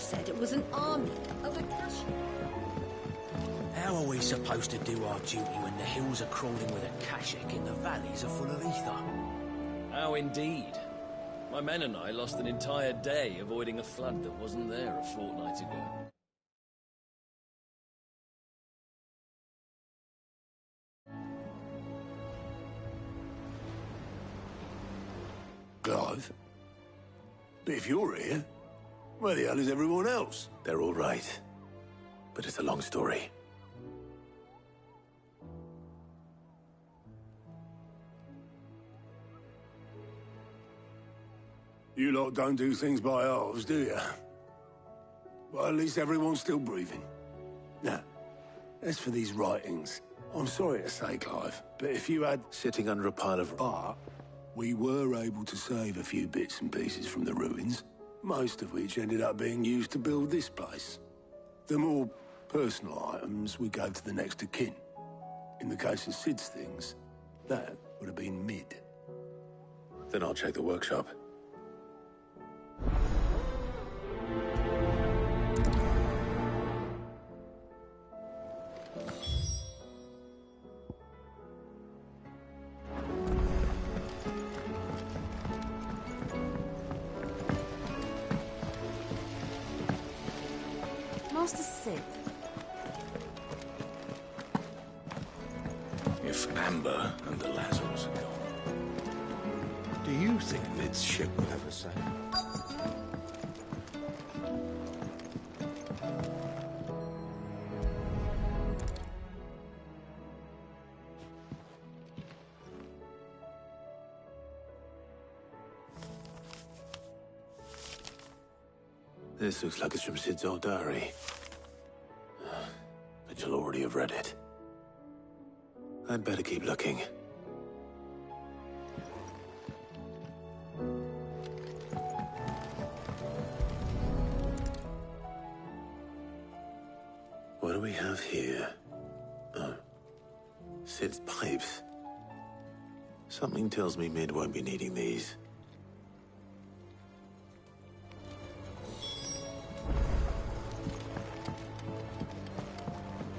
said it was an army of Akasha. How are we supposed to do our duty when the hills are crawling with Akashic and the valleys are full of ether? How indeed. My men and I lost an entire day avoiding a flood that wasn't there a fortnight ago. Clive? But if you're here, where the hell is everyone else? They're all right. But it's a long story. You lot don't do things by halves, do you? Well, at least everyone's still breathing. Now, as for these writings, I'm sorry to say, Clive, but if you had... Sitting under a pile of... But we were able to save a few bits and pieces from the ruins, most of which ended up being used to build this place. The more personal items we gave to the next of kin. In the case of Sid's things, that would have been mid. Then I'll check the workshop. Master Sid. If Amber and the Lazarus are gone, do you think Mid's ship will ever sail? This looks like it's from Sid's old diary. But you'll already have read it. I'd better keep looking. What do we have here? Oh. Sid's pipes. Something tells me Mid won't be needing these.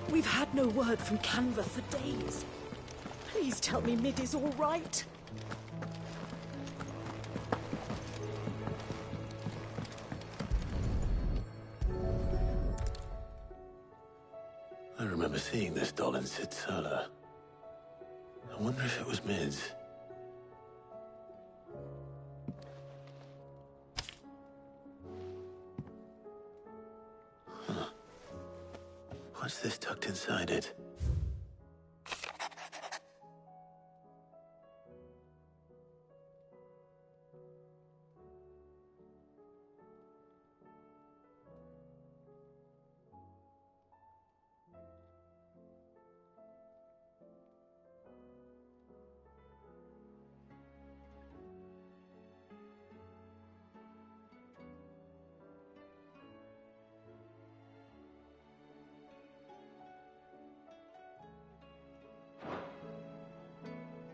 We've had no word from Canva for days. Please tell me Mid is all right. I remember seeing this doll in Sid's cellar. I wonder if it was Mid's. Huh. What's this tucked inside it?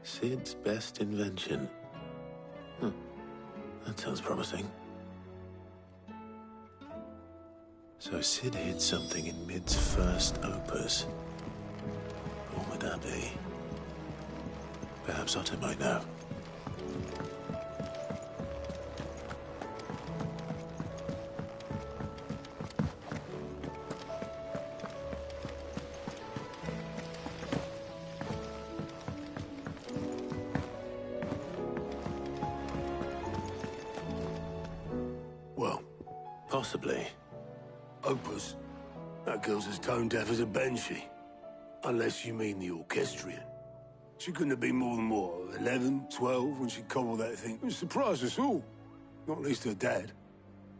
Sid's best invention. That sounds promising. So Sid hid something in Mid's first opus. What would that be? Perhaps Otto might know. Possibly. Opus? That girl's as tone deaf as a banshee. Unless you mean the orchestrion. She couldn't have been more than, what, 11, 12 when she cobbled that thing. It surprised us all. Not least her dad.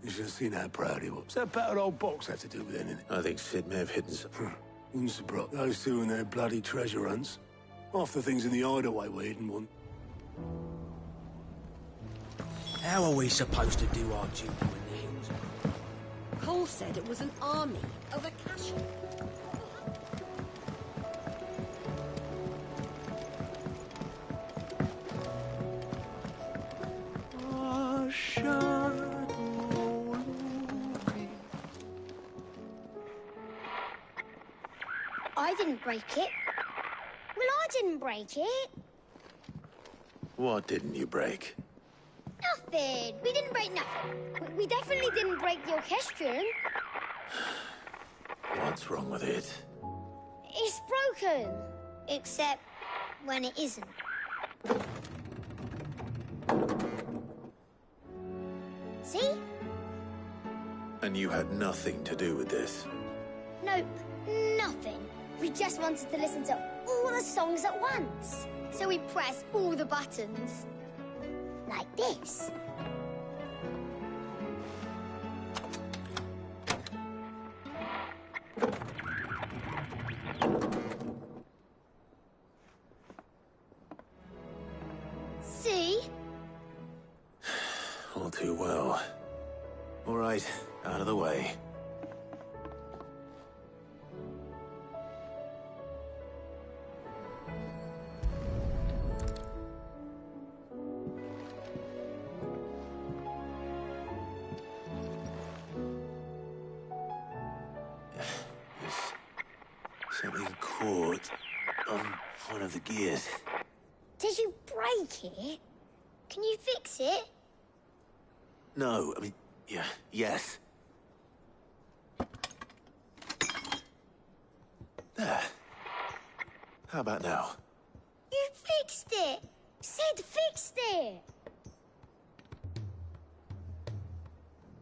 You should have seen how proud he was. What's that battered old box have to do with anything? I think Sid may have hidden some. Wouldn't surprise those two and their bloody treasure hunts. Half the things in the hideaway we didn't want. How are we supposed to do our duty when the hills are... Cole said it was an army of Akasha. I didn't break it. Well, I didn't break it. What didn't you break? Nothing. We didn't break nothing. We definitely didn't break the orchestrion. What's wrong with it? It's broken. Except when it isn't. See? And you had nothing to do with this? Nope, nothing. We just wanted to listen to all the songs at once. So we pressed all the buttons. Like this. See? All too well. All right, out of the way. Something caught on one of the gears. Did you break it? Can you fix it? No, I mean, yes. There. How about now? You fixed it! Sid fixed it!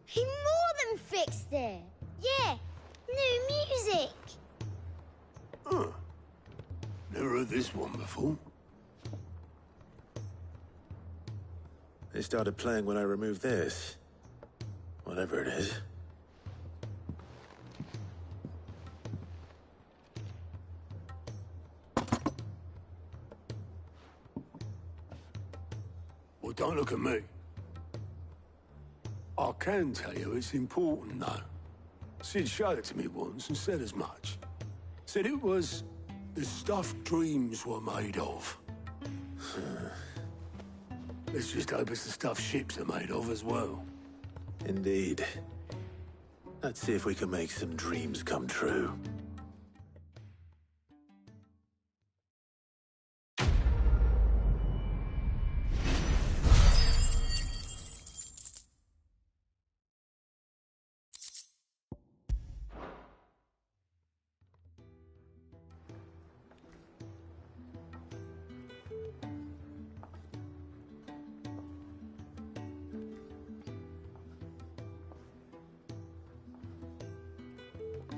He more than fixed it! Yeah, new music! Huh. Never heard this one before. They started playing when I removed this. Whatever it is. Well, don't look at me. I can tell you it's important, though. Sid showed it to me once and said as much. Said it was the stuff dreams were made of. Let's just hope it's the stuff ships are made of as well. Indeed. Let's see if we can make some dreams come true.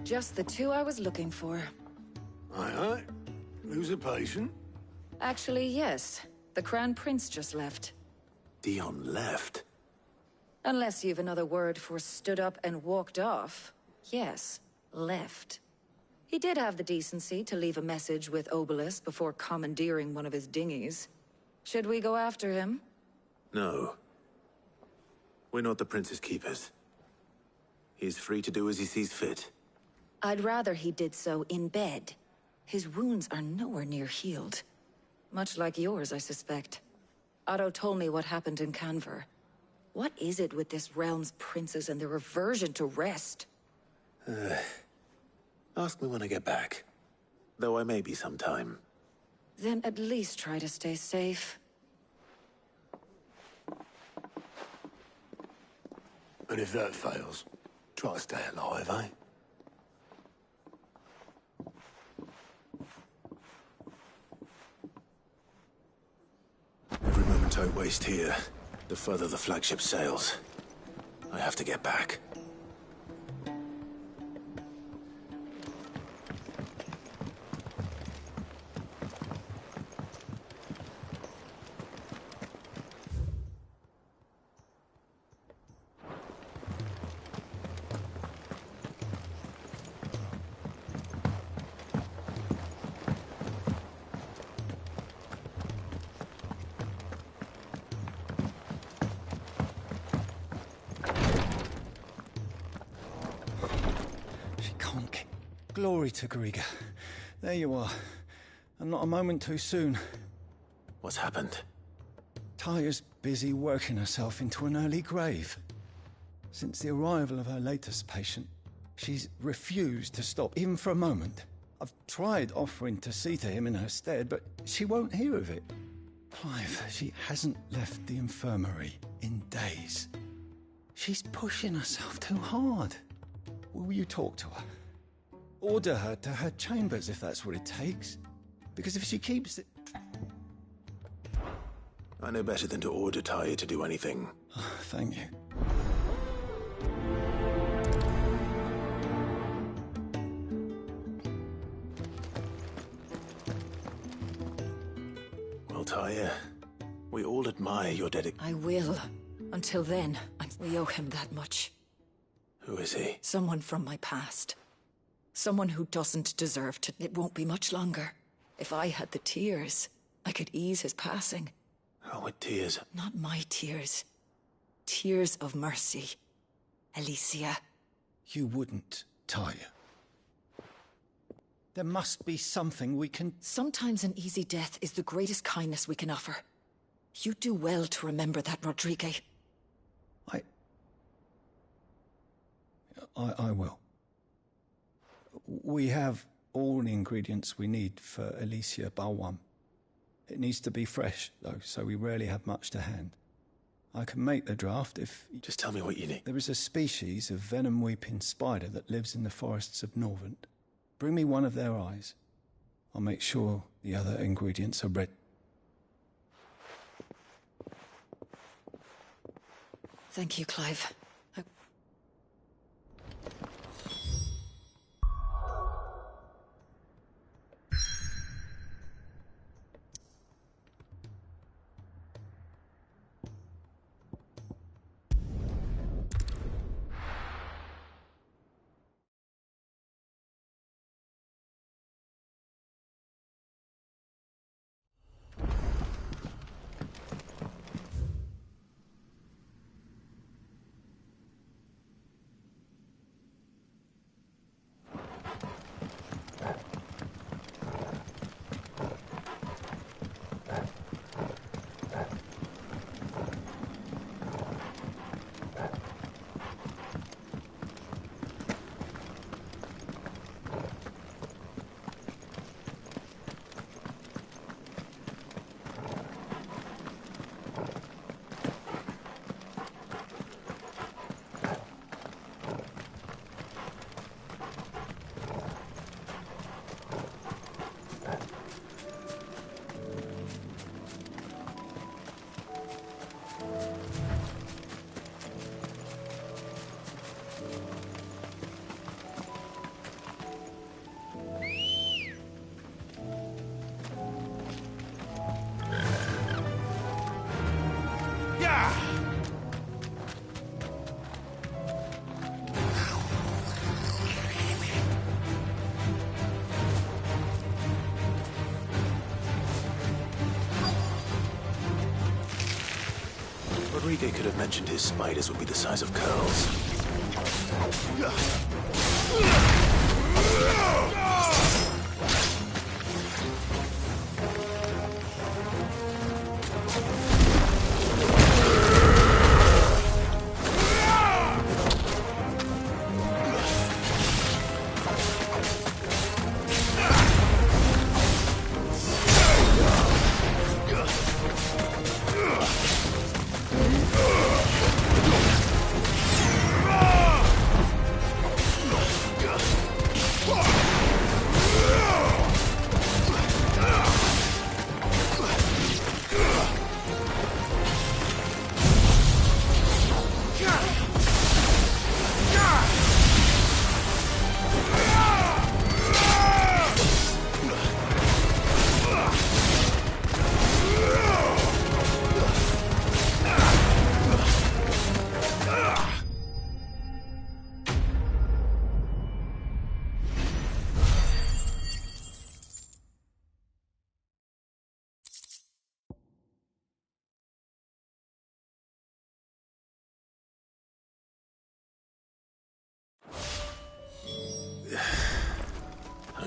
Just the two I was looking for. Aye. Lose a patient? Actually, yes. The Crown Prince just left. Dion left? Unless you've another word for stood up and walked off. Yes, left. He did have the decency to leave a message with Obelisk before commandeering one of his dinghies. Should we go after him? No. We're not the Prince's keepers. He's free to do as he sees fit. I'd rather he did so in bed. His wounds are nowhere near healed. Much like yours, I suspect. Otto told me what happened in Canver. What is it with this realm's princes and their aversion to rest? Ask me when I get back. Though I may be sometime. Then at least try to stay safe. And if that fails, try to stay alive, eh? Every moment I waste here, the further the flagship sails. I have to get back. Glory to Griga. There you are. And not a moment too soon. What's happened? Taya's busy working herself into an early grave. Since the arrival of her latest patient, she's refused to stop, even for a moment. I've tried offering to see to him in her stead, but she won't hear of it. Clive, she hasn't left the infirmary in days. She's pushing herself too hard. Will you talk to her? Order her to her chambers if that's what it takes. Because if she keeps it... I know better than to order Tyr to do anything. Thank you. Well, Tyr, we all admire your dedication. I will. Until then, we owe him that much. Who is he? Someone from my past. Someone who doesn't deserve to... It won't be much longer. If I had the tears, I could ease his passing. Oh, with tears? Not my tears. Tears of mercy. Alicia. You wouldn't, Tyr. There must be something we can... Sometimes an easy death is the greatest kindness we can offer. You do well to remember that, Rodrigue. I will. We have all the ingredients we need for Alicia Balwam. It needs to be fresh, though, so we rarely have much to hand. I can make the draft if... Just tell me what you need. There is a species of venom-weeping spider that lives in the forests of Norvent. Bring me one of their eyes. I'll make sure the other ingredients are ready. Thank you, Clive. Rodrigue could have mentioned his spiders would be the size of curls.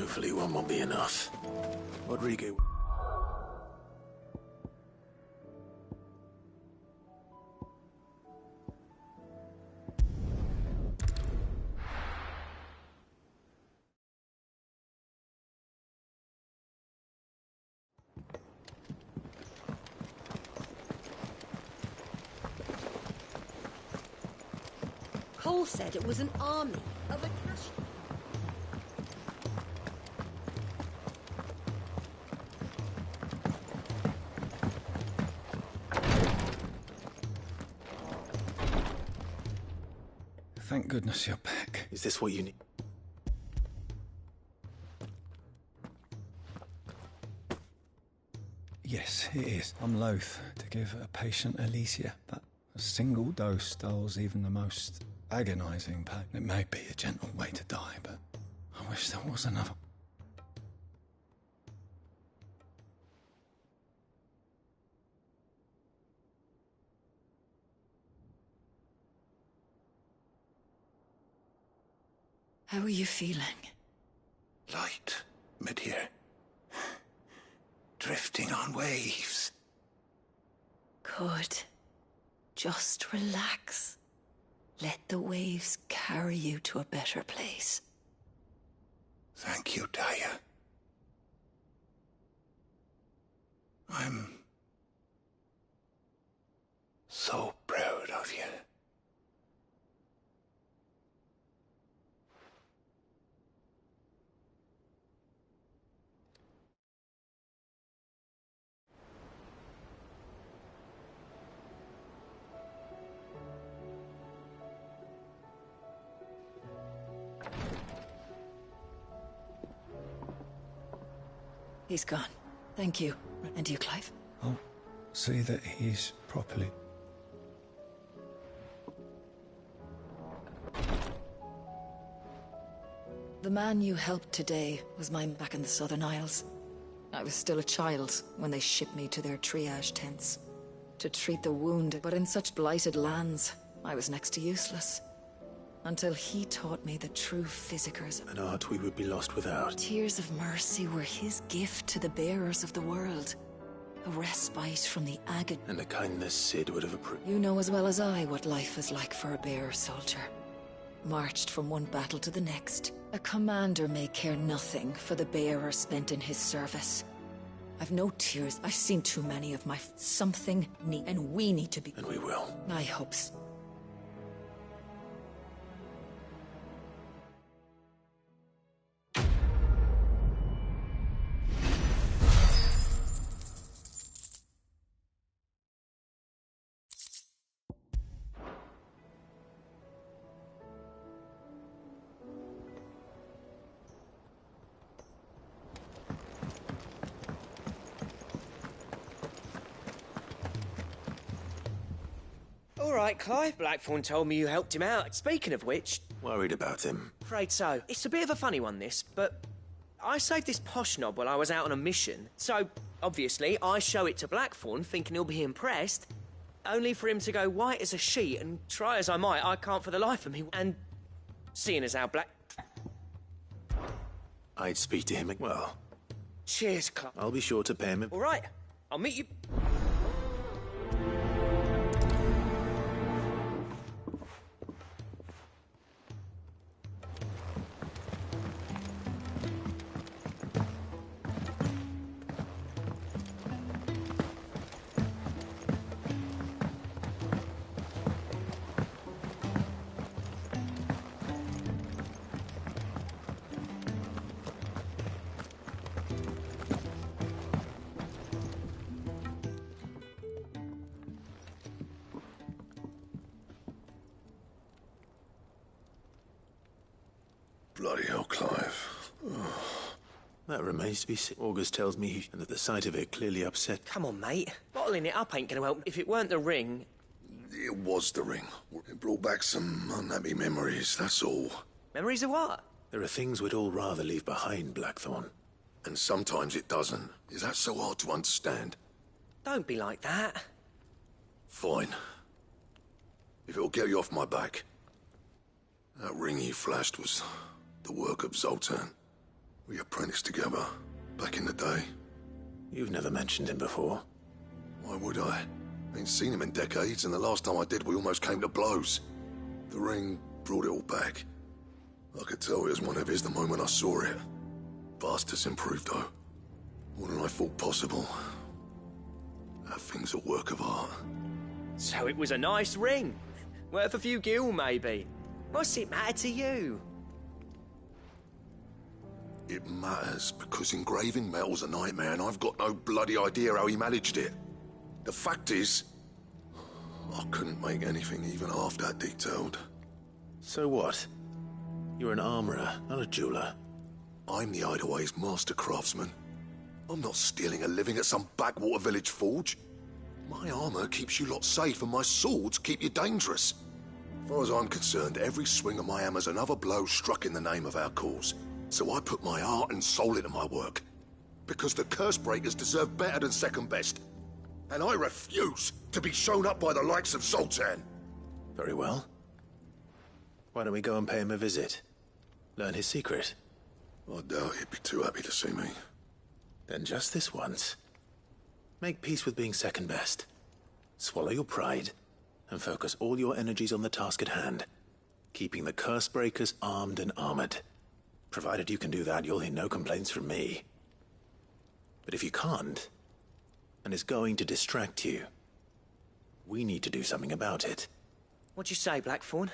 Hopefully one won't be enough. Rodrigue... all said it was an army of Akasha. Thank goodness you're back. Is this what you need? Yes, it is. I'm loath to give a patient Alicia, but a single dose dulls even the most agonizing pain. It may be a gentle way to die, but I wish there was another. How are you feeling? Light, mid-here. Drifting on waves. Good. Just relax. Let the waves carry you to a better place. Thank you, Daya. I'm so proud of you. He's gone. Thank you. And you, Clive? I'll see that he's properly. The man you helped today was mine back in the Southern Isles. I was still a child when they shipped me to their triage tents to treat the wounded, but in such blighted lands, I was next to useless. Until he taught me the true physicers. An art we would be lost without. Tears of mercy were his gift to the bearers of the world. A respite from the agony. And a kindness Sid would have approved. You know as well as I what life is like for a bearer soldier. Marched from one battle to the next. A commander may care nothing for the bearer spent in his service. I've no tears. I've seen too many of my something need, and we need to be. And we will. I hope so. All right, Clive. Blackthorn told me you helped him out. Speaking of which... Worried about him. Afraid so. It's a bit of a funny one, this, but... I saved this posh knob while I was out on a mission, so, obviously, I show it to Blackthorn, thinking he'll be impressed, only for him to go white as a sheet, and try as I might, I can't for the life of me, and... Seeing as how I'd speak to him. Well... Cheers, Clive. I'll be sure to pay him. All right. I'll meet you... Bloody hell, Clive. That remains to be seen. August tells me that the sight of it clearly upset. Come on, mate. Bottling it up ain't gonna help. If it weren't the ring... It was the ring. It brought back some unhappy memories, that's all. Memories of what? There are things we'd all rather leave behind, Blackthorn. And sometimes it doesn't. Is that so hard to understand? Don't be like that. Fine. If it'll get you off my back. That ring you flashed was the work of Zoltan. We apprenticed together, back in the day. You've never mentioned him before. Why would I? Ain't seen him in decades, and the last time I did, we almost came to blows. The ring brought it all back. I could tell it was one of his the moment I saw it. Vast has improved, though. More than I thought possible. That thing's a work of art. So it was a nice ring. Worth a few gil, maybe. What's it matter to you? It matters because engraving metal's a nightmare and I've got no bloody idea how he managed it. The fact is, I couldn't make anything even half that detailed. So what? You're an armorer, not a jeweler. I'm the Hideaway's master craftsman. I'm not stealing a living at some backwater village forge. My armor keeps you lot safe and my swords keep you dangerous. As far as I'm concerned, every swing of my hammer's another blow struck in the name of our cause. So I put my heart and soul into my work. Because the curse breakers deserve better than second best. And I refuse to be shown up by the likes of Zoltan. Very well. Why don't we go and pay him a visit? Learn his secret. I doubt he'd be too happy to see me. Then just this once. Make peace with being second best. Swallow your pride, and focus all your energies on the task at hand. Keeping the curse breakers armed and armored. Provided you can do that, you'll hear no complaints from me. But if you can't, and it's going to distract you, we need to do something about it. What'd you say, Blackthorn?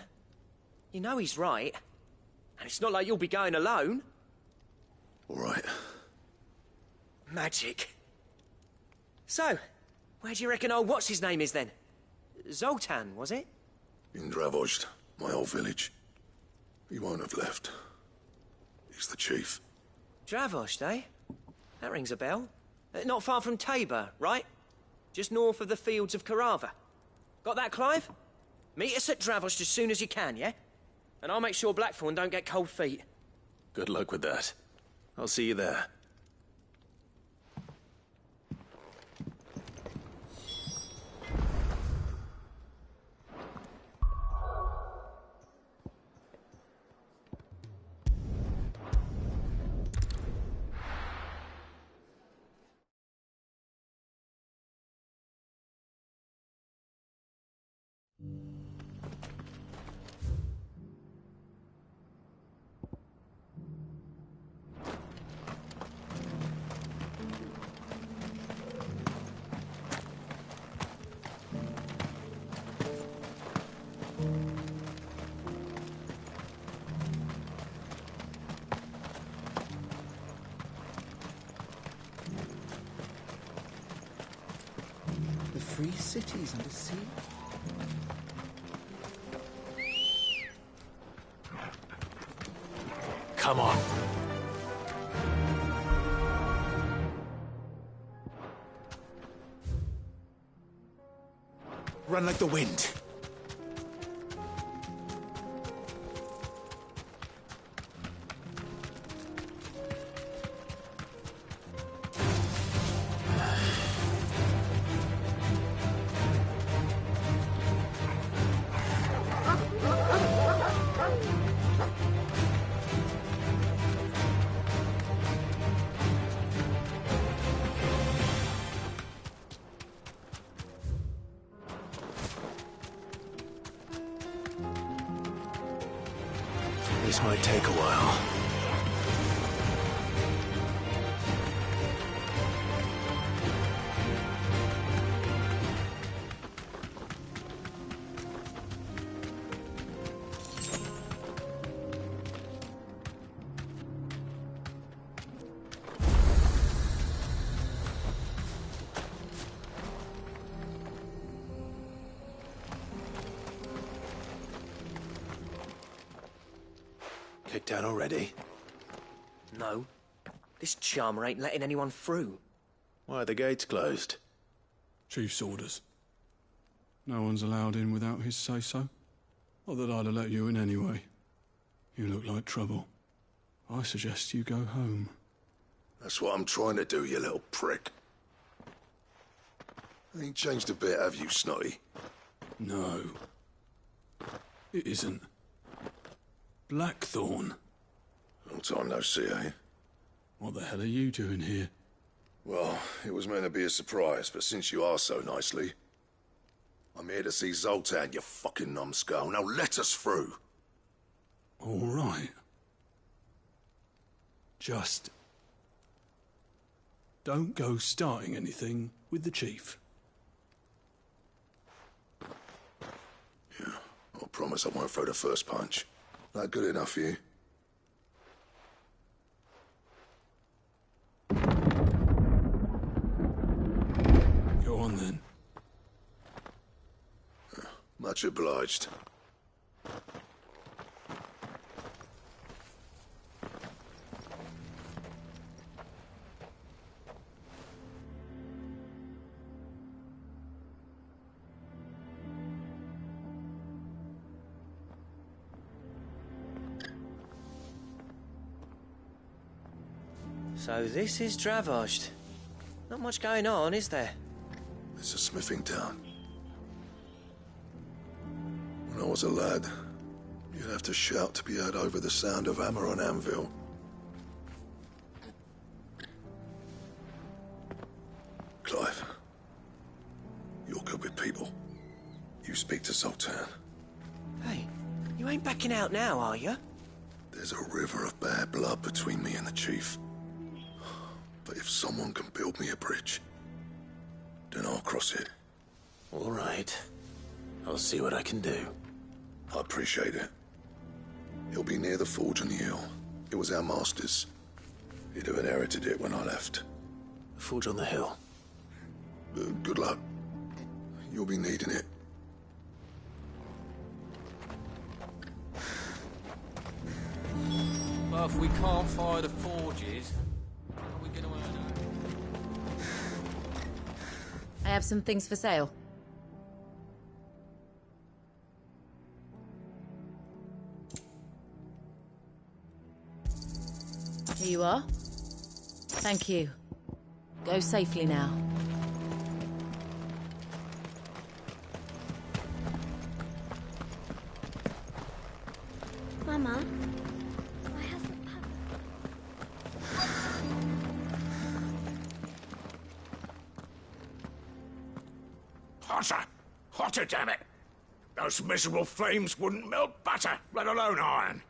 You know he's right. And it's not like you'll be going alone. All right. Magic. So, where do you reckon old what's-his-name is then? Zoltan, was it? In Dravozd, my old village. He won't have left. He's the chief. Dravozd, eh? That rings a bell. Not far from Tabor, right? Just north of the fields of Carava. Got that, Clive? Meet us at Dravozd as soon as you can, yeah? And I'll make sure Blackthorn don't get cold feet. Good luck with that. I'll see you there. The free cities under sea? Come on. Run like the wind. This might take a while. Kicked out already? No. This charmer ain't letting anyone through. Why are the gates closed? Chief's orders. No one's allowed in without his say-so. Not that I'd have let you in anyway. You look like trouble. I suggest you go home. That's what I'm trying to do, you little prick. Ain't changed a bit, have you, Snotty? No. It isn't. Blackthorn. Long time no see, eh? What the hell are you doing here? Well, it was meant to be a surprise, but since you are so nicely, I'm here to see Zoltan, you fucking numbskull. Now let us through. All right. Just don't go starting anything with the chief. Yeah, I'll promise I won't throw the first punch. That good enough for you? Go on then. Much obliged. So this is Dravozd. Not much going on, is there? It's a smithing town. When I was a lad, you'd have to shout to be heard over the sound of hammer on anvil. Clive, you're good with people. You speak to Zoltan. Hey, you ain't backing out now, are you? There's a river of bad blood between me and the chief. But if someone can build me a bridge, then I'll cross it. All right. I'll see what I can do. I appreciate it. It'll be near the forge on the hill. It was our master's. He'd have inherited it when I left. The forge on the hill? Good luck. You'll be needing it. Well, if we can't fire the forges, how are we going to earn it? I have some things for sale. Here you are. Thank you. Go safely now. Mama, why hasn't Hotter! Hotter, damn it! Those miserable flames wouldn't melt butter, let alone iron.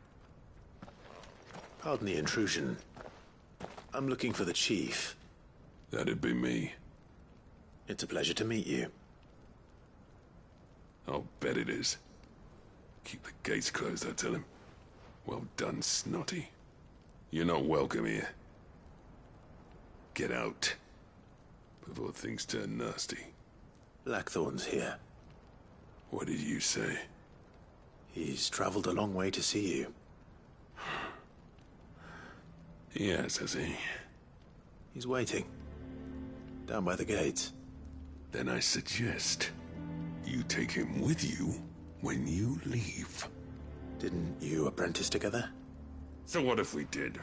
Pardon the intrusion. I'm looking for the chief. That'd be me. It's a pleasure to meet you. I'll bet it is. Keep the gates closed, I tell him. Well done, Snotty. You're not welcome here. Get out. Before things turn nasty. Blackthorn's here. What did you say? He's traveled a long way to see you. Yes, has he? He's waiting. Down by the gates. Then I suggest you take him with you when you leave. Didn't you apprentice together? So what if we did?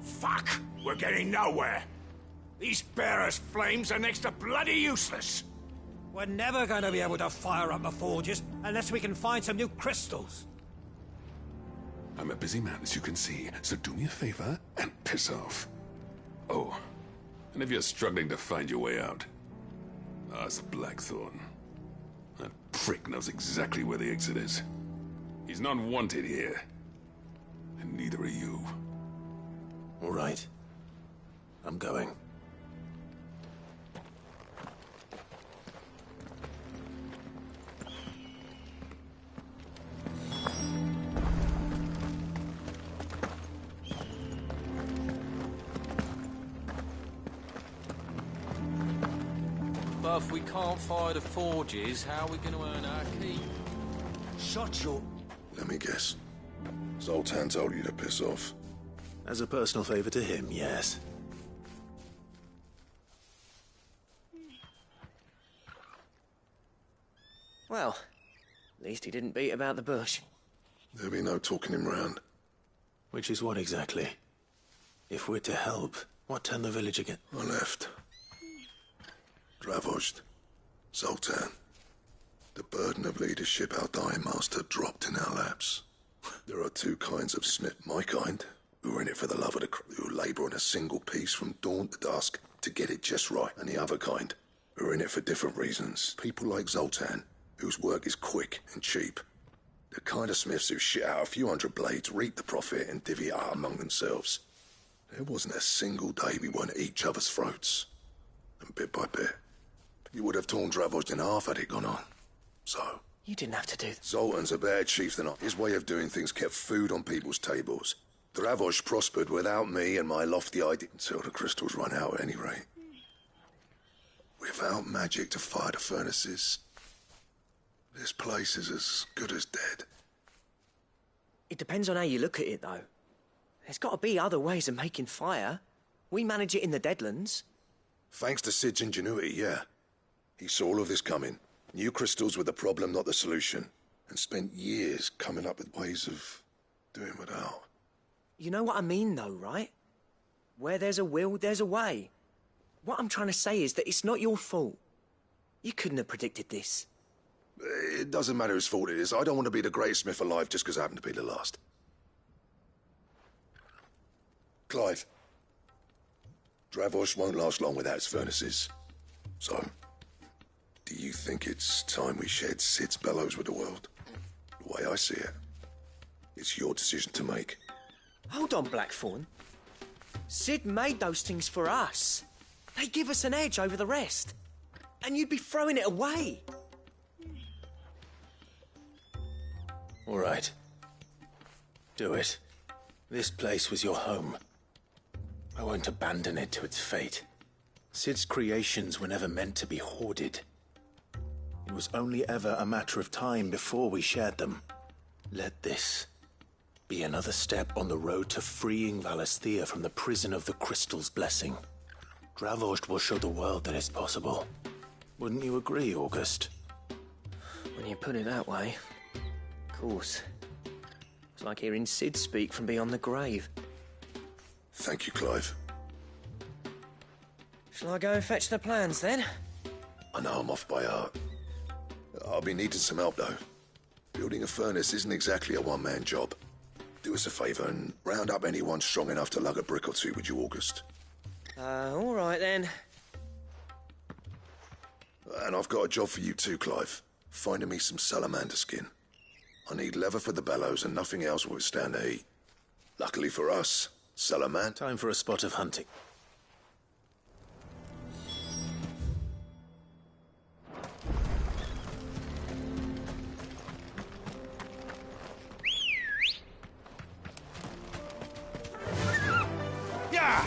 Fuck! We're getting nowhere. These bearers' flames are next to bloody useless. We're never going to be able to fire up the forges unless we can find some new crystals. I'm a busy man, as you can see, so do me a favor and piss off. Oh, and if you're struggling to find your way out, ask Blackthorn. That prick knows exactly where the exit is. He's not wanted here. And neither are you. All right. I'm going. But if we can't fire the forges, how are we going to earn our keep? Shut your... Let me guess. Zoltan told you to piss off. As a personal favor to him, yes. Well, at least he didn't beat about the bush. There'll be no talking him round. Which is what exactly? If we're to help, what turned the village again? I left. Dravozd. Zoltan. The burden of leadership our dying master dropped in our laps. There are two kinds of smith. My kind, who are in it for the love of the who labour on a single piece from dawn to dusk to get it just right. And the other kind, who are in it for different reasons. People like Zoltan, whose work is quick and cheap. The kind of smiths who shit out a few hundred blades, reap the profit, and divvy it out among themselves. There wasn't a single day we weren't at each other's throats. And bit by bit, you would have torn Dravozd in half had it gone on. So, You didn't have to do that. Zoltan's a bad chief than I. His way of doing things kept food on people's tables. Dravosh prospered without me and my lofty idea until the crystals run out at any rate. Without magic to fire the furnaces, this place is as good as dead. It depends on how you look at it, though. There's got to be other ways of making fire. We manage it in the Deadlands. Thanks to Sid's ingenuity, yeah. He saw all of this coming, knew crystals were the problem, not the solution, and spent years coming up with ways of doing without. You know what I mean, though, right? Where there's a will, there's a way. What I'm trying to say is that it's not your fault. You couldn't have predicted this. It doesn't matter whose fault it is. I don't want to be the greatest smith alive just because I happen to be the last. Clive. Dravosh won't last long without its furnaces. So, do you think it's time we shared Sid's bellows with the world? The way I see it, it's your decision to make. Hold on, Blackthorn. Sid made those things for us. They give us an edge over the rest. And you'd be throwing it away. All right. Do it. This place was your home. I won't abandon it to its fate. Sid's creations were never meant to be hoarded. It was only ever a matter of time before we shared them. Let this be another step on the road to freeing Valisthea from the prison of the Crystal's blessing. Dravosh will show the world that it's possible. Wouldn't you agree, August? When you put it that way, of course. It's like hearing Sid speak from beyond the grave. Thank you, Clive. Shall I go and fetch the plans, then? I know I'm off by heart. I'll be needing some help, though. Building a furnace isn't exactly a one-man job. Do us a favour and round up anyone strong enough to lug a brick or two, would you, August? All right, then. And I've got a job for you too, Clive. Finding me some salamander skin. I need leather for the bellows and nothing else will withstand the heat. Luckily for us, salamander... Time for a spot of hunting. Yeah!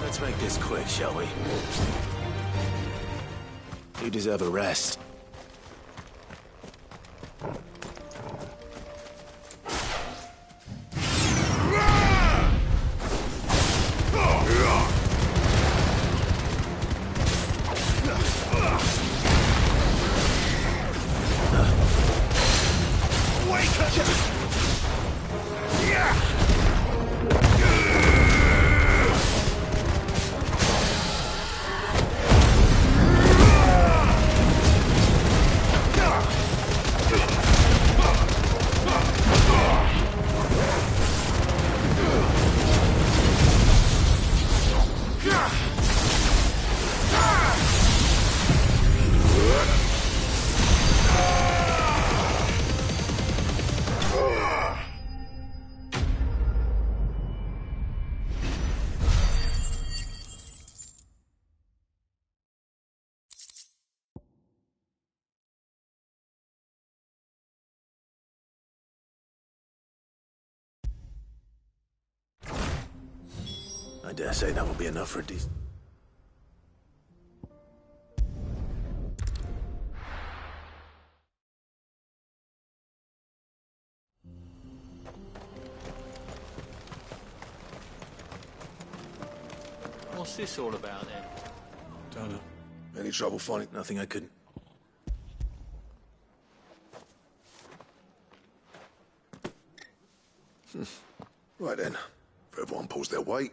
Let's make this quick, shall we? You deserve a rest. I dare say that will be enough for a decent... What's this all about then? Don't know. Any trouble finding? Nothing I couldn't... Right then. If everyone pulls their weight...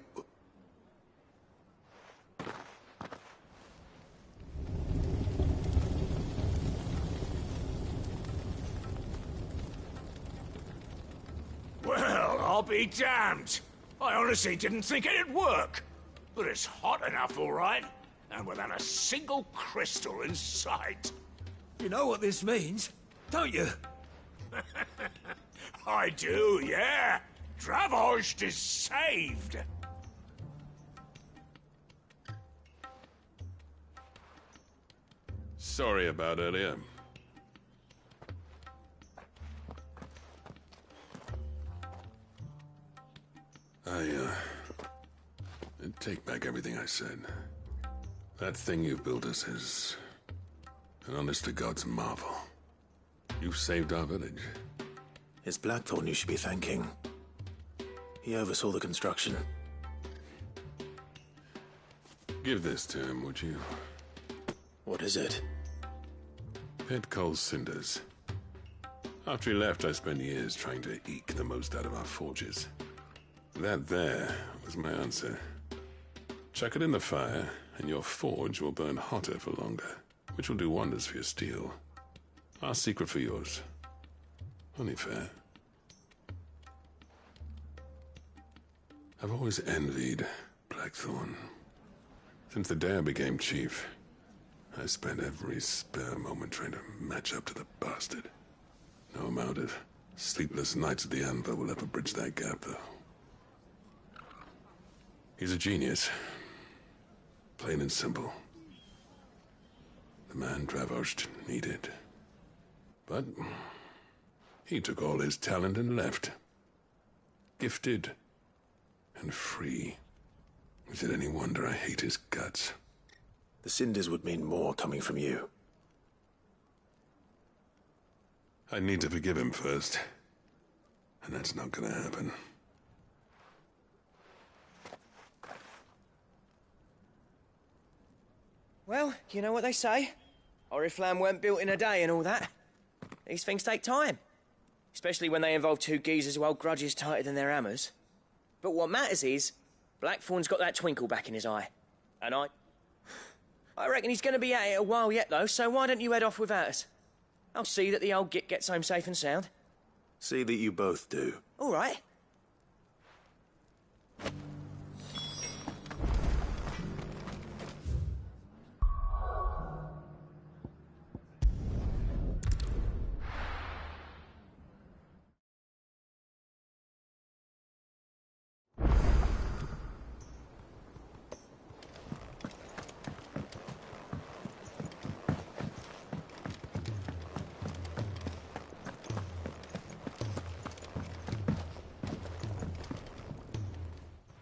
Well, I'll be damned. I honestly didn't think it'd work. But it's hot enough, all right. And without a single crystal in sight. You know what this means, don't you? I do, yeah. Dravost is saved. Sorry about earlier. I take back everything I said. That thing you built us is an honest-to-God's marvel. You've saved our village. It's Blackthorn you should be thanking. He oversaw the construction. Give this to him, would you? What is it? Pet Cole's cinders. After he left, I spent years trying to eke the most out of our forges. That there was my answer. Chuck it in the fire, and your forge will burn hotter for longer, which will do wonders for your steel. Our secret for yours. Only fair. I've always envied Blackthorn. Since the day I became chief, I spent every spare moment trying to match up to the bastard. No amount of sleepless nights at the Anvil will ever bridge that gap, though. He's a genius. Plain and simple. The man Dravost needed. But he took all his talent and left. Gifted and free. Is it any wonder I hate his guts? The cinders would mean more coming from you. I need to forgive him first. And that's not gonna happen. Well, you know what they say. Oriflamme weren't built in a day and all that. These things take time. Especially when they involve two geezers who hold grudges tighter than their hammers. But what matters is, Blackthorn's got that twinkle back in his eye. And I reckon he's going to be at it a while yet, though, so why don't you head off without us? I'll see that the old git gets home safe and sound. See that you both do. All right.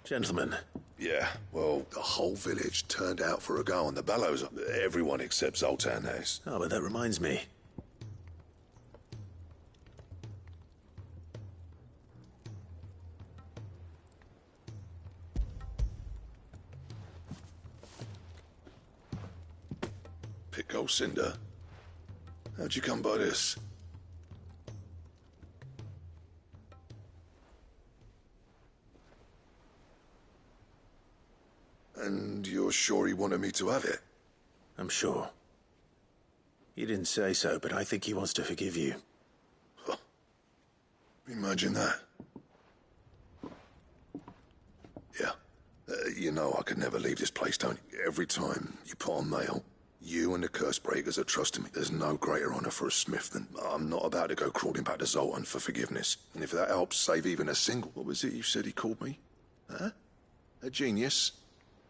Gentlemen. Yeah, well, the whole village turned out for a go on the bellows. Everyone except Zoltan has. Oh, but that reminds me. Pico Cinder. How'd you come by this? And you're sure he wanted me to have it? I'm sure. He didn't say so, but I think he wants to forgive you. Huh. Imagine that. Yeah. You know I could never leave this place, don't you? Every time you put on mail, you and the Cursebreakers are trusting me. There's no greater honor for a smith than... I'm not about to go crawling back to Zoltan for forgiveness. And if that helps save even a single... What was it you said he called me? Huh? A genius?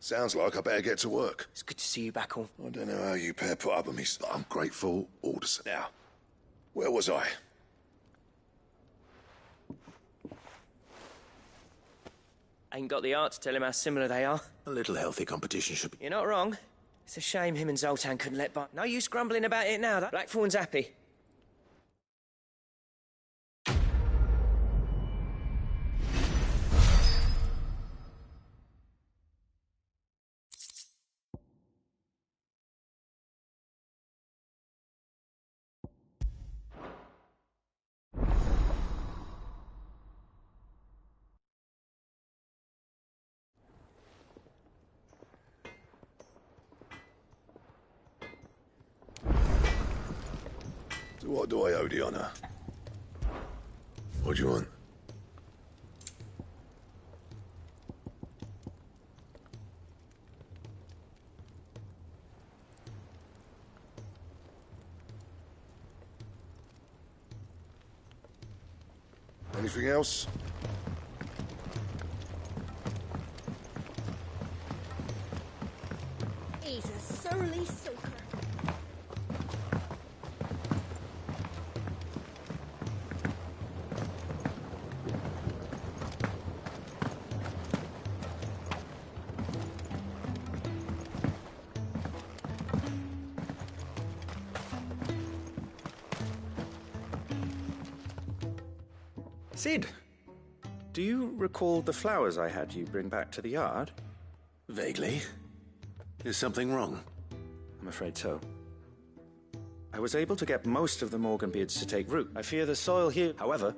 Sounds like I better get to work. It's good to see you back on. I don't know how you pair put up with me. I'm grateful all the same. Now, where was I? Ain't got the art to tell him how similar they are. A little healthy competition should be... You're not wrong. It's a shame him and Zoltan couldn't let by. No use grumbling about it now, though. Blackthorn's happy. What do I owe the honor? What do you want? Anything else? He's a surly soaker. Sid, do you recall the flowers I had you bring back to the yard? Vaguely. Is something wrong? I'm afraid so. I was able to get most of the Morganbeards to take root. I fear the soil here... However,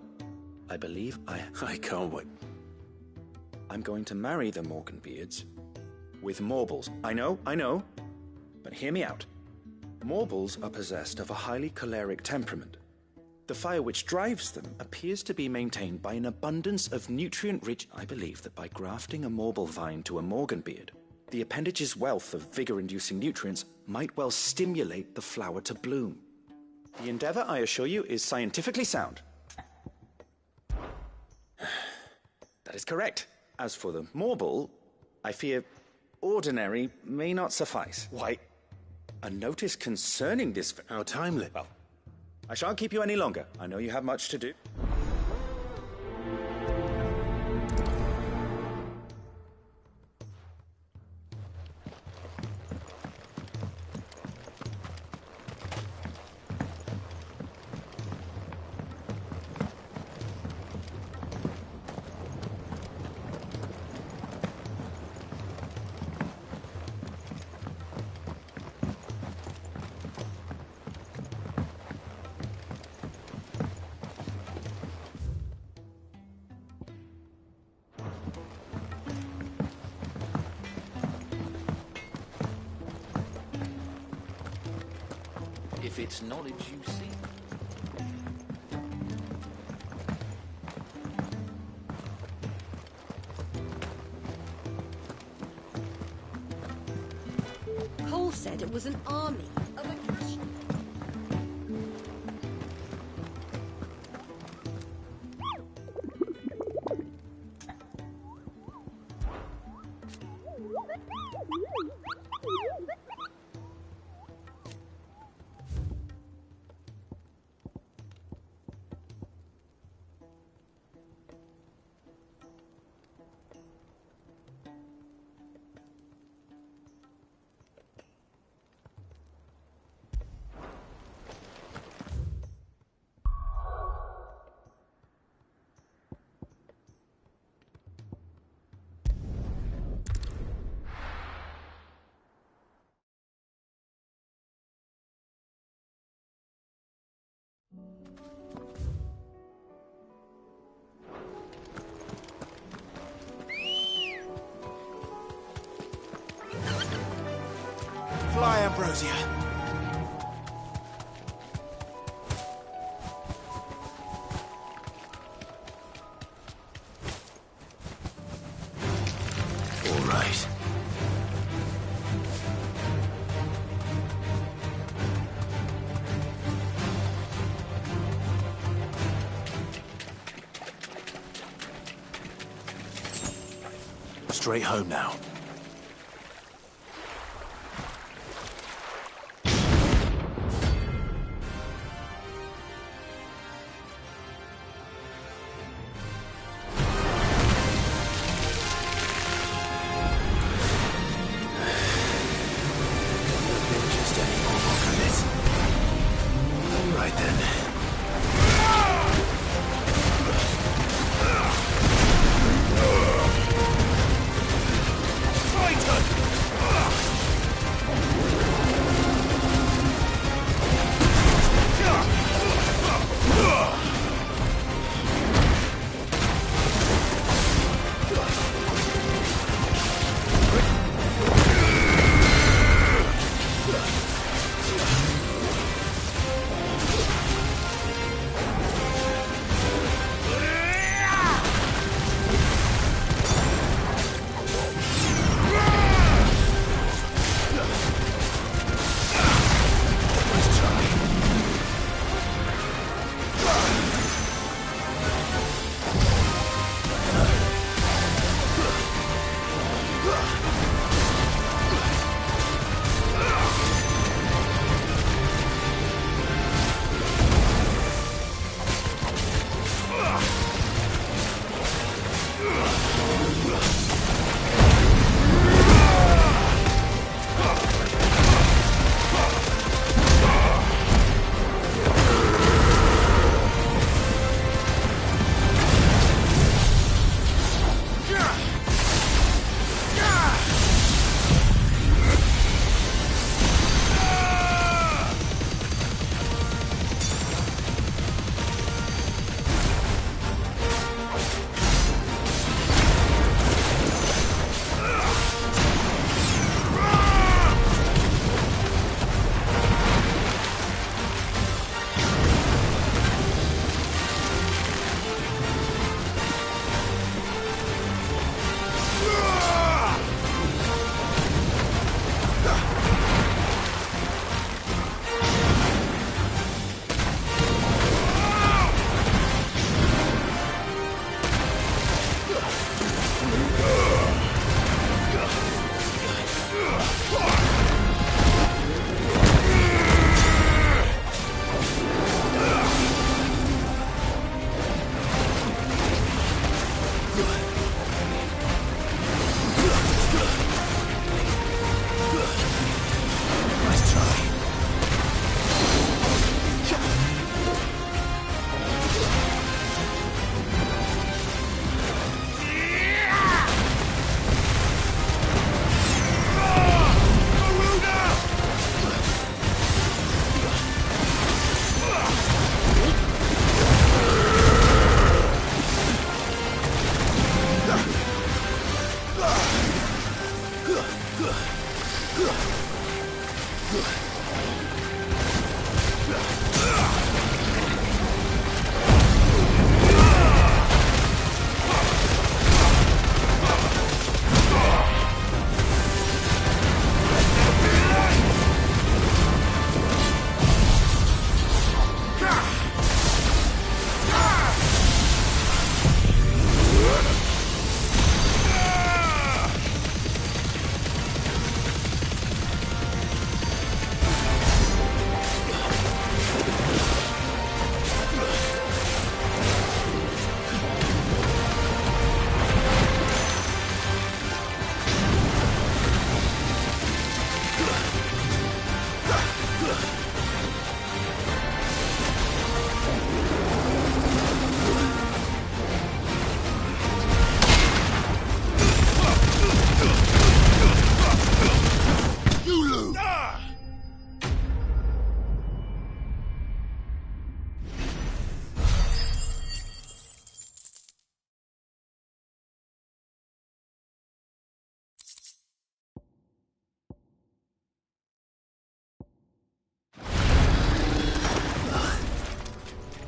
I believe I can't wait. I'm going to marry the Morganbeards with Morbles. I know, but hear me out. Morbles are possessed of a highly choleric temperament. The fire which drives them appears to be maintained by an abundance of nutrient-rich... I believe that by grafting a Morble vine to a Morganbeard, the appendage's wealth of vigor-inducing nutrients might well stimulate the flower to bloom. The endeavor, I assure you, is scientifically sound. That is correct. As for the Morble, I fear ordinary may not suffice. Why, a notice concerning this... How timely. Well, I shan't keep you any longer. I know you have much to do. If it's knowledge you seek. Cole said it was an army of Akasha. Fly, Ambrosia. All right. Straight home now.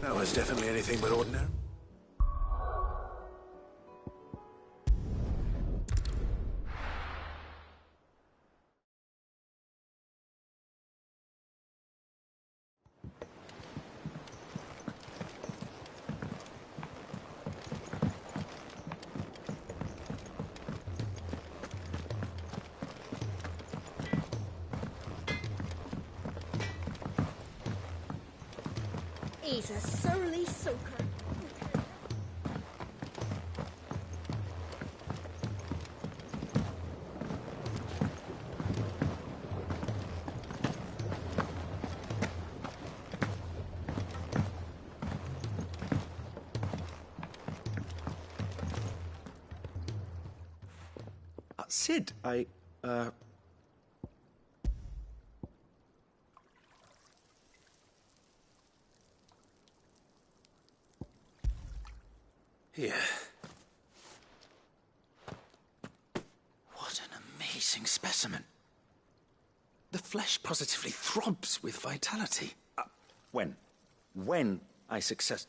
That was definitely anything but ordinary. He's a surly soaker. Sid, Here. What an amazing specimen. The flesh positively throbs with vitality. When I success...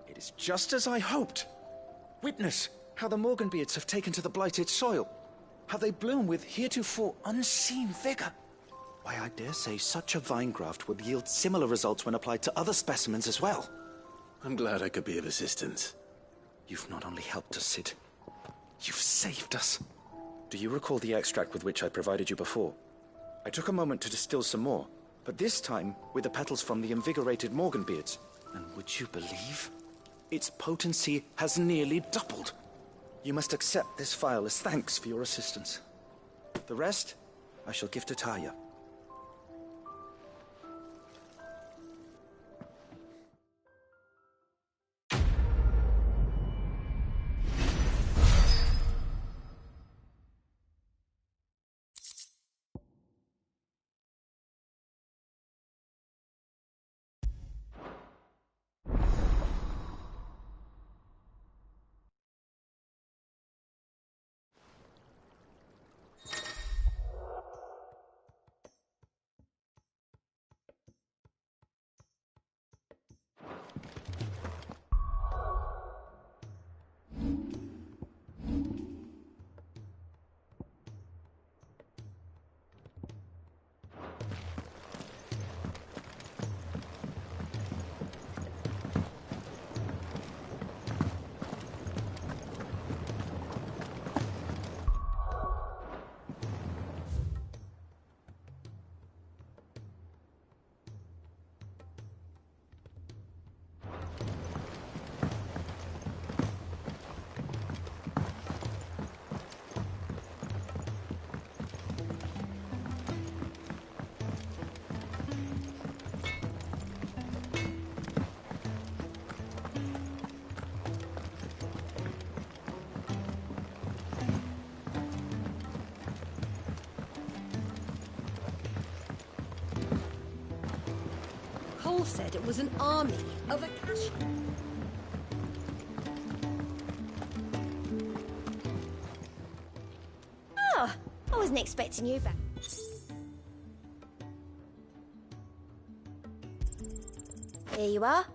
It is just as I hoped. Witness how the Morganbeards have taken to the blighted soil. How they bloom with heretofore unseen vigor. Why, I dare say such a vine graft would yield similar results when applied to other specimens as well. I'm glad I could be of assistance. You've not only helped us, Sid, you've saved us. Do you recall the extract with which I provided you before? I took a moment to distill some more, but this time with the petals from the invigorated Morganbeards. And would you believe? Its potency has nearly doubled. You must accept this vial as thanks for your assistance. The rest, I shall give to Taya. all said it was an army of Akasha. Oh, I wasn't expecting you back. Here you are.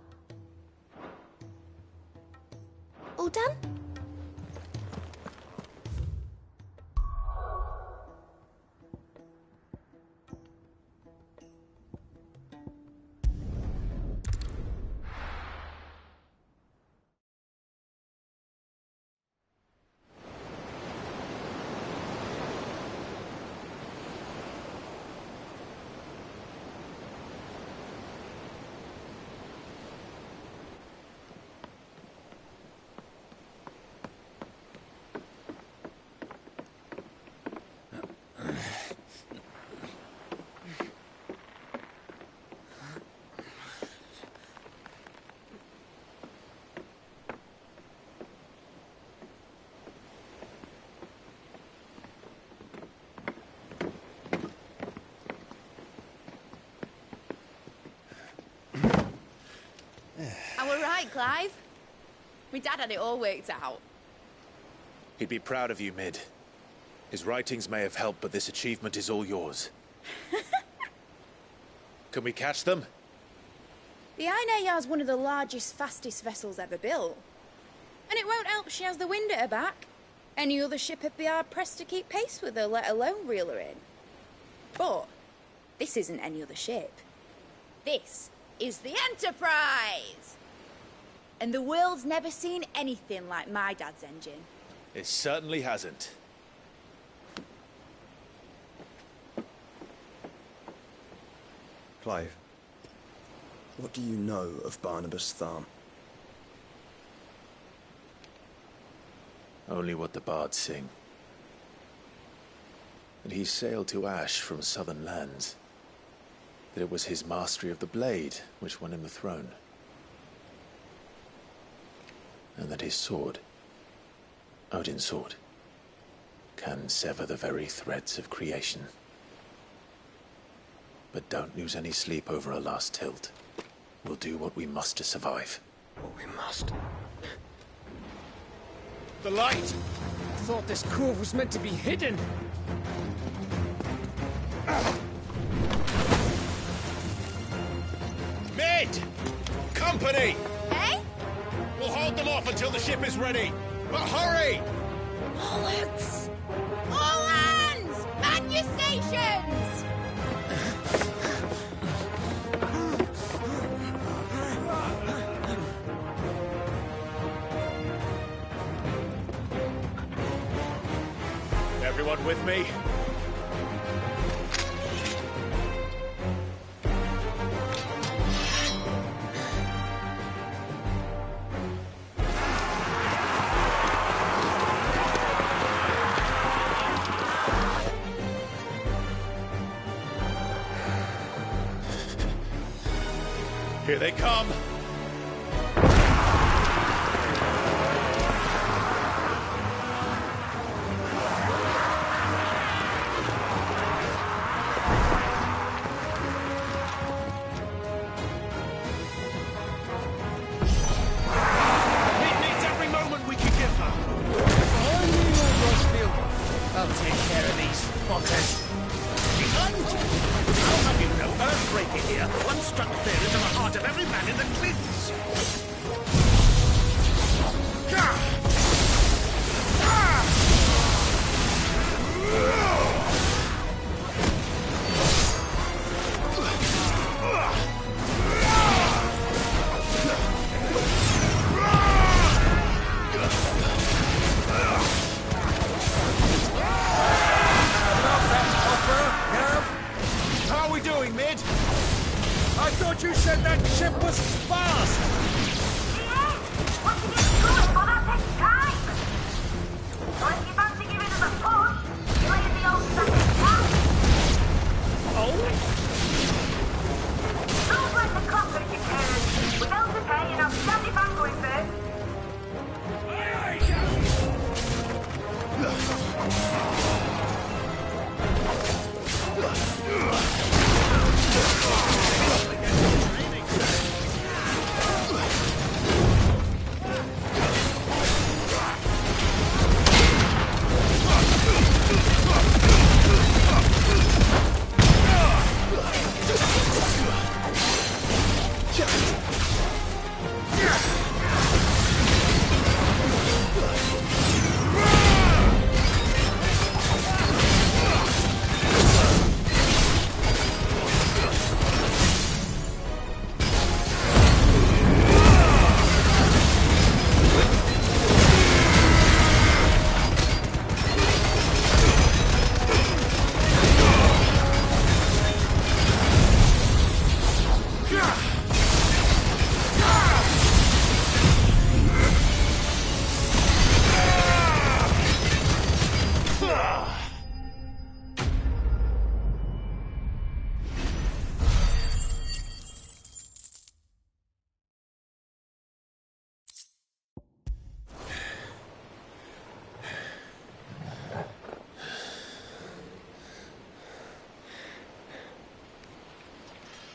All done? I were right, Clive. My dad had it all worked out. He'd be proud of you, Mid. His writings may have helped, but this achievement is all yours. Can we catch them? The Ainayar's one of the largest, fastest vessels ever built. And it won't help she has the wind at her back. Any other ship would be hard-pressed to keep pace with her, let alone reel her in. But this isn't any other ship. This is the Enterprise! And the world's never seen anything like my dad's engine. It certainly hasn't. Clive, what do you know of Barnabas Tharm? Only what the bards sing. And he sailed to Ash from southern lands. That it was his mastery of the blade which won him the throne. And that his sword, Odin's sword, can sever the very threads of creation. But don't lose any sleep over a last tilt. We'll do what we must to survive. What we must. The light! I thought this cove was meant to be hidden. Mid! Company! Hey? We'll hold them off until the ship is ready. But hurry! Bollocks! All hands! Man your stations! Everyone with me? Here they come! I'll take care of these fuckers. Behind you! I'll have you know, Earthbreaker here once struck fear into the heart of every man in the cliff.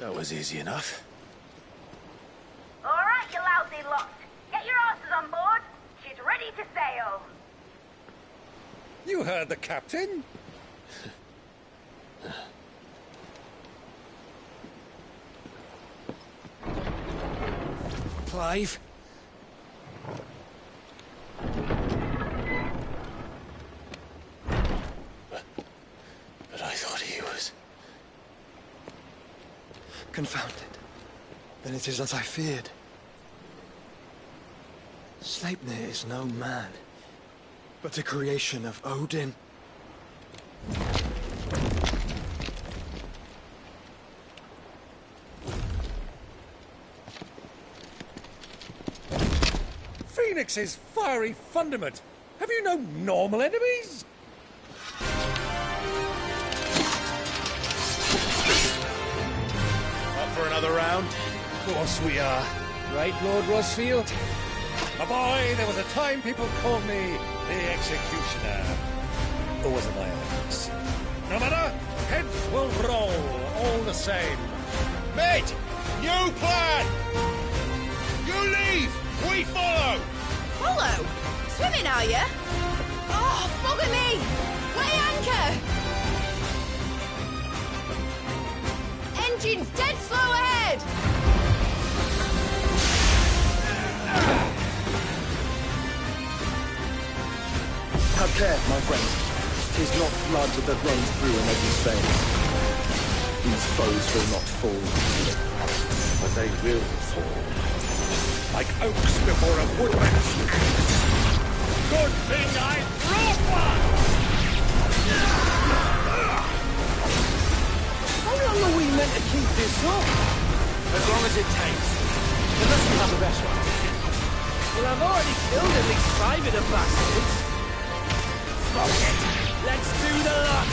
That was easy enough. All right, you lousy lot. Get your asses on board. She's ready to sail. You heard the captain. Clive. But I thought he was... Confounded. Then it is as I feared. Sleipnir is no man, but a creation of Odin. Phoenix's fiery fundament. Have you no normal enemies? Up for another round? Of course we are. Right, Lord Rosfield? My boy, there was a time people called me the Executioner. Or was it my enemies? No matter, heads will roll all the same. Mate! New plan! You leave! We follow! Follow? Swimming, are you? Oh, bugger me! Weigh anchor! Engine's dead slow ahead! Have care, my friend. 'Tis not blood that runs through an Eddie's veins. These foes will not fall, but they will fall. Like oaks before a woodman's axe. Good thing I brought one! How long are we meant to keep this up? As long as it takes. Unless we have a better idea. Well, I've already killed at least 5 of the bastards. Fuck it. Let's do the lot.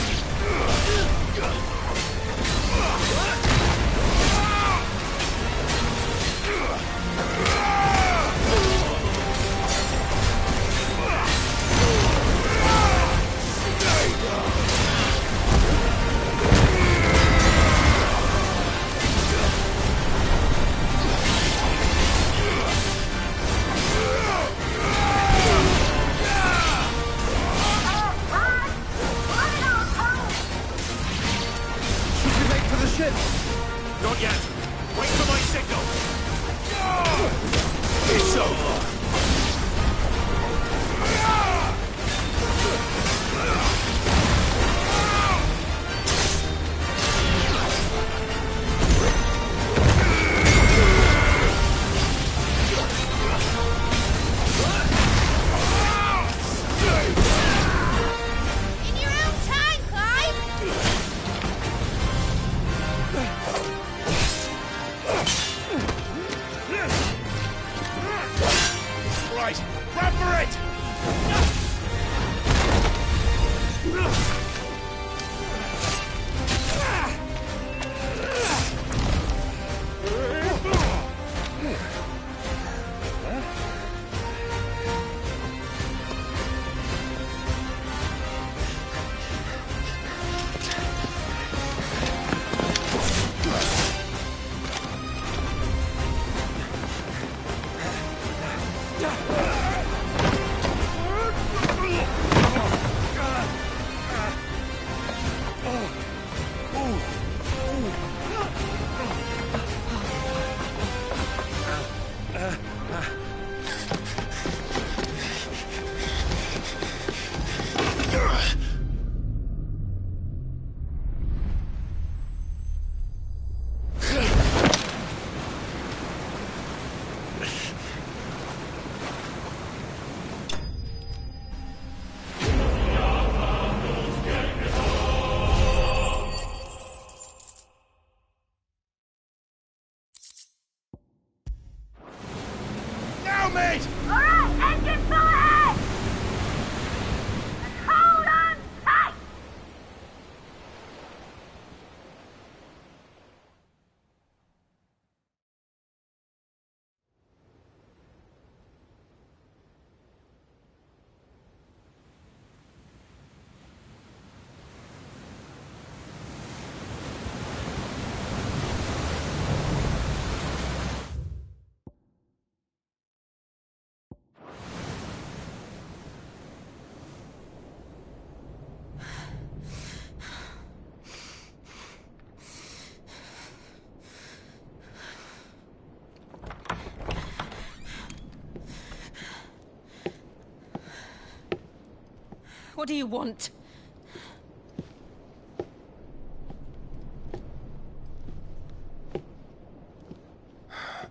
What do you want?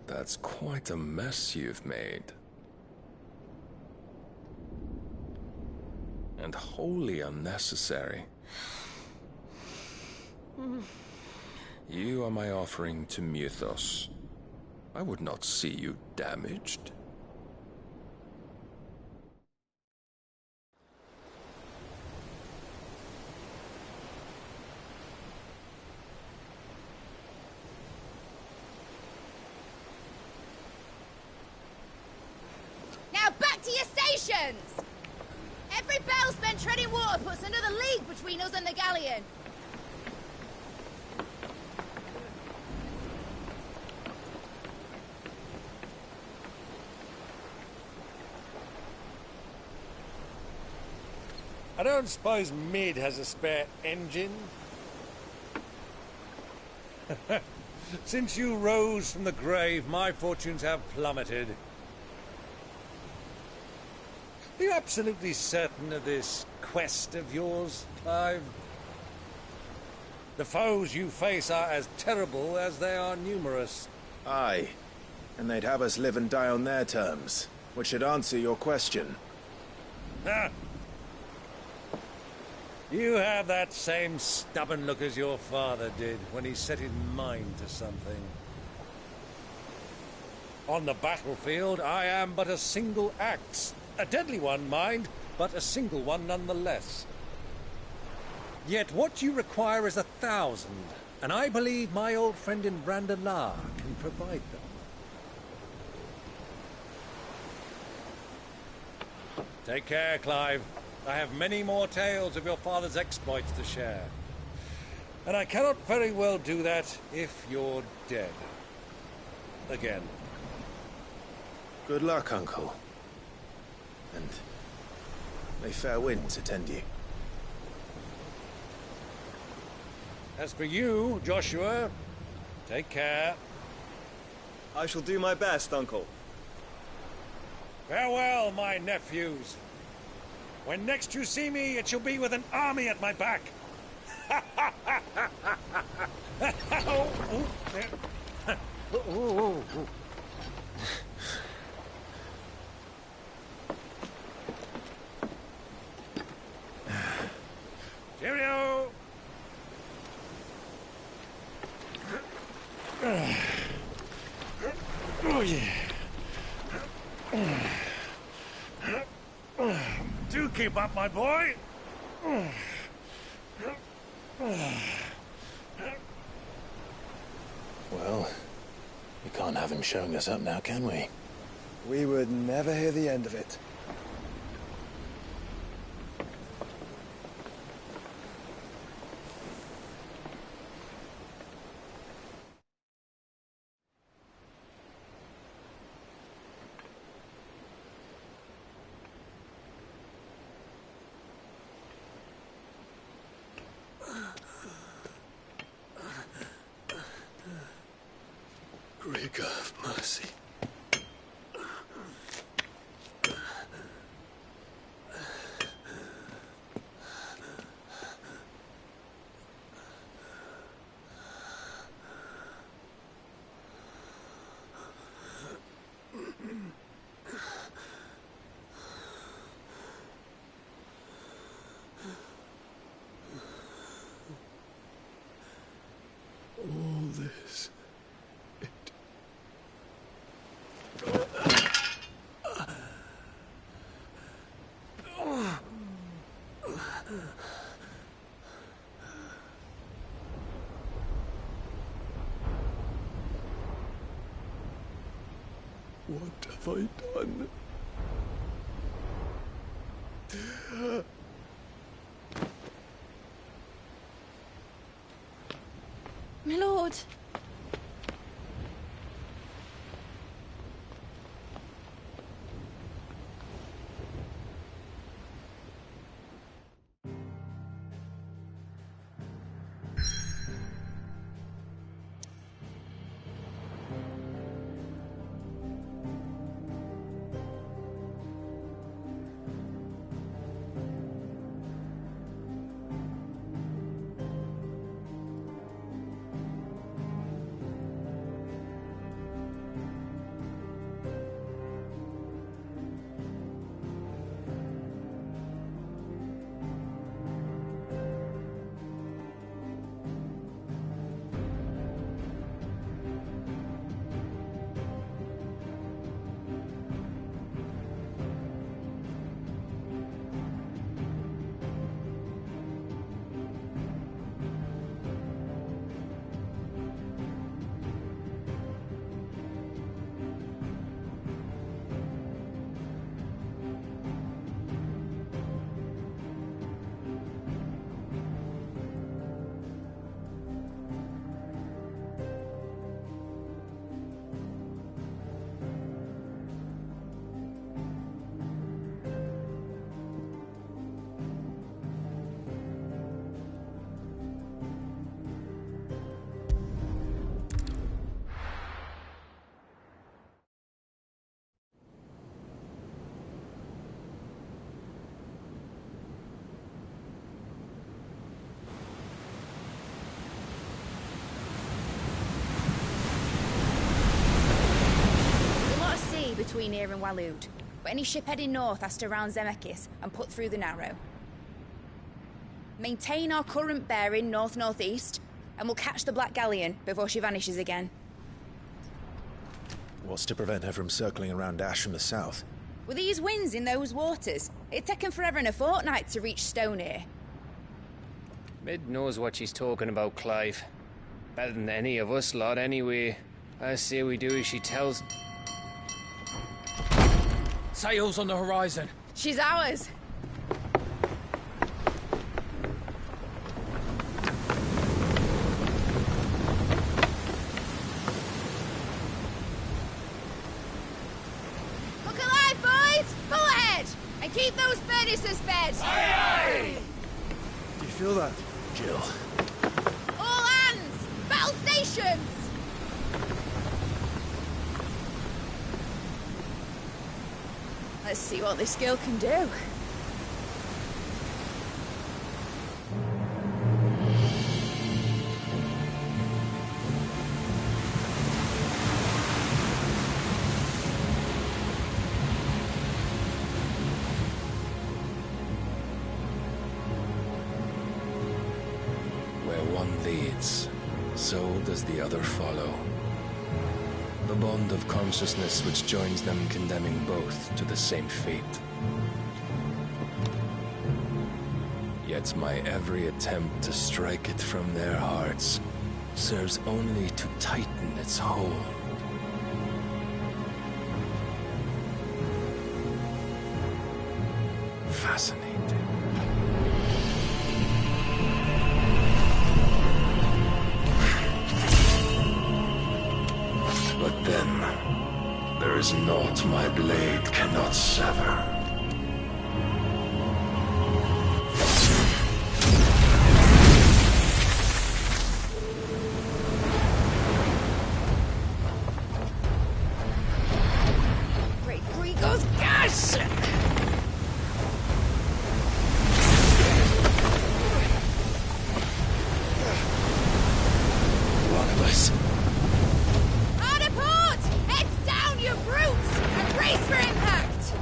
That's quite a mess you've made. And wholly unnecessary. You are my offering to Mythos. I would not see you damaged. Now back to your stations! Every bell spent treading water puts another league between us and the galleon. I don't suppose Mid has a spare engine? Since you rose from the grave, my fortunes have plummeted. Are you absolutely certain of this quest of yours, Clive? The foes you face are as terrible as they are numerous. Aye. And they'd have us live and die on their terms, which should answer your question. Ah. You have that same stubborn look as your father did when he set his mind to something. On the battlefield, I am but a single axe. A deadly one, mind, but a single one nonetheless. Yet what you require is 1,000, and I believe my old friend in Brandalar can provide them. Take care, Clive. I have many more tales of your father's exploits to share. And I cannot very well do that if you're dead. Again. Good luck, Uncle. And may fair winds attend you. As for you, Joshua, take care. I shall do my best, Uncle. Farewell, my nephews. When next you see me, it shall be with an army at my back. Cheerio! Oh, yeah. Do keep up, my boy. Well, we can't have him showing us up now, can we? We would never hear the end of it. Great God of mercy. All this. What have I done? My lord. plenty near in Waloed, but any ship heading north has to round Zemeckis and put through the Narrow. Maintain our current bearing north-northeast, and we'll catch the Black Galleon before she vanishes again. What's to prevent her from circling around Ash from the south? With these winds in those waters, it'd taken forever and a fortnight to reach Stonehenge. Mid knows what she's talking about, Clive. Better than any of us lot, anyway. I say we do as she tells. Sails on the horizon. She's ours. Look alive, boys! Pull ahead! And keep those furnaces fed! Aye, aye! Do you feel that, Jill? All hands! Battle stations! Let's see what this girl can do. Where one leads, so does the other follow. The bond of consciousness which joins them condemning both to the same fate. Yet my every attempt to strike it from their hearts serves only to tighten its hold. Fascinating. But then, there is naught my blade cannot sever. Great Gregor's gas! One of us. Hard port! Heads down, you brutes! And brace for impact!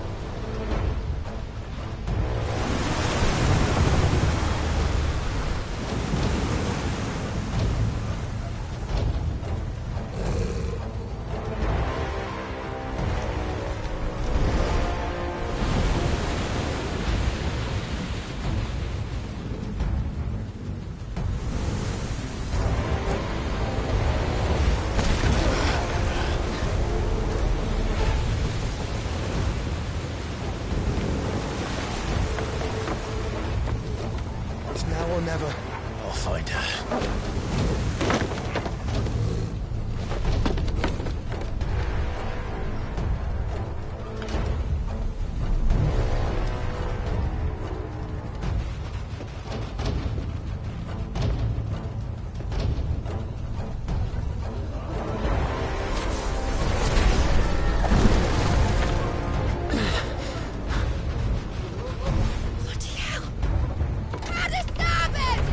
It's now or never. I'll find her. Bloody hell! Hard starboard!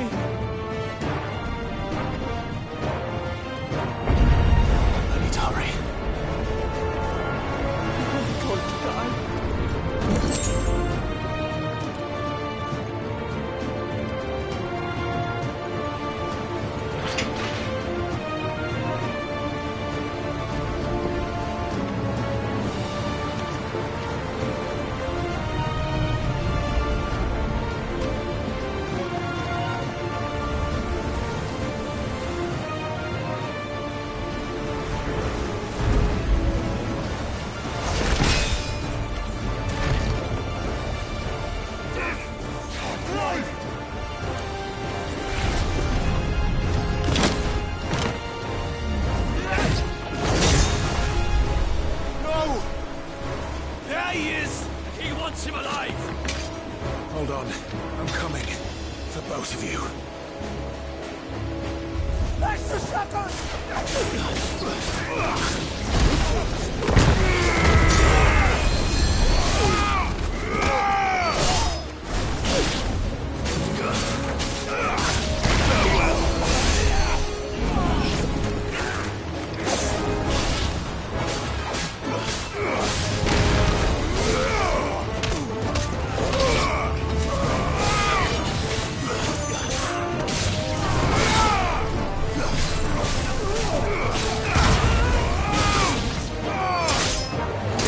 I need to hurry. I'm going to die. No! There he is! He wants him alive! Hold on. I'm coming. For both of you. That's the suckers!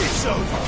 It's over.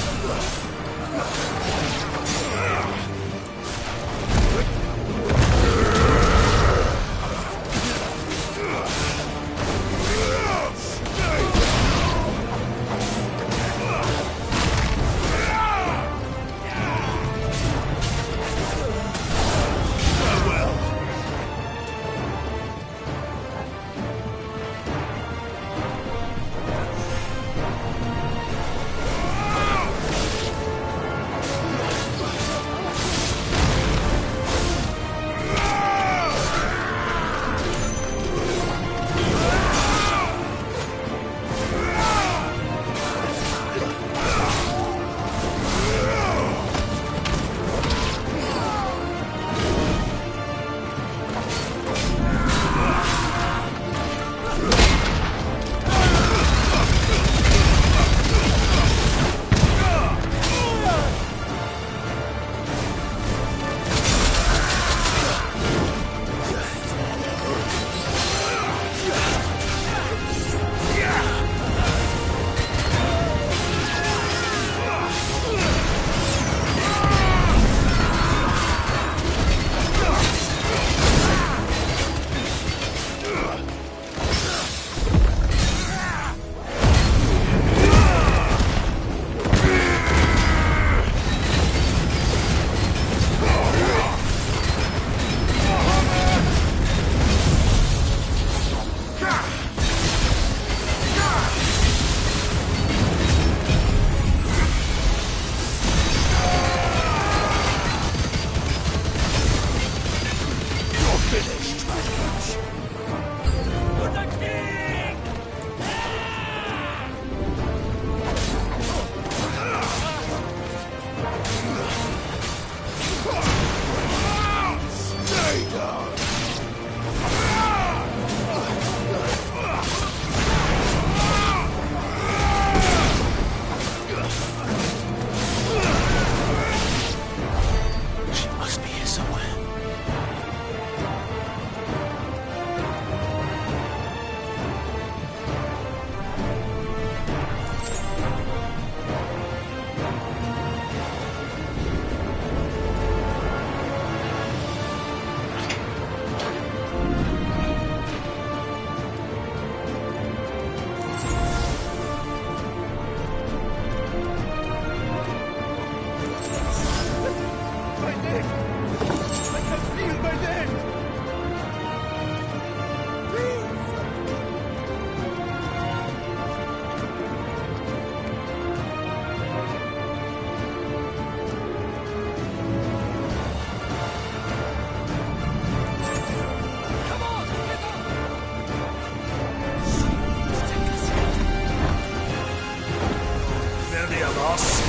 Many of us,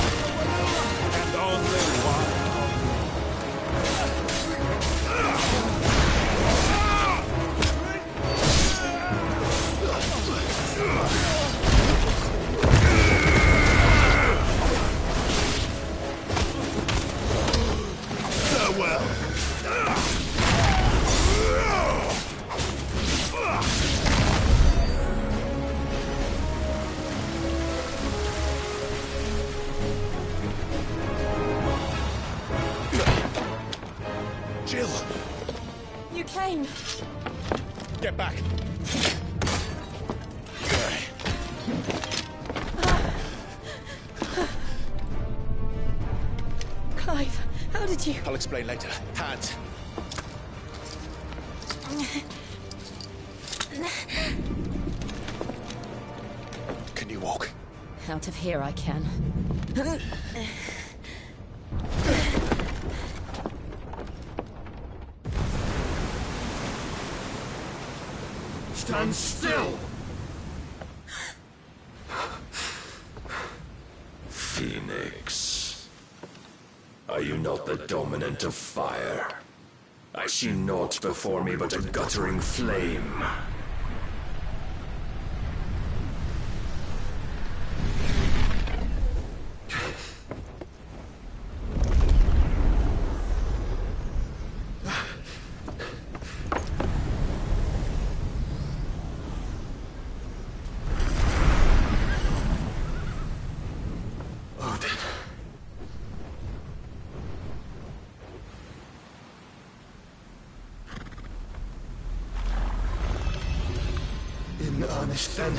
and only one. Jill! You came. Get back! Clive, how did you... I'll explain later. Hands. Can you walk? Out of here I can. Stand still! Phoenix. Are you not the dominant of fire? I see naught before me but a guttering flame. In earnest, then.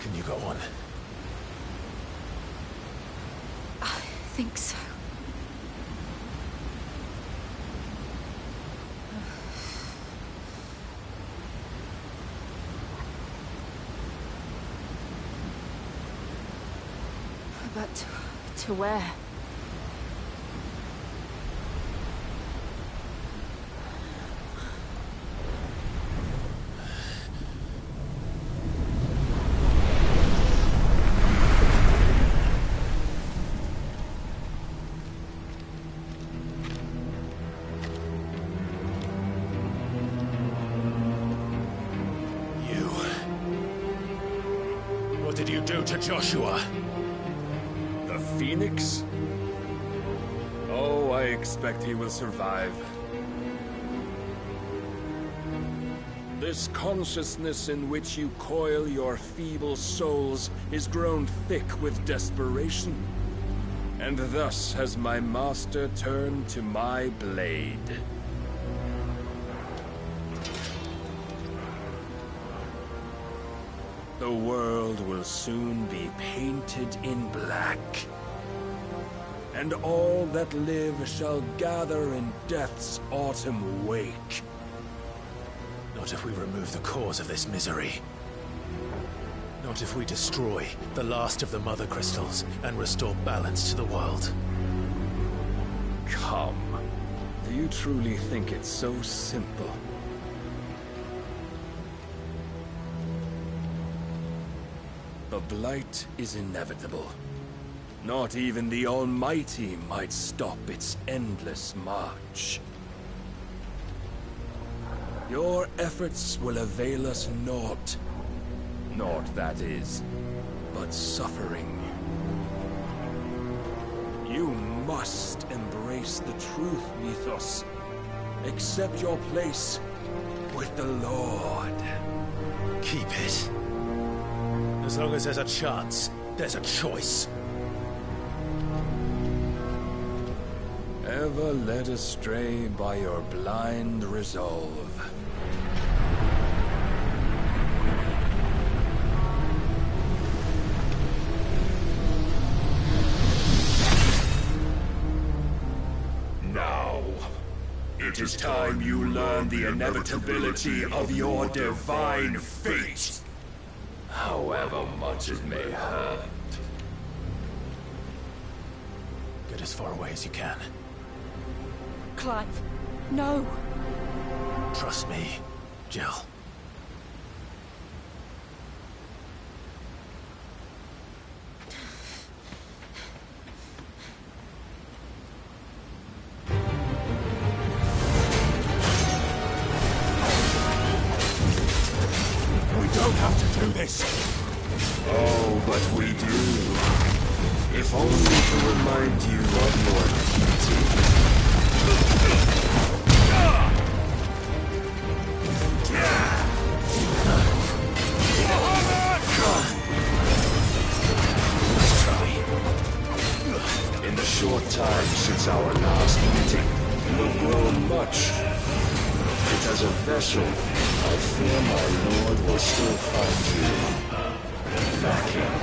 Can you go on? I think so. But to where? What did you do to Joshua? The Phoenix? Oh, I expect he will survive. This consciousness in which you coil your feeble souls is grown thick with desperation. And thus has my master turned to my blade. The world will soon be painted in black. And all that live shall gather in death's autumn wake. Not if we remove the cause of this misery. Not if we destroy the last of the Mother Crystals and restore balance to the world. Come. Do you truly think it's so simple? The Blight is inevitable. Not even the Almighty might stop its endless march. Your efforts will avail us naught. Naught, that is, but suffering. You must face the truth, Mythos. Accept your place with the Lord. Keep it. As long as there's a chance, there's a choice. Ever led astray by your blind resolve. Now, it is time you learn the inevitability of your divine fate. However much it may hurt. Get as far away as you can. Clive, no. Trust me, Jill. We don't have to do this. Oh, but we do. If only to remind you of your duty. In the short time since our last meeting, you have grown much. Yet as a vessel, I fear my lord will still find you lacking.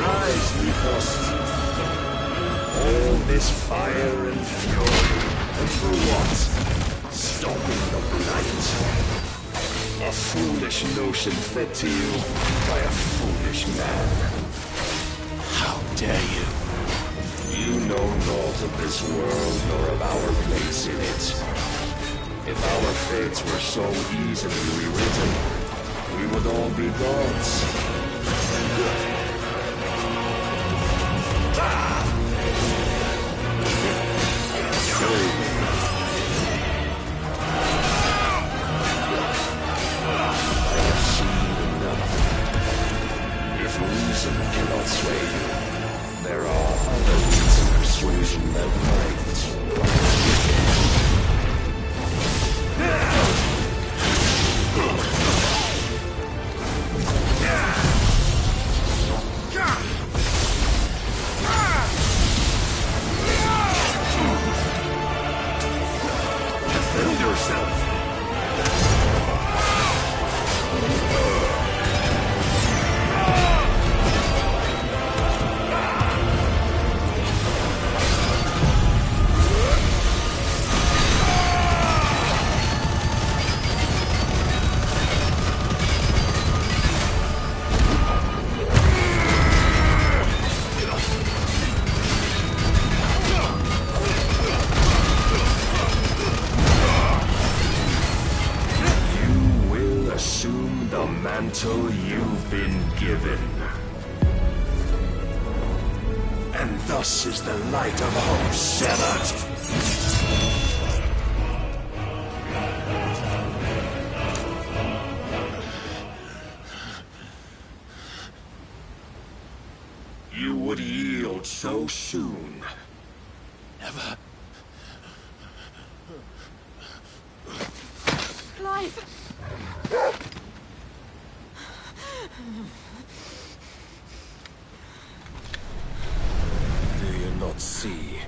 Rise, Mythos. All this fire and fury, and for what? Stopping the blight. A foolish notion fed to you by a foolish man. How dare you? You know naught of this world nor of our place in it. If our fates were so easily rewritten, we would all be gods. If reason cannot sway you, there are other means of persuasion that might. Defend yourself. Mantle you've been given. And thus is the light of hope severed. You would yield so soon. Never. Clive! Do you not see?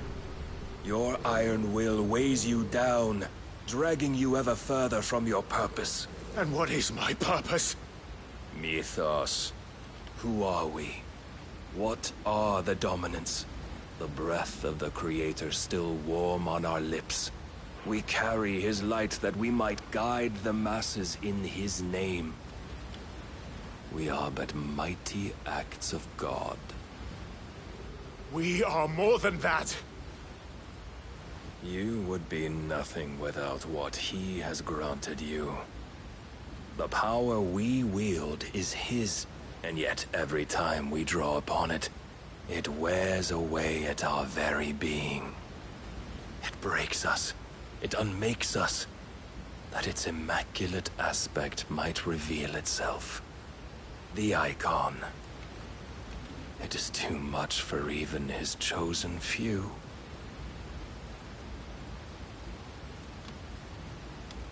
Your iron will weighs you down, dragging you ever further from your purpose. And what is my purpose? Mythos. Who are we? What are the dominants? The breath of the Creator still warm on our lips. We carry his light that we might guide the masses in his name. We are but mighty acts of God. We are more than that. You would be nothing without what he has granted you. The power we wield is his, and yet every time we draw upon it, it wears away at our very being. It breaks us. It unmakes us, that its immaculate aspect might reveal itself. The Icon. It is too much for even his chosen few.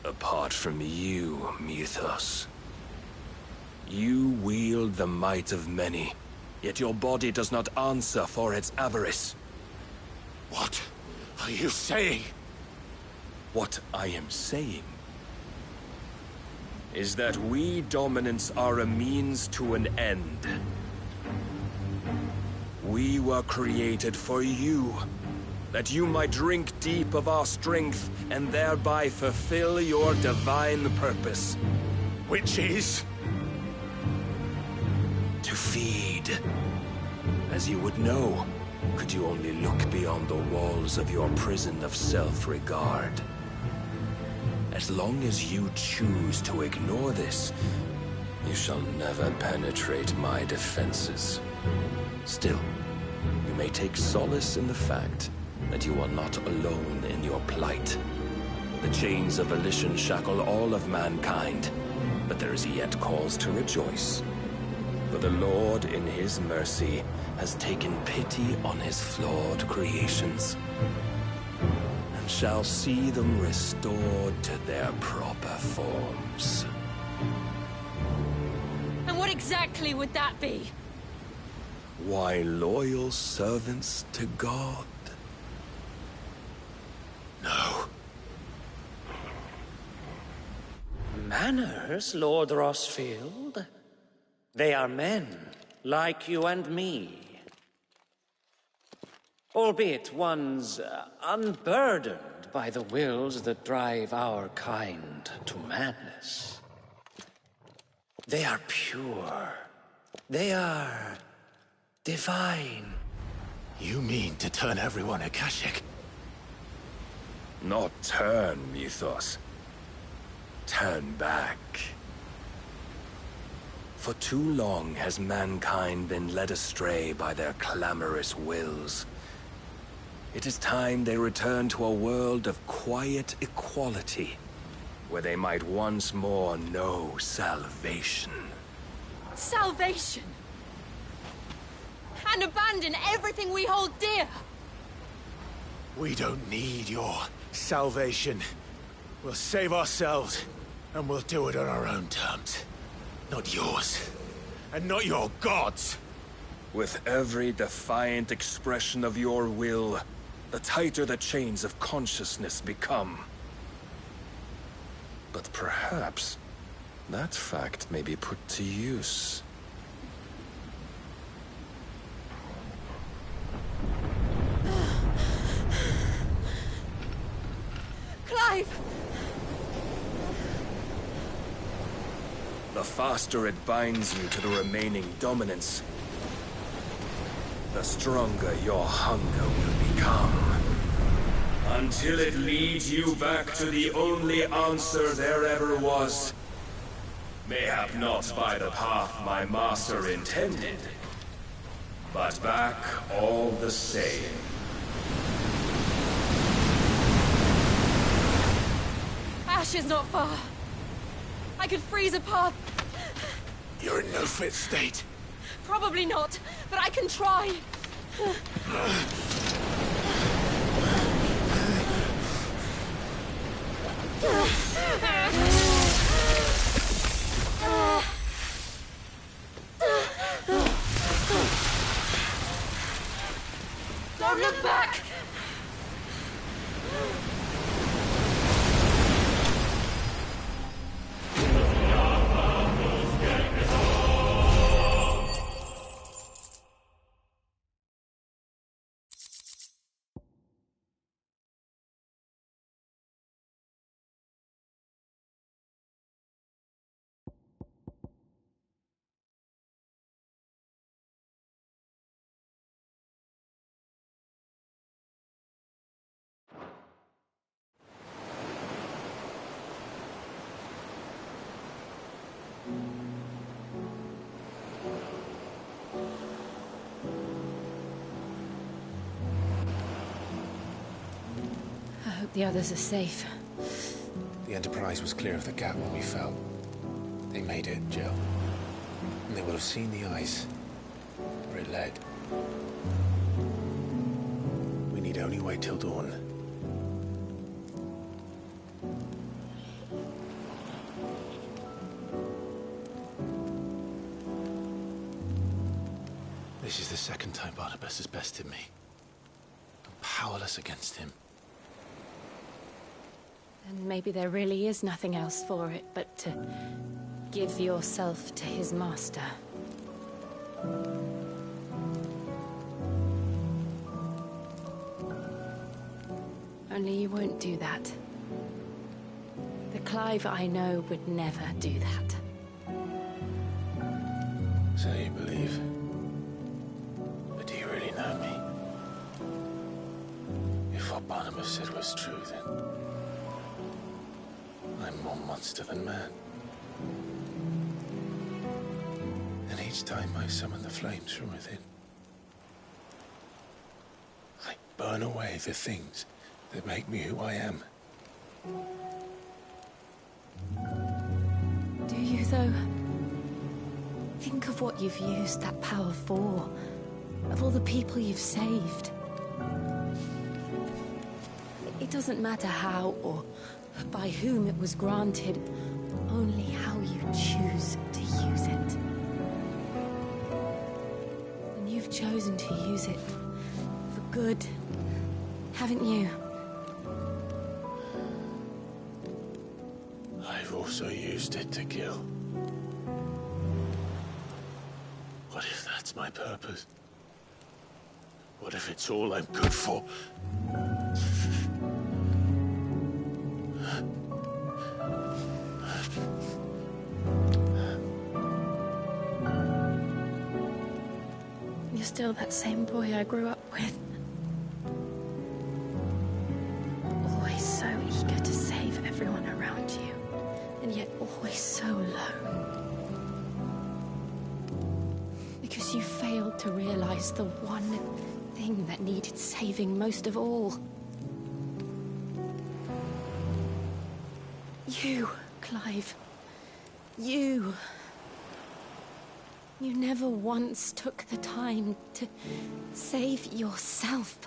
Apart from you, Mythos. You wield the might of many, yet your body does not answer for its avarice. What are you saying? What I am saying is that we dominants are a means to an end. We were created for you, that you might drink deep of our strength and thereby fulfill your divine purpose. Which is? To feed. As you would know, could you only look beyond the walls of your prison of self-regard. As long as you choose to ignore this, you shall never penetrate my defenses. Still, you may take solace in the fact that you are not alone in your plight. The chains of volition shackle all of mankind, but there is yet cause to rejoice. For the Lord, in his mercy, has taken pity on his flawed creations, and shall see them restored to their proper forms. And what exactly would that be? Why, loyal servants to God. No. Manners, Lord Rosfield? They are men, like you and me. Albeit ones unburdened by the wills that drive our kind to madness. They are pure. They are divine. You mean to turn everyone Akashic? Not turn, Mythos. Turn back. For too long has mankind been led astray by their clamorous wills. It is time they return to a world of quiet equality, where they might once more know salvation. Salvation! And abandon everything we hold dear! We don't need your salvation. We'll save ourselves, and we'll do it on our own terms. Not yours. And not your gods! With every defiant expression of your will, the tighter the chains of consciousness become. But perhaps that fact may be put to use. Clive! The faster it binds you to the remaining dominance, the stronger your hunger will become. Until it leads you back to the only answer there ever was. Mayhap not by the path my master intended, but back all the same. Ash is not far. I could freeze a path. You're in no fit state. Probably not, but I can try. Don't look back! I hope the others are safe. The Enterprise was clear of the gap when we fell. They made it, Jill. and they will have seen the ice where it led. We need only wait till dawn. This is the second time Barnabas has bested me. I'm powerless against him. And maybe there really is nothing else for it but to give yourself to his master. Only you won't do that. The Clive I know would never do that. So you believe? But do you really know me? If what Barnabas said was true, then I'm more monster than man. And each time I summon the flames from within, I burn away the things that make me who I am. Do you, though? Think of what you've used that power for. Of all the people you've saved. It doesn't matter how or by whom it was granted, only how you choose to use it. And you've chosen to use it for good, haven't you? I've also used it to kill. What if that's my purpose? What if it's all I'm good for? You're still that same boy I grew up with. Always so eager to save everyone around you, and yet always so alone. Because you failed to realize the one thing that needed saving most of all. You, Clive. You. You never once took the time to save yourself.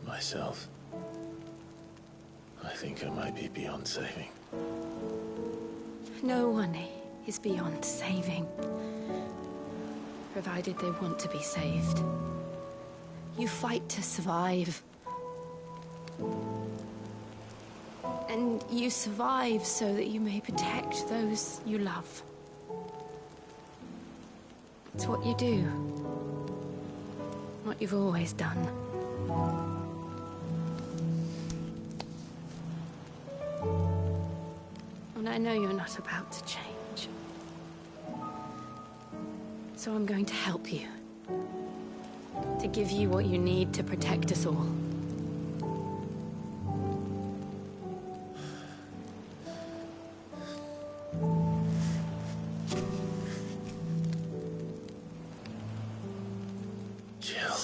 Myself? I think I might be beyond saving. No one is beyond saving, provided they want to be saved. You fight to survive. And you survive so that you may protect those you love. It's what you do. What you've always done. And I know you're not about to change. So I'm going to help you. To give you what you need to protect us all. Jill.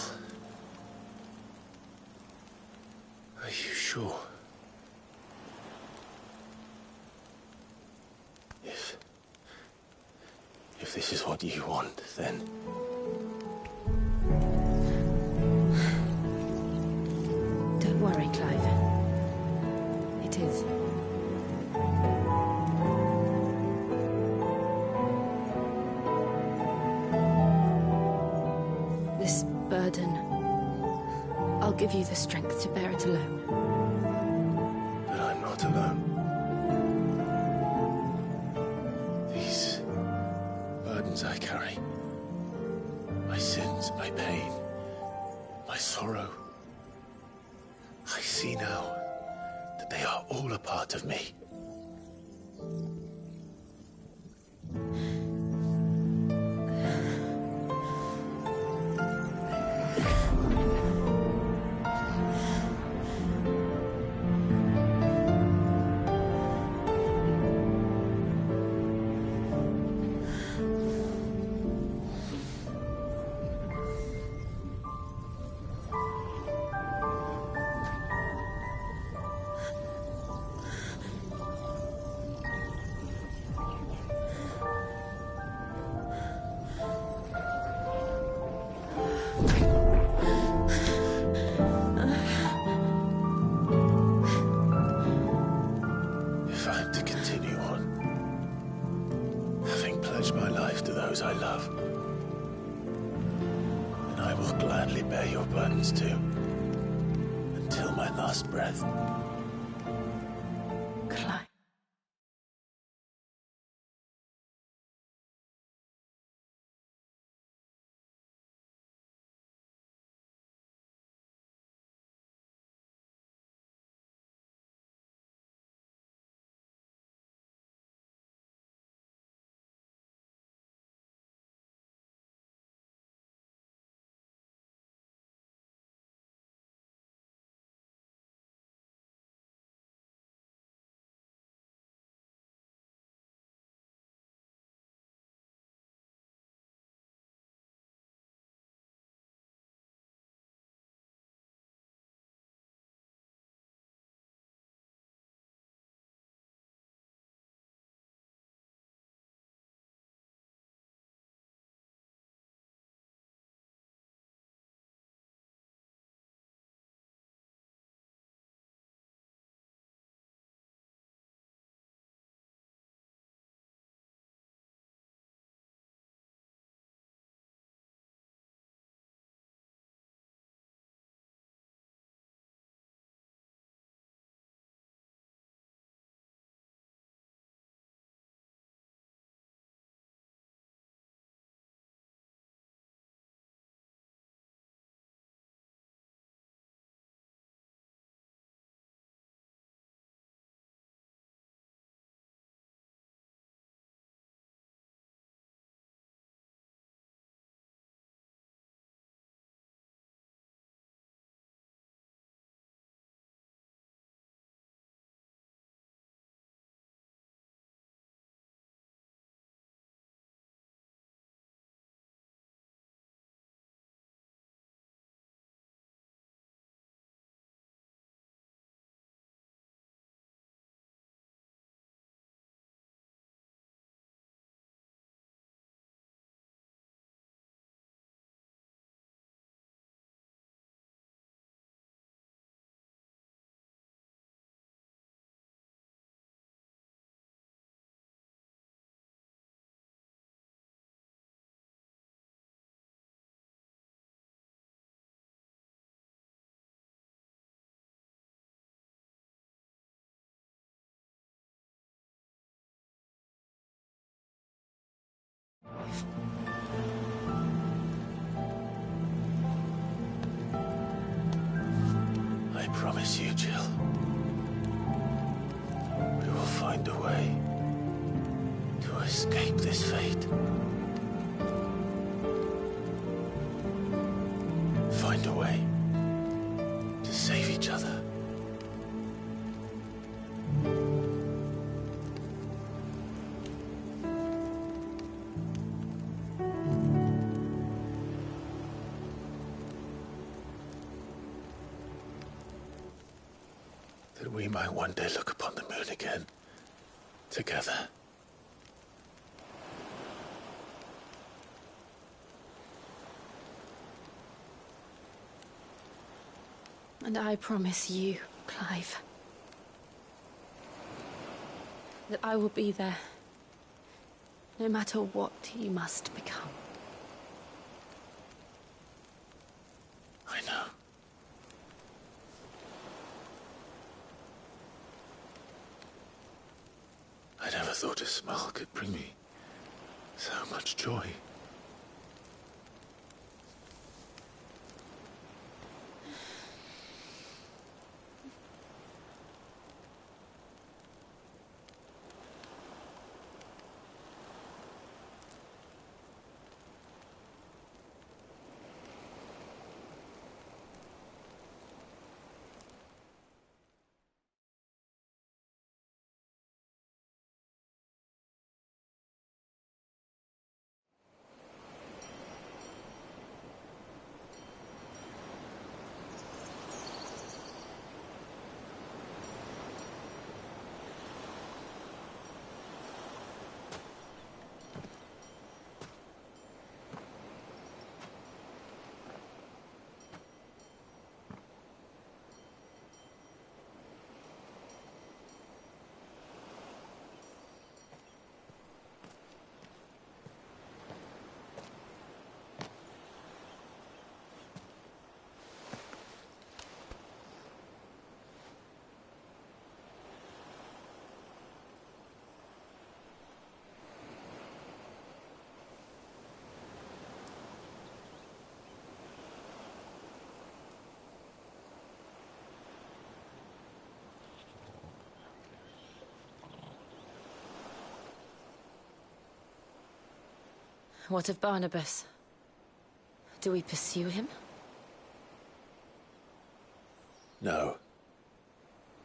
Are you sure? If this is what you want, then... Don't worry, Clive. It is. This burden, I'll give you the strength to bear it alone. But I'm not alone. These burdens I carry, my sins, my pain, my sorrow, I see now that they are all a part of me. pledge my life to those I love. And I will gladly bear your burdens too, until my last breath. Clive. I promise you, Jill. We will find a way to escape this fate. Find a way to save each other. That we might one day look upon the moon again, together. And I promise you, Clive, that I will be there, no matter what you must become. I know. I never thought a smile could bring me so much joy. What of Barnabas? Do we pursue him? No.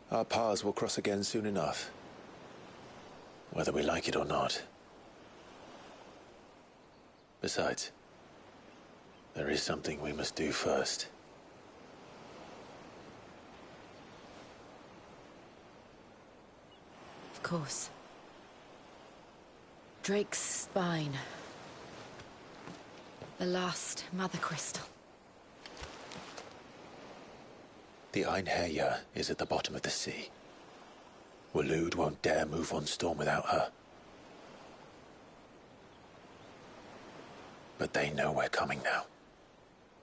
Our paths will cross again soon enough. Whether we like it or not. Besides, there is something we must do first. Of course. Drake's spine. The last Mother Crystal. The Einherja is at the bottom of the sea. Waloed won't dare move on Storm without her. But they know we're coming now.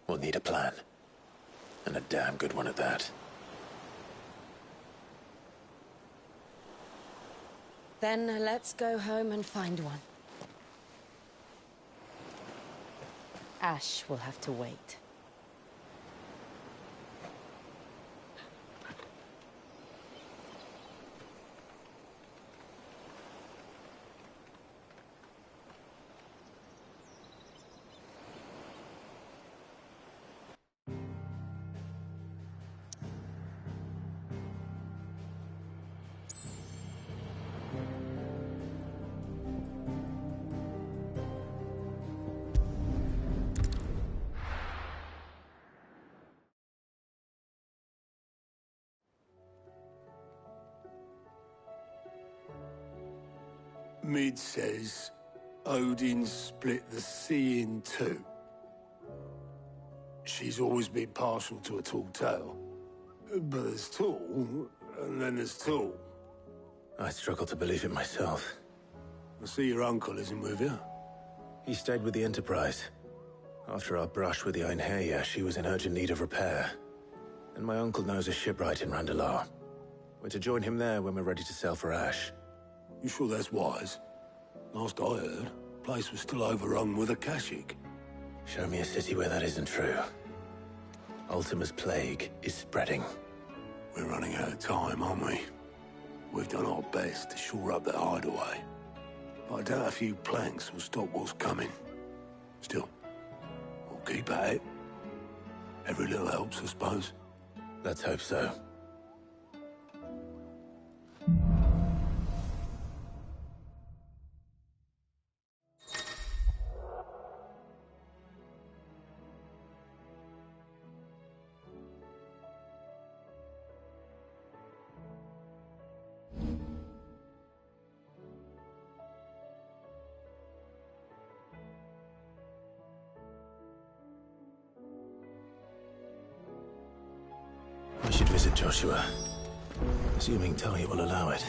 We'll need a plan. And a damn good one at that. Then let's go home and find one. Ash will have to wait. Mid says Odin split the sea in two. She's always been partial to a tall tale. But there's tall, and then there's tall. I struggle to believe it myself. I see your uncle isn't with you. He stayed with the Enterprise. After our brush with the Einherja, she was in urgent need of repair. And my uncle knows a shipwright in Randalar. We're to join him there when we're ready to sail for Ash. You sure that's wise? Last I heard, the place was still overrun with Akashic. Show me a city where that isn't true. Ultima's plague is spreading. We're running out of time, aren't we? We've done our best to shore up that hideaway. But I doubt a few planks will stop what's coming. Still, we'll keep at it. Every little helps, I suppose. Let's hope so. I should visit Joshua, assuming Talia will allow it.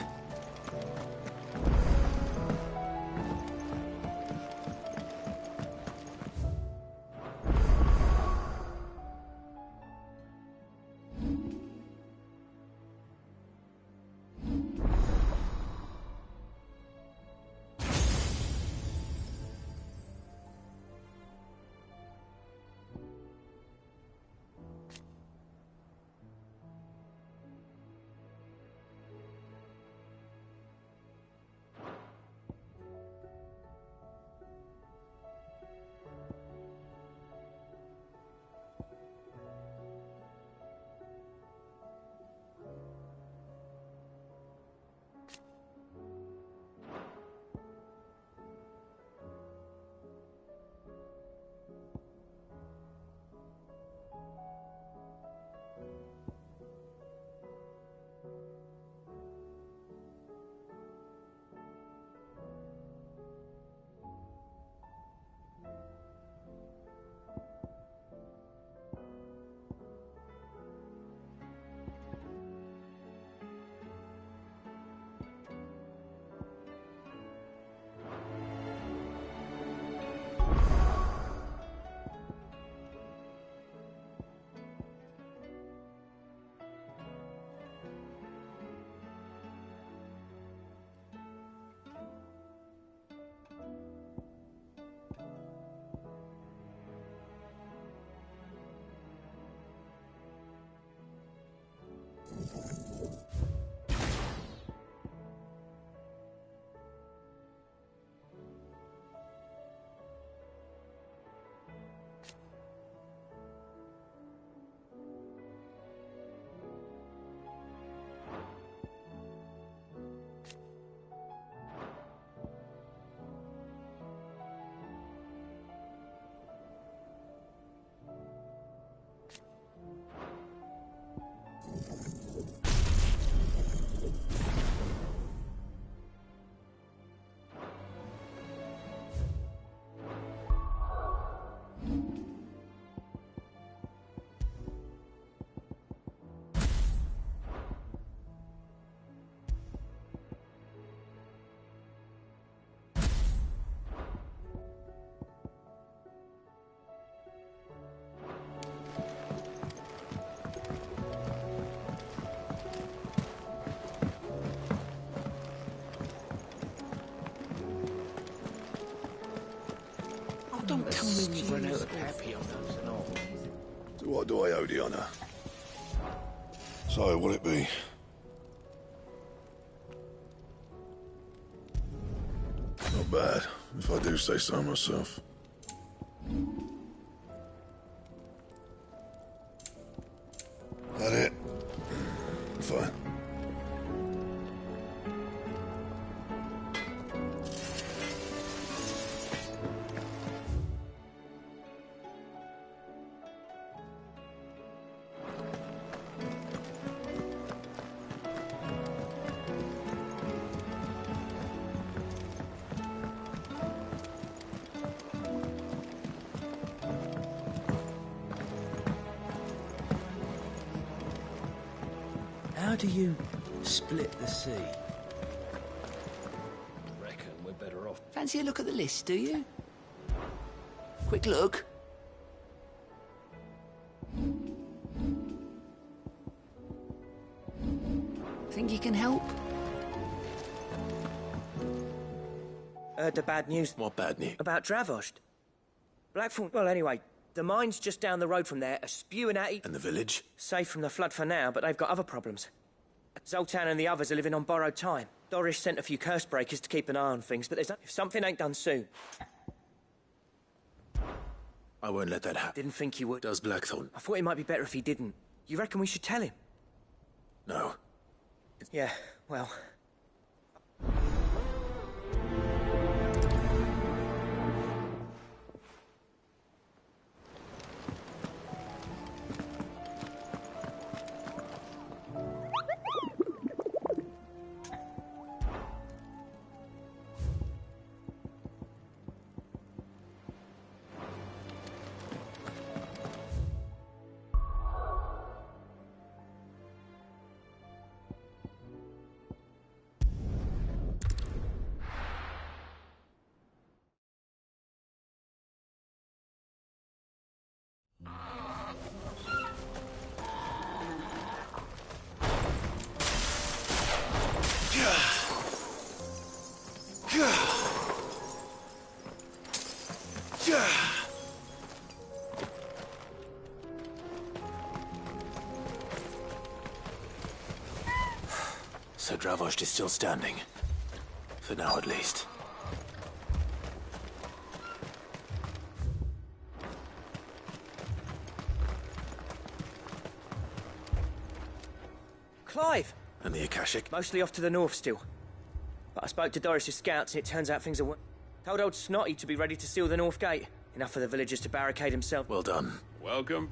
Don't tell me we've run out of Papillons and all. To what do I owe the honor? So, will it be? Not bad, if I do say so myself. That it? Fine. How do you split the sea? Reckon we're better off. Fancy a look at the list, do you? Quick look. Think you can help? Heard the bad news. What bad news? About Dravost. Blackthorn. Well, anyway, the mine's just down the road from there, are spewing at it. And the village? Safe from the flood for now, but they've got other problems. Zoltan and the others are living on borrowed time. Dorish sent a few curse breakers to keep an eye on things, but if something ain't done soon... I won't let that happen. Didn't think you would. Does Blackthorn? I thought it might be better if he didn't. You reckon we should tell him? No. Yeah, well... So Dravost is still standing. For now, at least. Clive! And the Akashic? Mostly off to the north still. But I spoke to Doris's scouts and it turns out things are... Told old Snotty to be ready to seal the north gate. Enough for the villagers to barricade himself. Well done. Welcome.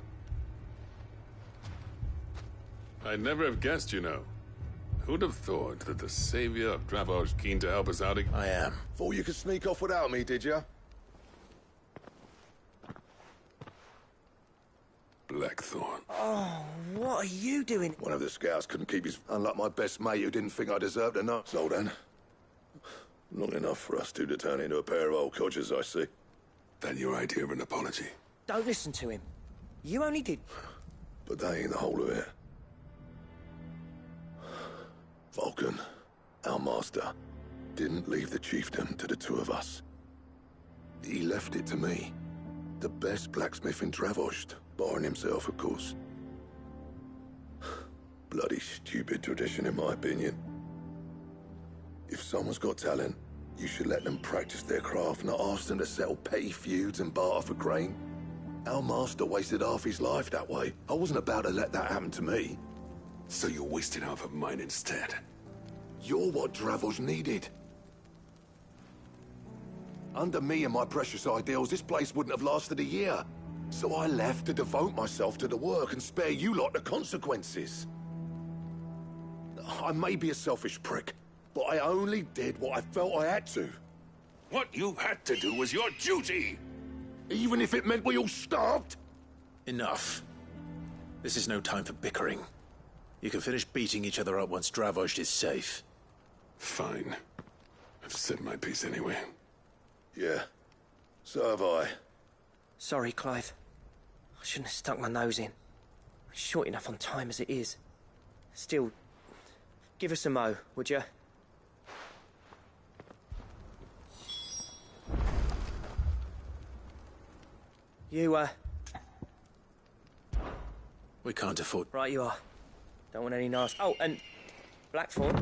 I'd never have guessed, you know. Who'd have thought that the savior of Dravost keen to help us out again? I am. Thought you could sneak off without me, did you? Blackthorn. Oh, what are you doing? One of the scouts couldn't keep his... Unlike my best mate who didn't think I deserved a nut. So then, long enough for us two to turn into a pair of old codgers, I see. Then your idea of an apology? Don't listen to him. You only did... But that ain't the whole of it. Vulcan, our master, didn't leave the chiefdom to the two of us. He left it to me. The best blacksmith in Dravost, barring himself, of course. Bloody stupid tradition, in my opinion. If someone's got talent, you should let them practice their craft, not ask them to settle petty feuds and barter for grain. Our master wasted half his life that way. I wasn't about to let that happen to me. So you wasted half of mine instead. You're what Dravost needed. Under me and my precious ideals, this place wouldn't have lasted a year. So I left to devote myself to the work and spare you lot the consequences. I may be a selfish prick, but I only did what I felt I had to. What you had to do was your duty! Even if it meant we all starved? Enough. This is no time for bickering. You can finish beating each other up once Dravost is safe. Fine. I've said my piece anyway. Yeah. So have I. Sorry, Clive. I shouldn't have stuck my nose in. It's short enough on time as it is. Still, give us a mo, would you? You, We can't afford... Right you are. Don't want any nasty... Oh, and... Blackthorn?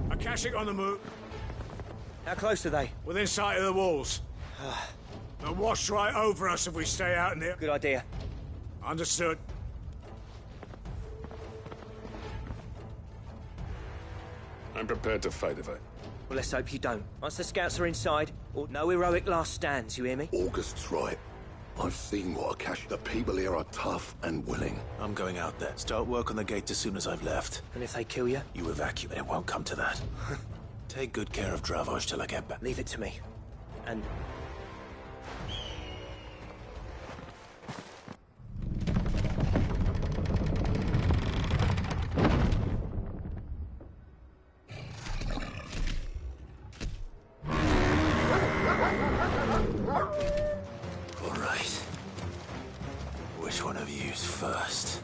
Akashic on the move. How close are they? Within sight of the walls. They'll wash right over us if we stay out in here. Good idea. Understood. I'm prepared to fight if I... Well, let's hope you don't. Once the scouts are inside, no heroic last stands, you hear me? August's right. I've seen what Akash... The people here are tough and willing. I'm going out there. Start work on the gate as soon as I've left. And if they kill you? You evacuate. It won't come to that. Take good care of Dravoj till I get back. Leave it to me. And... All right. Which one of you's first?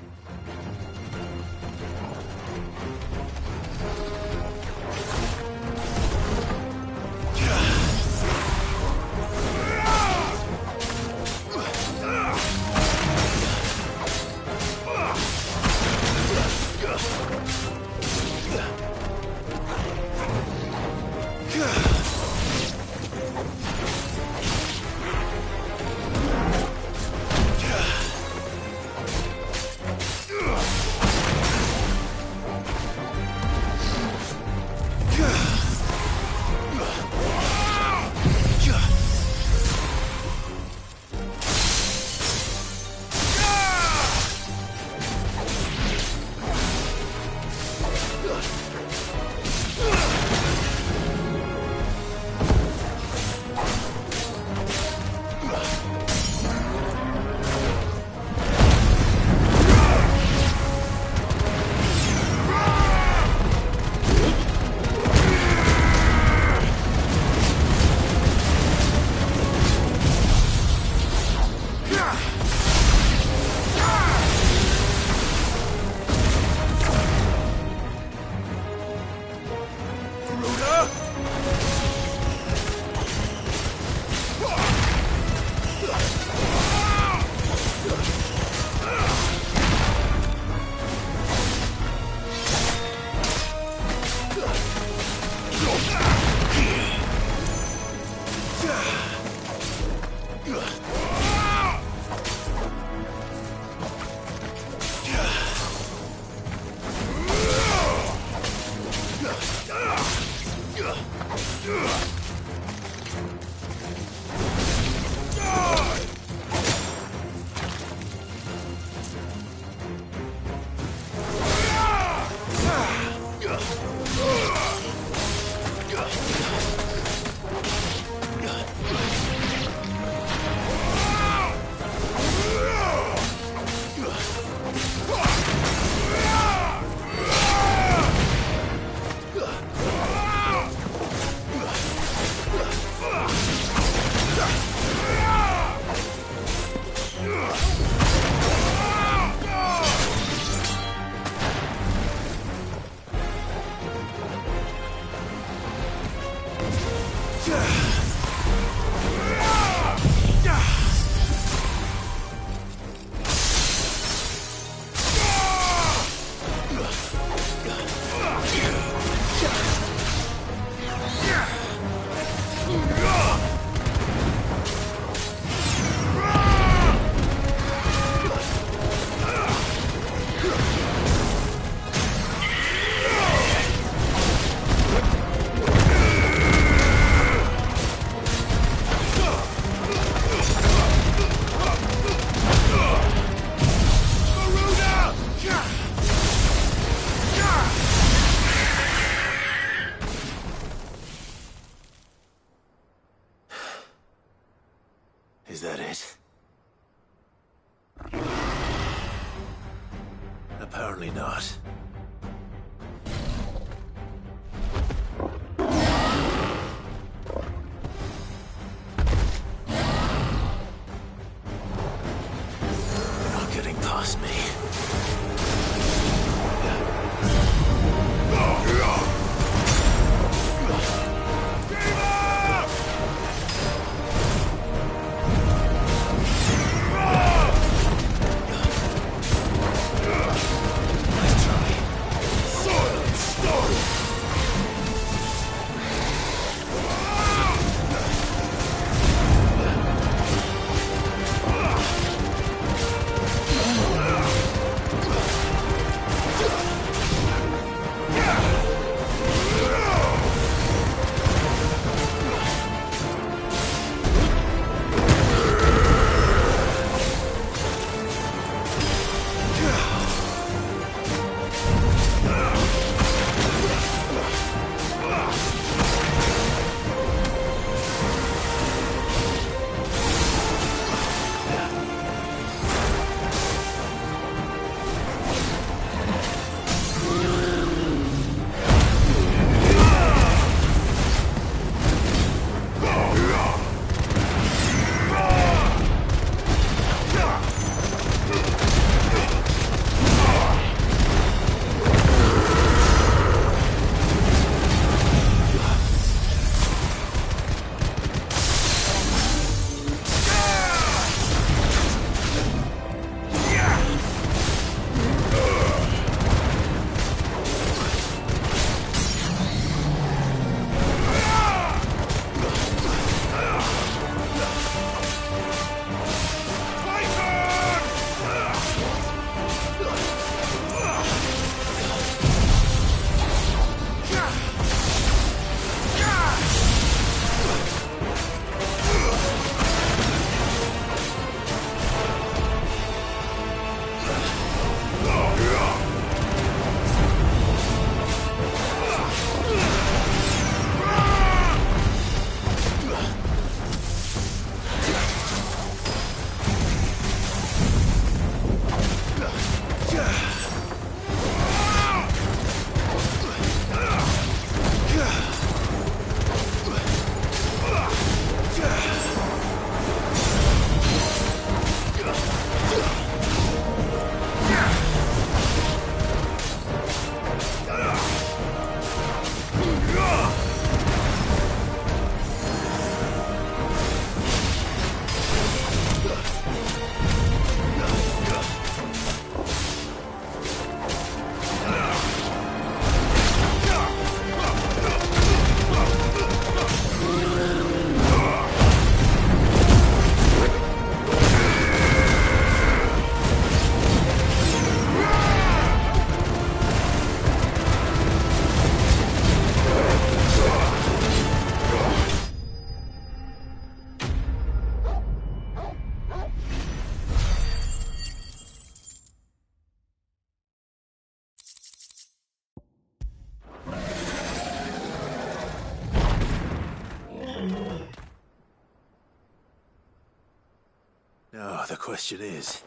question is,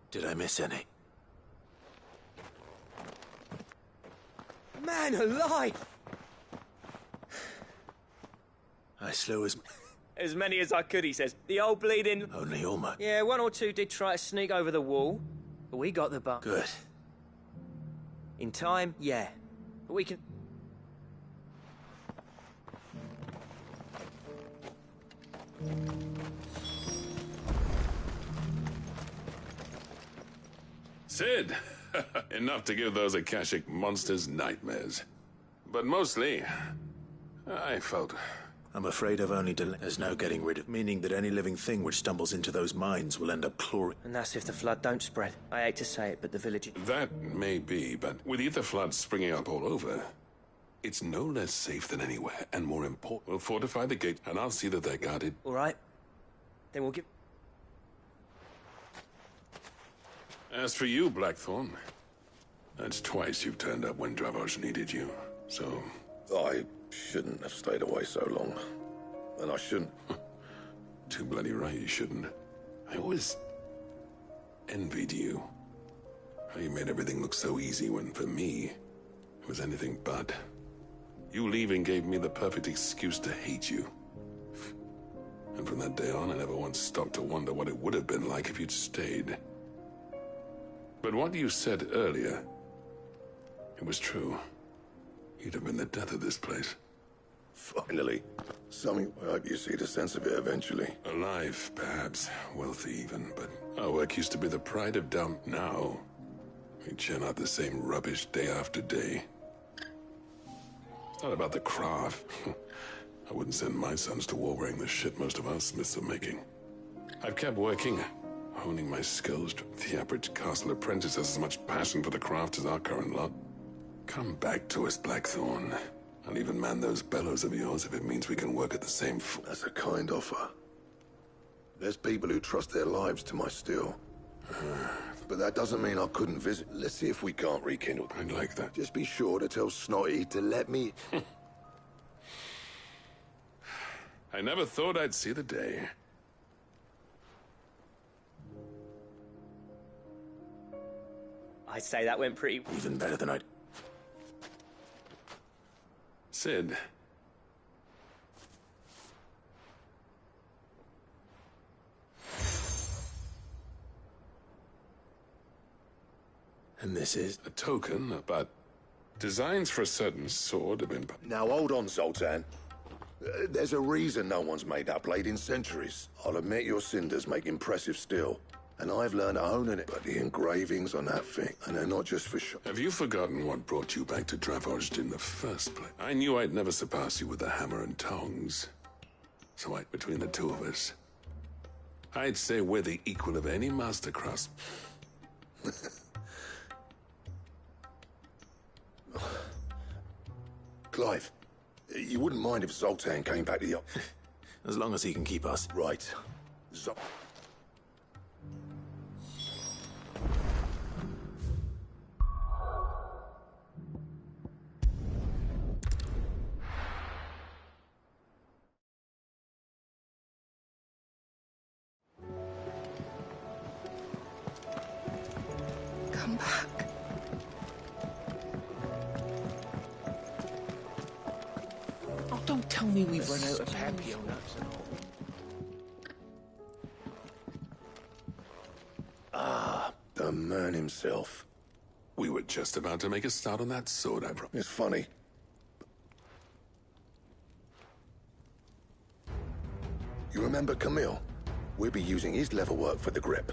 did I miss any? Man alive! I slew as many as I could, he says. The old bleeding... Only almost. Yeah, one or two did try to sneak over the wall, but we got the bump. Good. In time, yeah. But we can... Sid! Enough to give those Akashic monsters nightmares. But mostly, I felt... I'm afraid I've only There's no getting rid of, meaning that any living thing which stumbles into those mines will end up clawing. And that's if the flood don't spread. I hate to say it, but the village... That may be, but with ether floods springing up all over, it's no less safe than anywhere, and more important. We'll fortify the gate, and I'll see that they're guarded. All right. Then we'll give... As for you, Blackthorn, that's twice you've turned up when Dravos needed you, so... I shouldn't have stayed away so long. And I shouldn't. Too bloody right you shouldn't. I always envied you. How you made everything look so easy when, for me, it was anything but. You leaving gave me the perfect excuse to hate you. And from that day on, I never once stopped to wonder what it would have been like if you'd stayed. But what you said earlier, it was true. You'd have been the death of this place. Finally. Something, I hope you see the sense of it eventually. Alive, perhaps. Wealthy even, but our work used to be the pride of Dal. Now, we churn out the same rubbish day after day. It's not about the craft. I wouldn't send my sons to war wearing the shit most of our smiths are making. I've kept working, honing my skills. The average castle apprentice has as much passion for the craft as our current lot. Come back to us, Blackthorn. I'll even man those bellows of yours if it means we can work at the same That's a kind offer. There's people who trust their lives to my steel. But that doesn't mean I couldn't visit. Let's see if we can't rekindle. I'd like that. Just be sure to tell Snotty to let me... I never thought I'd see the day. I'd say that went pretty... Even better than I'd... Sid. And this is? A token about designs for a certain sword have been... Now hold on, Zoltan. There's a reason no one's made that blade in centuries. I'll admit your cinders make impressive steel. And I've learned to hone it, but the engravings on that thing, and they're not just for show. Have you forgotten what brought you back to Dravozd in the first place? I knew I'd never surpass you with the hammer and tongs. So between the two of us, I'd say we're the equal of any mastercraft. Clive, you wouldn't mind if Zoltan came back to the... As long as he can keep us. Right. Come back. Oh, don't tell me we've run out of Papio nuts and all. The man himself. We were just about to make a start on that sword, I promise. It's funny. You remember Camille? We'll be using his leather work for the grip.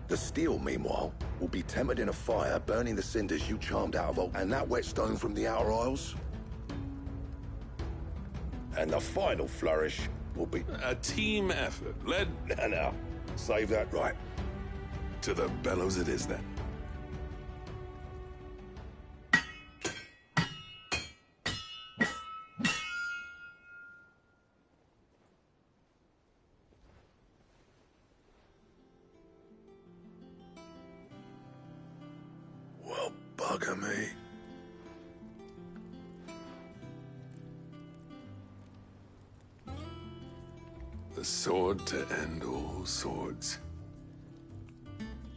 The steel, meanwhile, will be tempered in a fire, burning the cinders you charmed out of, and that whetstone from the Outer Isles. And the final flourish will be... A team effort, led... Now, save that right. To the bellows it is, then. Well, bugger me. The sword to end all swords.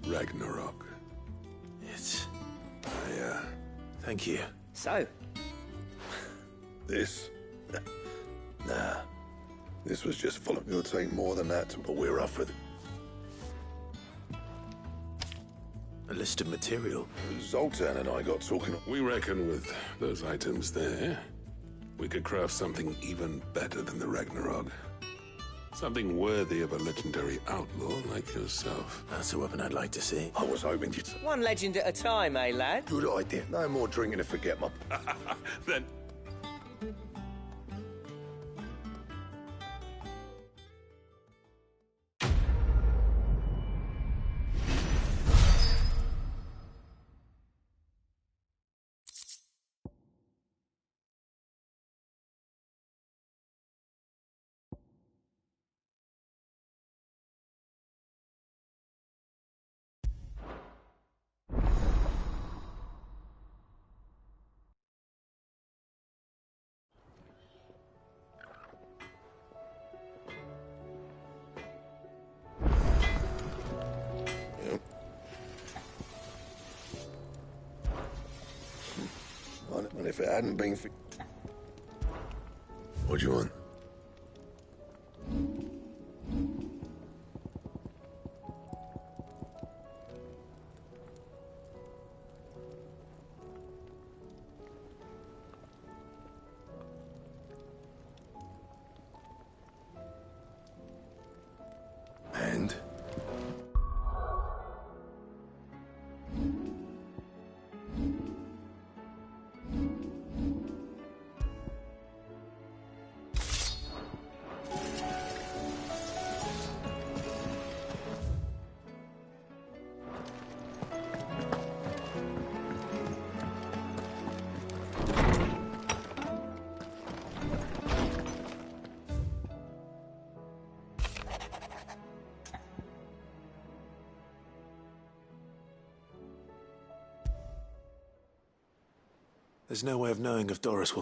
Ragnarok. It's... Thank you. So? This? Nah. This was just full of... It'll take more than that, but we're up for it. A list of material. Zoltan and I got talking... We reckon with those items there, we could craft something even better than the Ragnarok. Something worthy of a legendary outlaw like yourself. That's a weapon I'd like to see. I was hoping you'd... One legend at a time, eh, lad? Good idea. No more drinking to forget my... Then... And if it hadn't been for... What do you want? And? There's no way of knowing if Doris will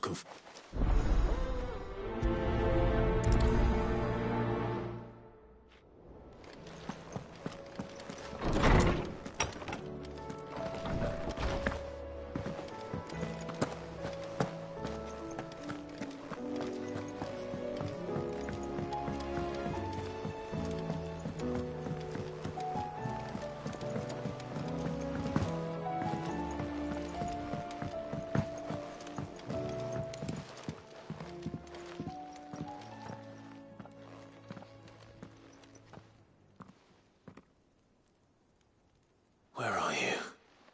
Where are you?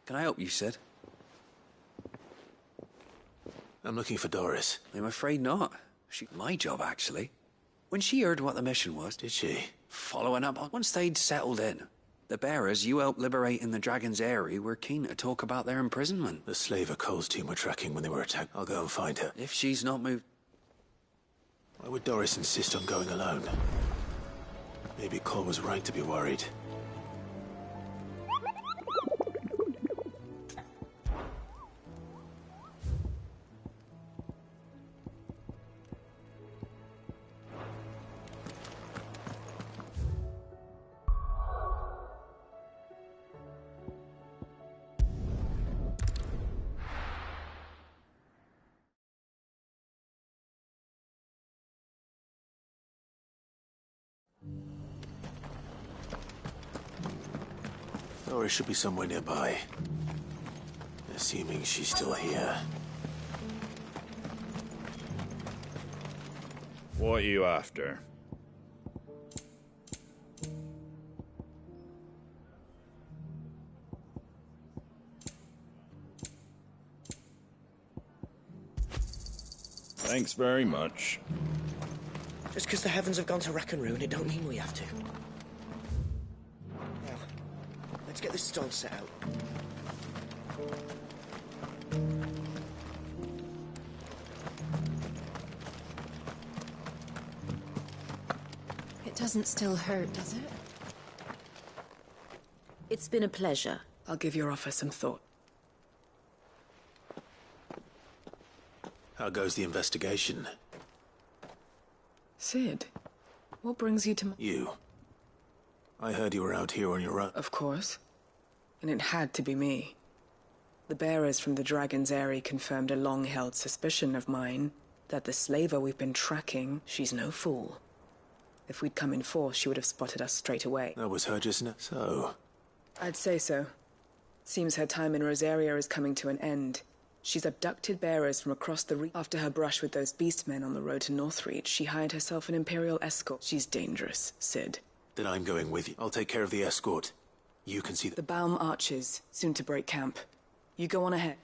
Can I help you, Sid? I'm looking for Doris. I'm afraid not. My job, actually. When she heard what the mission was... Did she? Following up on... Once they'd settled in, the bearers you helped liberate in the Dragon's Eyrie were keen to talk about their imprisonment. The slaver Cole's team were tracking when they were attacked. I'll go and find her. If she's not moved... Why would Doris insist on going alone? Maybe Cole was right to be worried. Doris should be somewhere nearby. Assuming she's still here. What are you after? Thanks very much. Just because the heavens have gone to rack and ruin, it don't mean we have to. Now, let's get this stall set out. It doesn't still hurt, does it? It's been a pleasure. I'll give your offer some thought. How goes the investigation? Sid, What brings you to You. I heard you were out here on your own. Of course. And it had to be me. The bearers from the Dragon's Eyrie confirmed a long-held suspicion of mine that the slaver we've been tracking, she's no fool. If we'd come in force, she would have spotted us straight away. That was her just now. So? I'd say so. Seems her time in Rosaria is coming to an end. She's abducted bearers from across the After her brush with those beastmen on the road to Northreach, she hired herself an Imperial escort. She's dangerous, Cid. Then I'm going with you. I'll take care of the escort. You can see the Baum archers, soon to break camp. You go on ahead.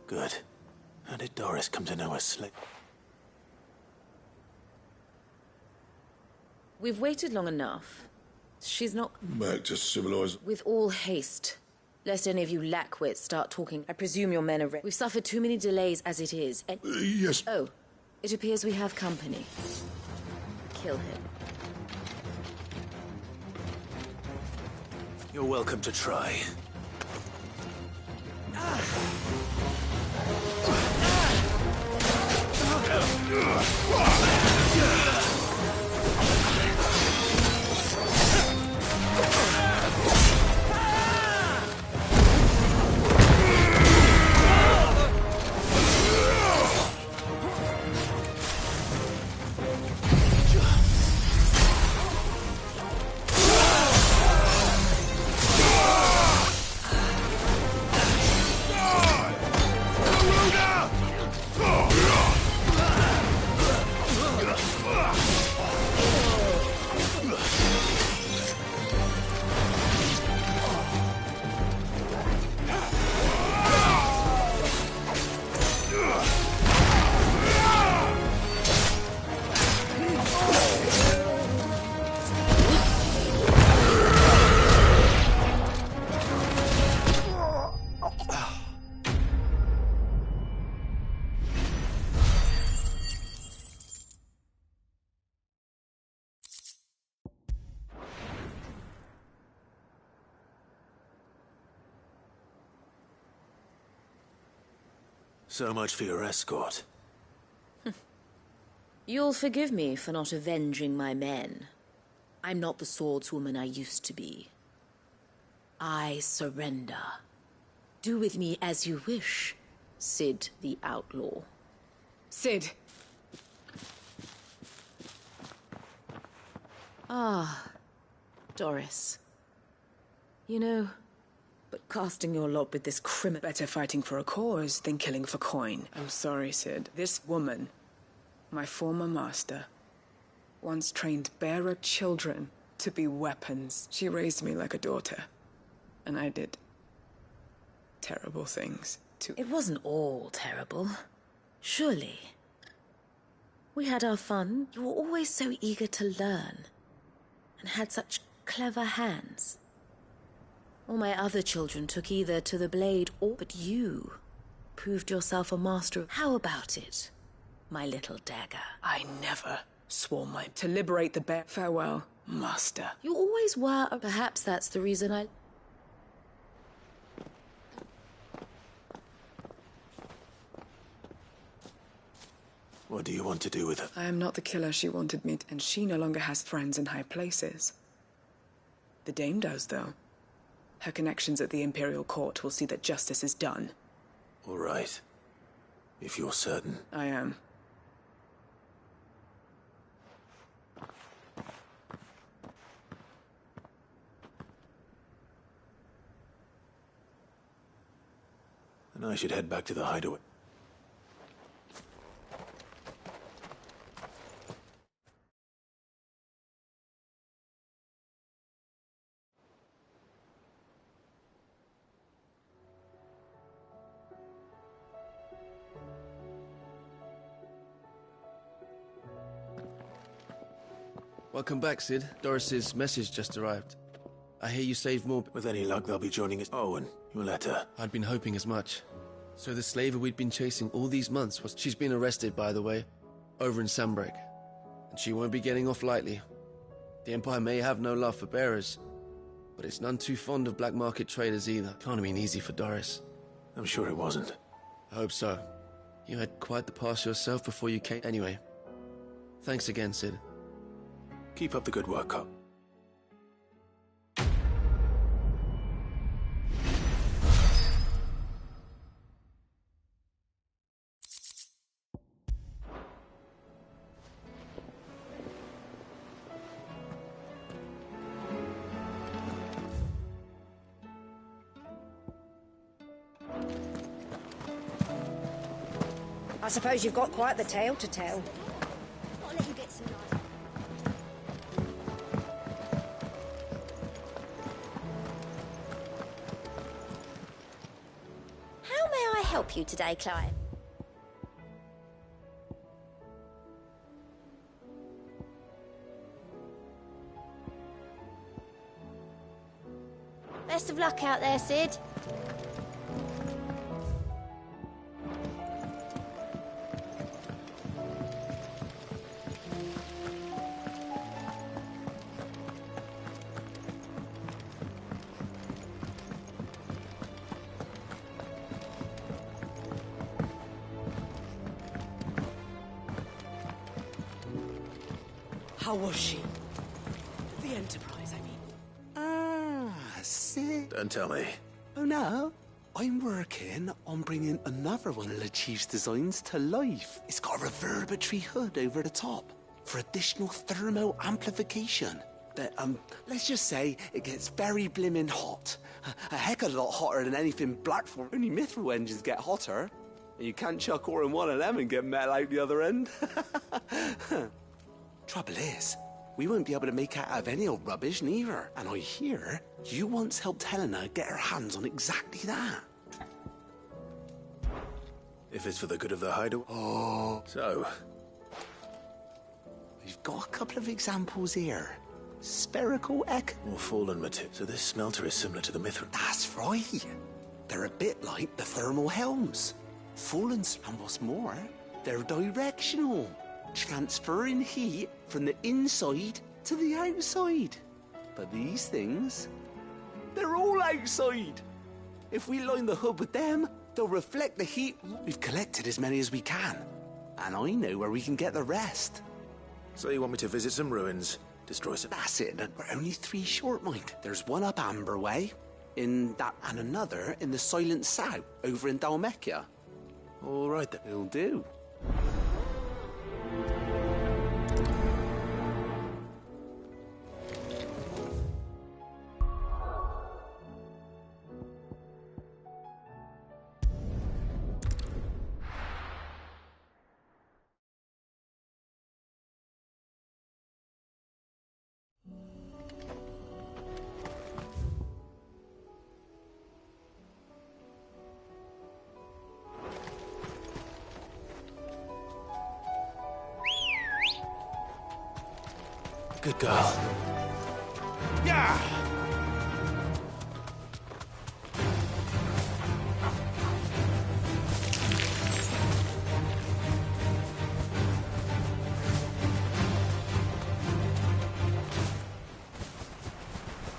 Good. How did Doris come to know us, Slick? We've waited long enough. She's not... Back to civilized... With all haste. Lest any of you lackwits start talking. I presume your men are ready. We've suffered too many delays as it is, and... yes. Oh, it appears we have company. Kill him. You're welcome to try. So much for your escort. You'll forgive me for not avenging my men. I'm not the swordswoman I used to be. I surrender. Do with me as you wish, Cid the Outlaw. Cid! Ah, Doris. You know, but casting your lot with this criminal... Better fighting for a cause than killing for coin. I'm sorry, Cid. This woman, my former master, once trained bearer children to be weapons. She raised me like a daughter. And I did terrible things, too. It wasn't all terrible. Surely. We had our fun. You were always so eager to learn. And had such clever hands. All my other children took either to the blade or... But you proved yourself a master. How about it, my little dagger? I never swore my... To liberate the bear. Farewell, master. You always were. Perhaps that's the reason I... What do you want to do with her? I am not the killer she wanted me to, and she no longer has friends in high places. The Dame does, though. Her connections at the Imperial Court will see that justice is done. All right. If you're certain. I am. And I should head back to the hideaway. Welcome back, Cid. Doris's message just arrived. I hear you saved more... With any luck, they'll be joining us. Owen, your letter. I'd been hoping as much. So the slaver we'd been chasing all these months was... She's been arrested, by the way, over in Sanbreque. And she won't be getting off lightly. The Empire may have no love for bearers, but it's none too fond of black market traders either. Can't have been easy for Doris. I'm sure it wasn't. I hope so. You had quite the past yourself before you came... Anyway, thanks again, Cid. Keep up the good work, Cop. I suppose you've got quite the tale to tell. I'll let you get some nice... How may I help you today, Clive? Best of luck out there, Cid. How was she? The Enterprise, I mean. Ah, Cid. Don't tell me. Oh, no. I'm working on bringing another one of the Chief's designs to life. It's got a reverberatory hood over the top for additional thermal amplification. But, let's just say it gets very blimmin' hot. A heck of a lot hotter than anything Blackthorn. Only Mithril engines get hotter. And you can't chuck ore in one of them and get metal out the other end. Trouble is, we won't be able to make out of any old rubbish neither. And I hear you once helped Helena get her hands on exactly that. If it's for the good of the hideaway. Oh. So? We've got a couple of examples here. Spherical egg. More fallen material. So this smelter is similar to the Mithril. That's right. They're a bit like the thermal helms. Fallen, and what's more, they're directional. Transferring heat from the inside to the outside. But these things, they're all outside. If we line the hood with them, they'll reflect the heat. We've collected as many as we can, and I know where we can get the rest. So you want me to visit some ruins, destroy some... That's it, we're only 3 short, mind. There's one up Amber Way, in that, and another in the Silent South, over in Dalmekia. All right then. It'll do. Good girl. Yeah!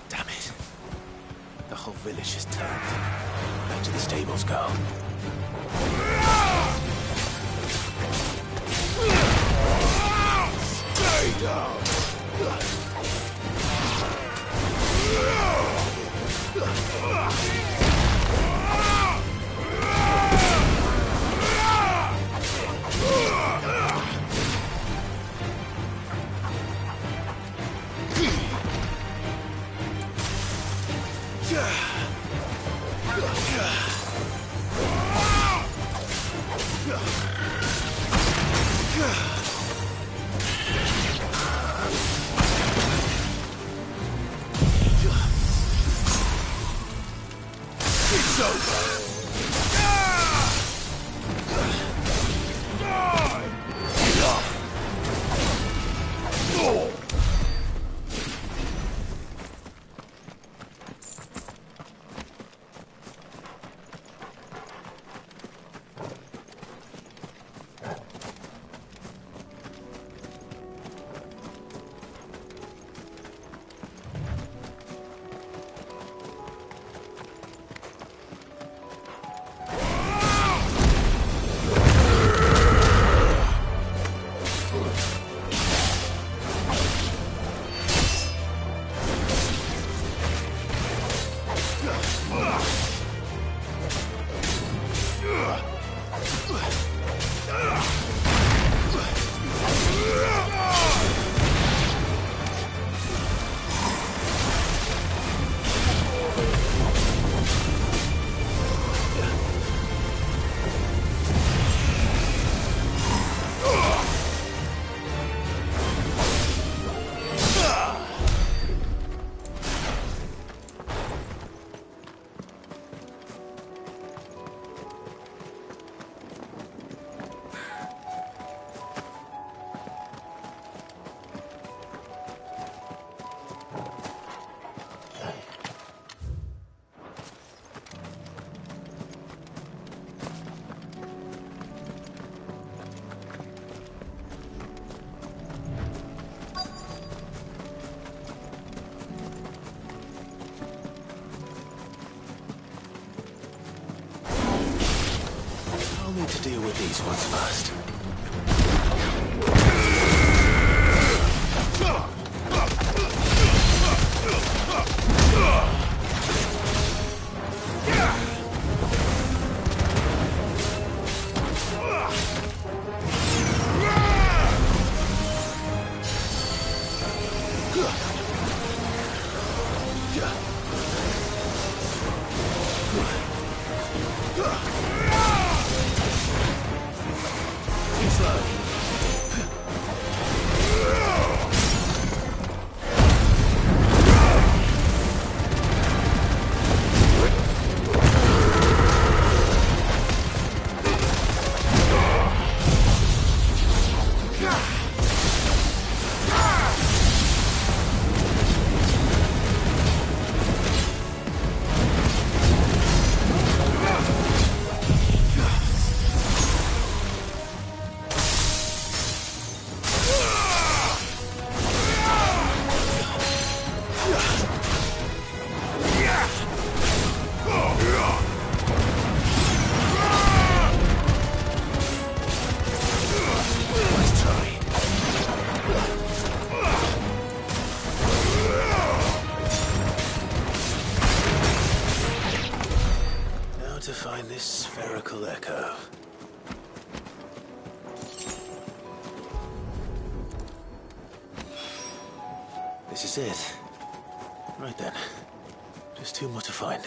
Damn it. The whole village has turned. Back to the stables, girl. Stay down! It's over! I'll need to deal with these ones first. To find this spherical echo. This is it. Right then. Just two more to find.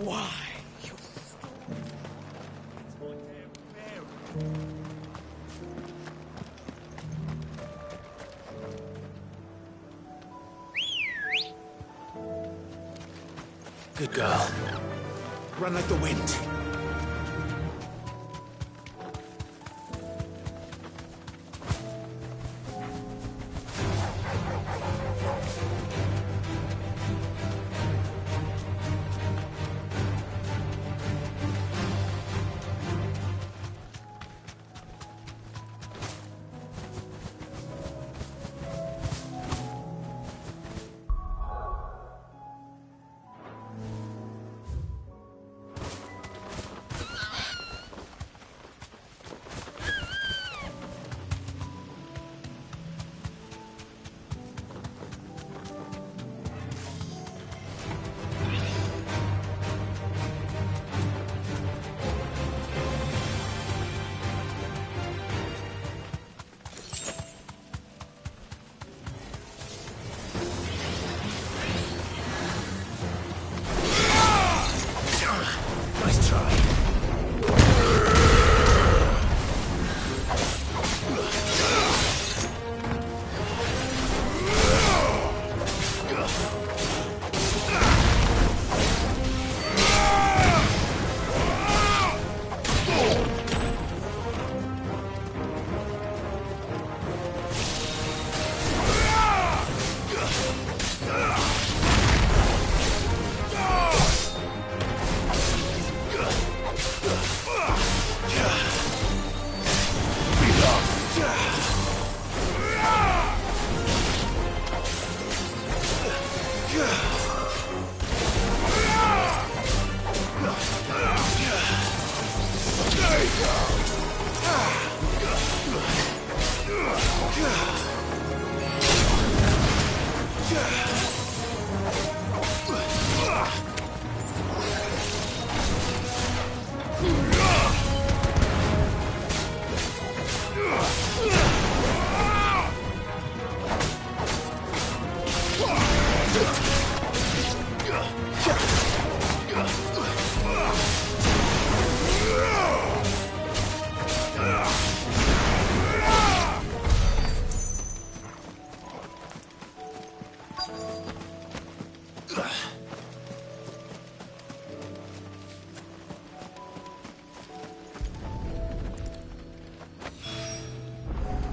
Why? Good girl. Run like the wind.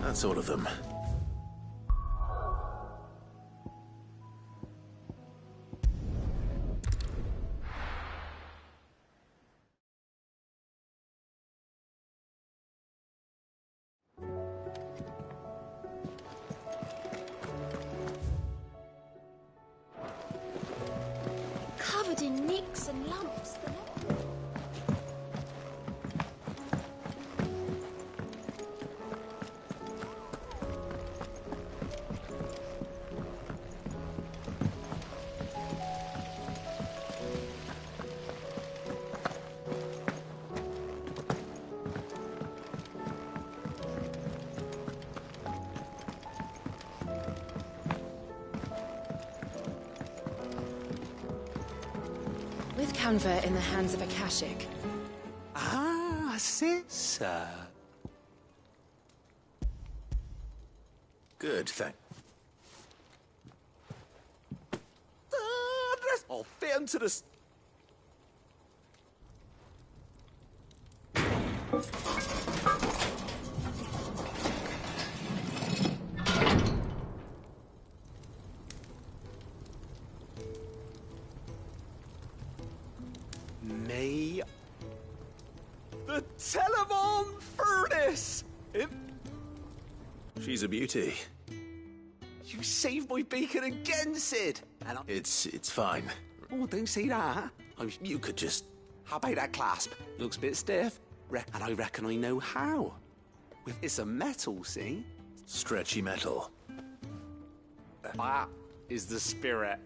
That's all of them. Covered in nicks and lumps. With Canva in the hands of Akashic. Ah, sir. Good, thank. I'll fit him to the... Me? The Telemon furnace! She's a beauty. You saved my beacon again, Sid! And It's fine. Oh, don't say that. You could just... How about that clasp? Looks a bit stiff. And I reckon I know how. It's a metal, see? Stretchy metal. That is the spirit.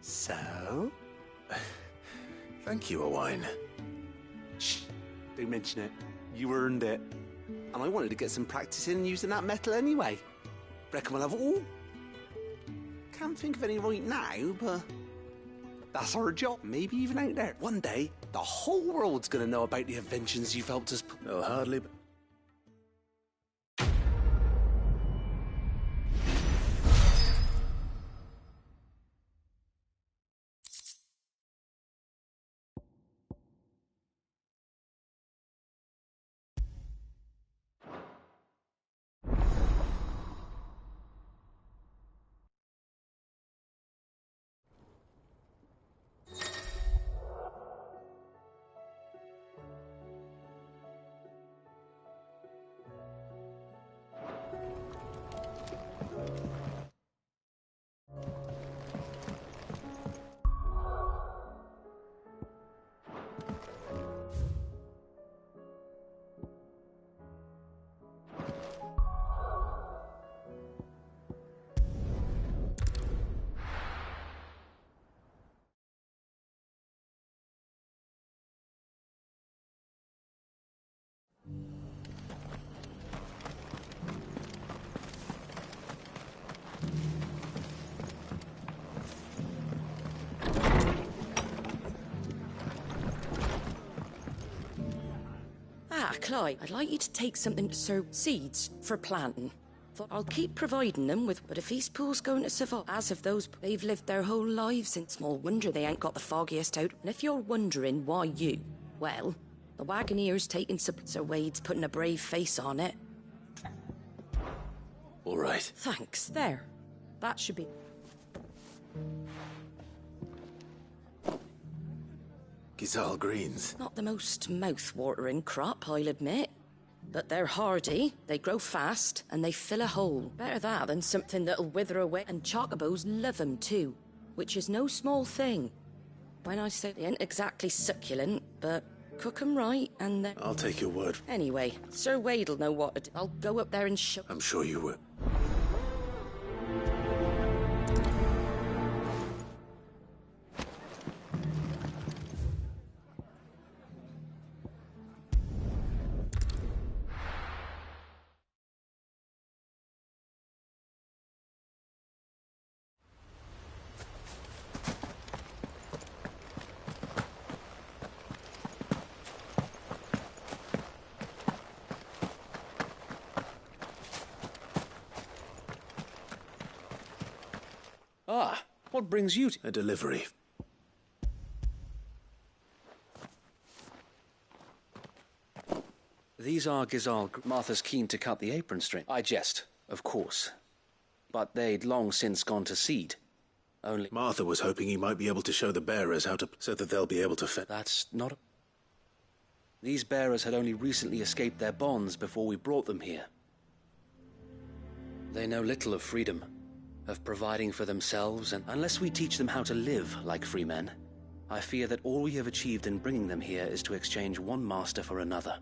So? Thank you, Owain. Shh. Don't mention it. You earned it. And I wanted to get some practice in using that metal anyway. Reckon we'll have it all? Can't think of any right now, but that's our job. Maybe even out there. One day, the whole world's gonna know about the inventions you've helped us put. They'll hardly... Clive, I'd like you to take something to sow seeds for planting. I'll keep providing them with, but if these pools going to survive, as of those, they've lived their whole lives in small wonder they ain't got the foggiest out. And if you're wondering why you, well, the Wagoneer's taking Sir Wade's putting a brave face on it. All right. Thanks. There. That should be... Gysahl greens. Not the most mouth-watering crop, I'll admit. But they're hardy, they grow fast, and they fill a hole. Better that than something that'll wither away. And chocobos love 'em too, which is no small thing. When I say they ain't exactly succulent, but cook 'em right, and then... I'll take your word. Anyway, Sir Wade'll know what to do. I'll go up there and show... I'm sure you will. Ah, what brings you to... A delivery. These are Gysahl. Martha's keen to cut the apron string. I jest, of course. But they'd long since gone to seed. Only... Martha was hoping he might be able to show the bearers how to... so that they'll be able to fit... That's not a... These bearers had only recently escaped their bonds before we brought them here. They know little of freedom, of providing for themselves, and unless we teach them how to live like free men, I fear that all we have achieved in bringing them here is to exchange one master for another.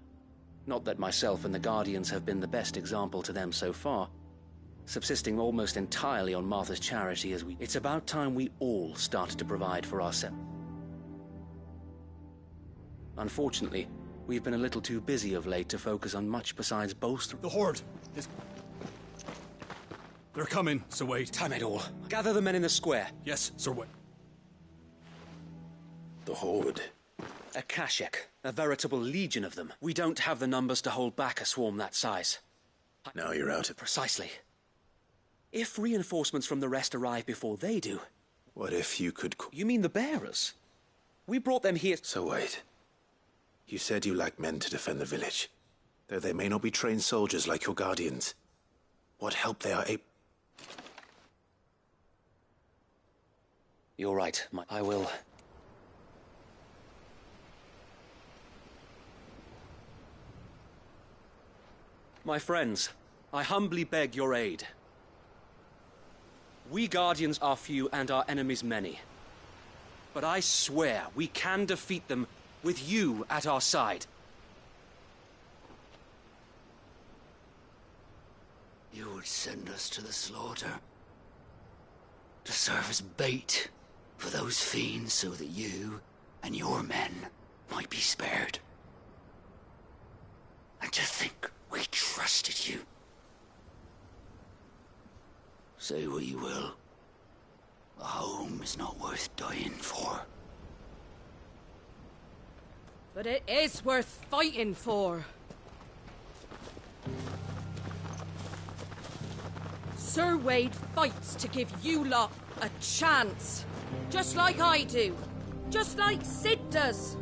Not that myself and the Guardians have been the best example to them so far, subsisting almost entirely on Martha's charity as we... It's about time we all started to provide for ourselves. Unfortunately, we've been a little too busy of late to focus on much besides bolstering... The Horde is... They're coming, Sir Wade. Time it all. Gather the men in the square. Yes, Sir Wade. The Horde. A Kashek. A veritable legion of them. We don't have the numbers to hold back a swarm that size. Now you're out of... Precisely. If reinforcements from the rest arrive before they do... What if you could... You mean the bearers? We brought them here... So wait. You said you lack men to defend the village. Though they may not be trained soldiers like your Guardians. What help they are able... You're right. I will... My friends, I humbly beg your aid. We Guardians are few and our enemies many. But I swear we can defeat them with you at our side. You would send us to the slaughter. To serve as bait for those fiends so that you and your men might be spared. And to think we trusted you. Say what you will. A home is not worth dying for. But it is worth fighting for. Sir Wade fights to give you lot a chance. Just like I do. Just like Sid does.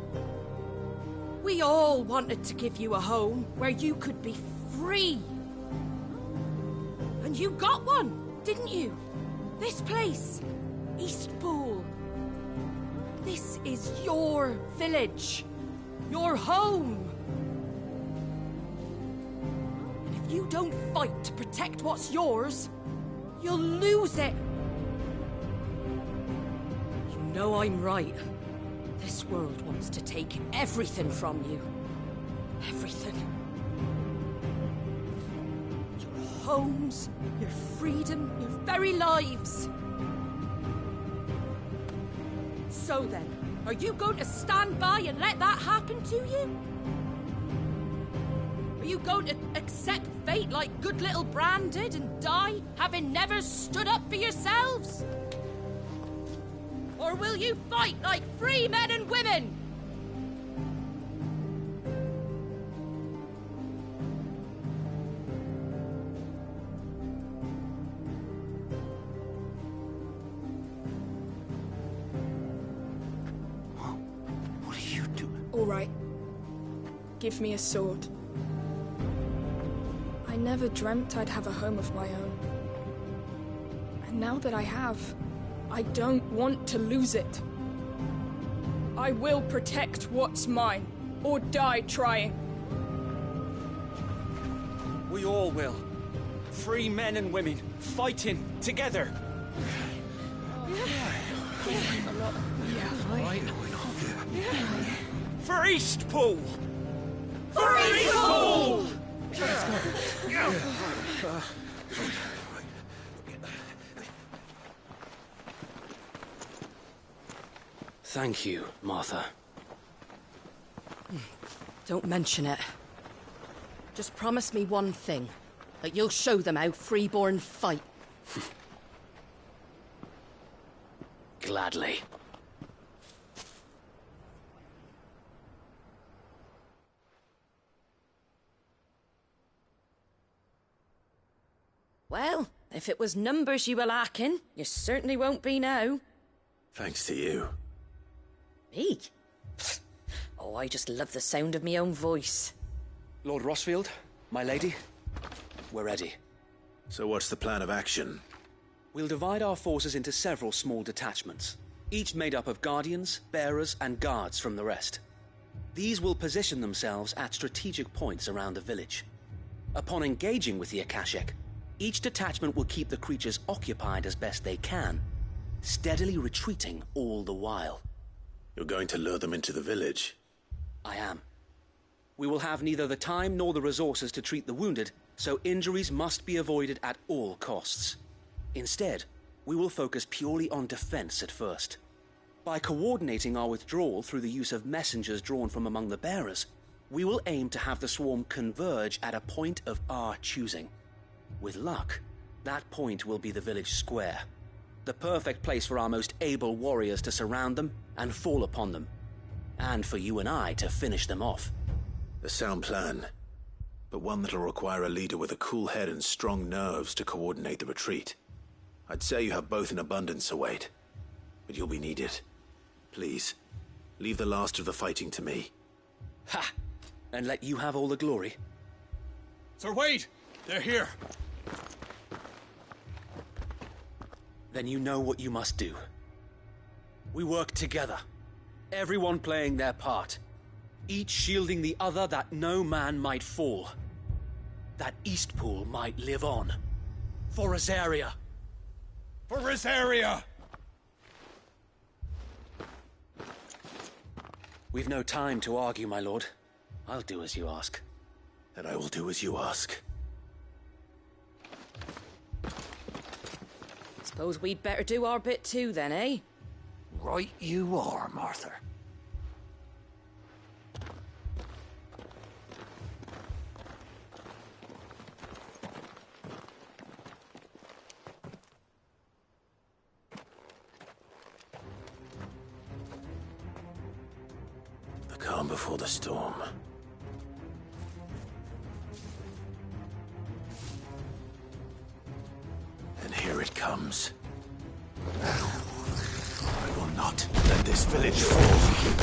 We all wanted to give you a home where you could be free. And you got one, didn't you? This place, Eastpool. This is your village. Your home. And if you don't fight to protect what's yours, you'll lose it. You know I'm right. This world wants to take everything from you. Everything. Your homes, your freedom, your very lives. So then, are you going to stand by and let that happen to you? Are you going to accept fate like good little Bran did and die, having never stood up for yourselves? Or will you fight like free men and women? What are you doing? All right. Give me a sword. I never dreamt I'd have a home of my own. And now that I have, I don't want to lose it. I will protect what's mine, or die trying. We all will. Free men and women, fighting together. For Eastpool! For Eastpool! Let's go. Thank you, Martha. Don't mention it. Just promise me one thing. That you'll show them how freeborn fight. Gladly. Well, if it was numbers you were lacking, you certainly won't be now. Thanks to you. Me? Oh, I just love the sound of my own voice. Lord Rosfield, my lady, we're ready. So what's the plan of action? We'll divide our forces into several small detachments, each made up of guardians, bearers, and guards from the rest. These will position themselves at strategic points around the village. Upon engaging with the Akashic, each detachment will keep the creatures occupied as best they can, steadily retreating all the while. You're going to lure them into the village? I am. We will have neither the time nor the resources to treat the wounded, so injuries must be avoided at all costs. Instead, we will focus purely on defense at first. By coordinating our withdrawal through the use of messengers drawn from among the bearers, we will aim to have the swarm converge at a point of our choosing. With luck, that point will be the village square, the perfect place for our most able warriors to surround them and fall upon them, and for you and I to finish them off. A sound plan, but one that'll require a leader with a cool head and strong nerves to coordinate the retreat. I'd say you have both in abundance, Sir Wade, but you'll be needed. Please, leave the last of the fighting to me. Ha! And let you have all the glory. Sir Wade! They're here! Then you know what you must do. We work together, everyone playing their part, each shielding the other that no man might fall, that Eastpool might live on. For Rosaria! For Rosaria! We've no time to argue, my lord. I'll do as you ask. And I will do as you ask. Suppose we'd better do our bit too, then, eh? Right you are, Martha. calm before the storm. And here it comes. I will not let this village fall.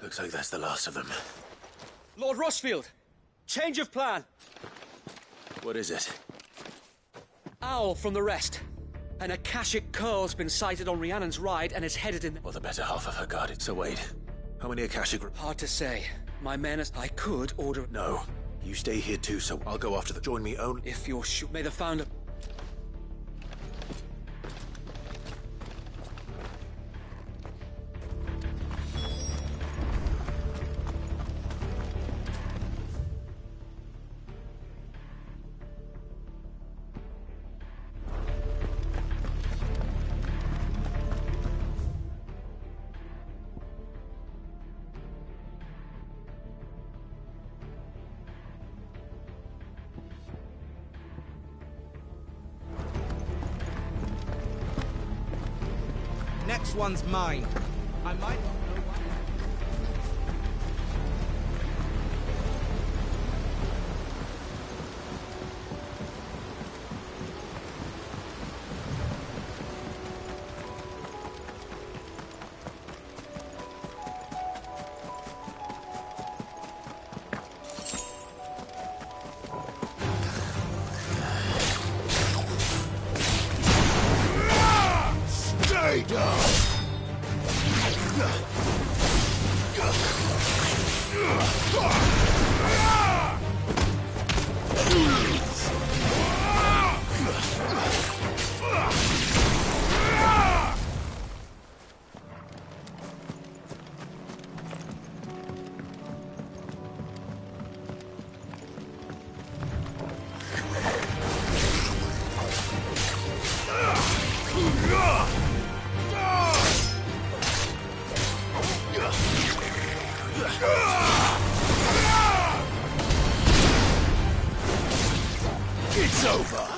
Looks like that's the last of them. Lord Rossfield! Change of plan! What is it? Owl from the rest. An Akashic Curl's been sighted on Rhiannon's ride and is headed in... Well, the better half of her guarded. So wait, how many Akashic... Hard to say. My men as... I could order... No. You stay here too, so I'll go after the... Join me only... If you're sure... May the Founder... Next one's mine. I might not know why. Stay down! It's over!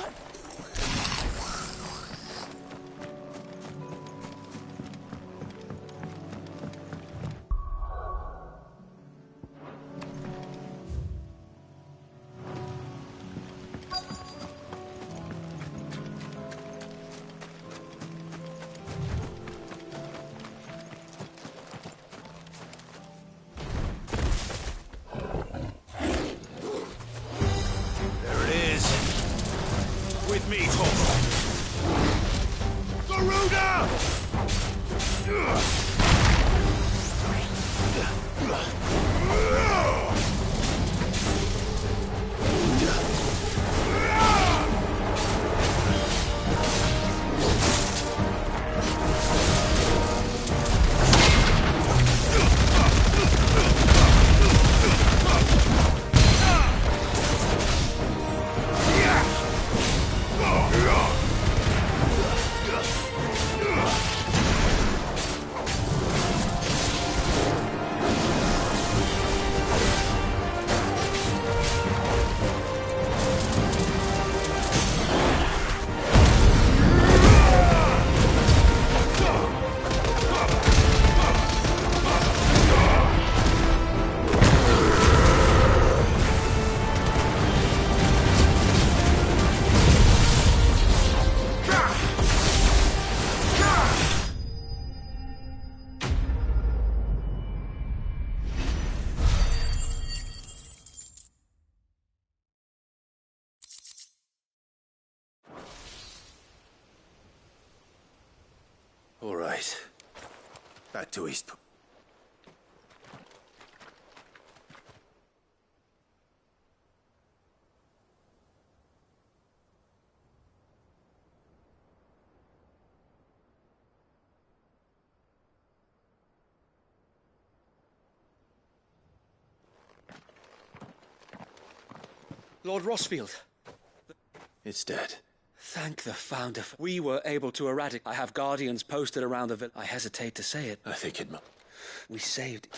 right. Back to Eastpool. Lord Rosfield. It's dead. Thank the Founder. We were able to eradicate. I have guardians posted around the village. I hesitate to say it. I think it. We saved.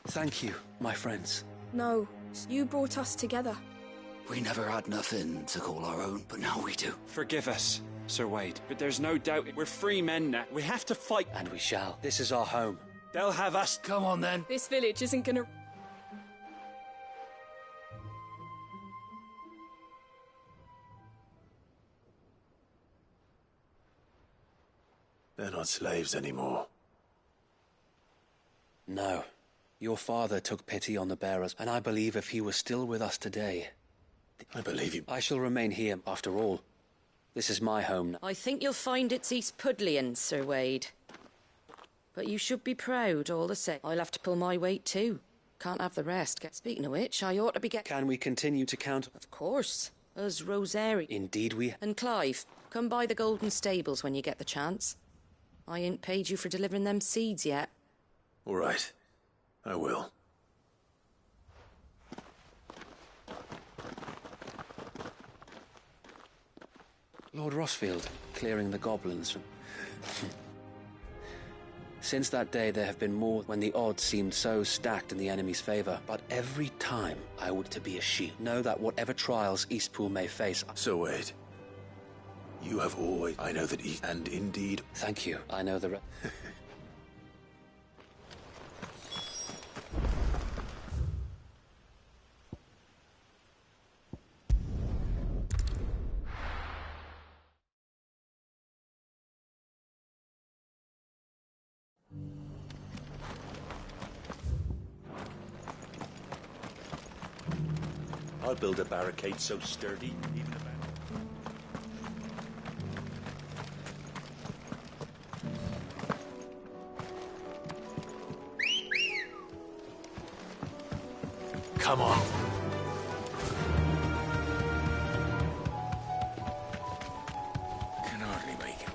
Thank you, my friends. No, you brought us together. We never had nothing to call our own, but now we do. Forgive us, Sir Wade, but there's no doubt we're free men now. We have to fight. And we shall. This is our home. They'll have us. Come on, then. This village isn't gonna... They're not slaves anymore. No. Your father took pity on the bearers, and I believe if he was still with us today... I believe you. I shall remain here, after all. This is my home now. I think you'll find it's East Pudlian, Sir Wade. But you should be proud, all the same. I'll have to pull my weight, too. Can't have the rest. Speaking of which, I ought to be Can we continue to count? Of course. Us Rosary. Indeed we... And Clive, come by the Golden Stables when you get the chance. I ain't paid you for delivering them seeds yet. All right. I will. Lord Rosfield, clearing the goblins from... Since that day, there have been more when the odds seemed so stacked in the enemy's favor. But every time I would to be a sheep, know that whatever trials Eastpool may face... So wait. You have always... I know that and indeed... Thank you. I know the... I'll build a barricade so sturdy, even a Come on. Can hardly make it.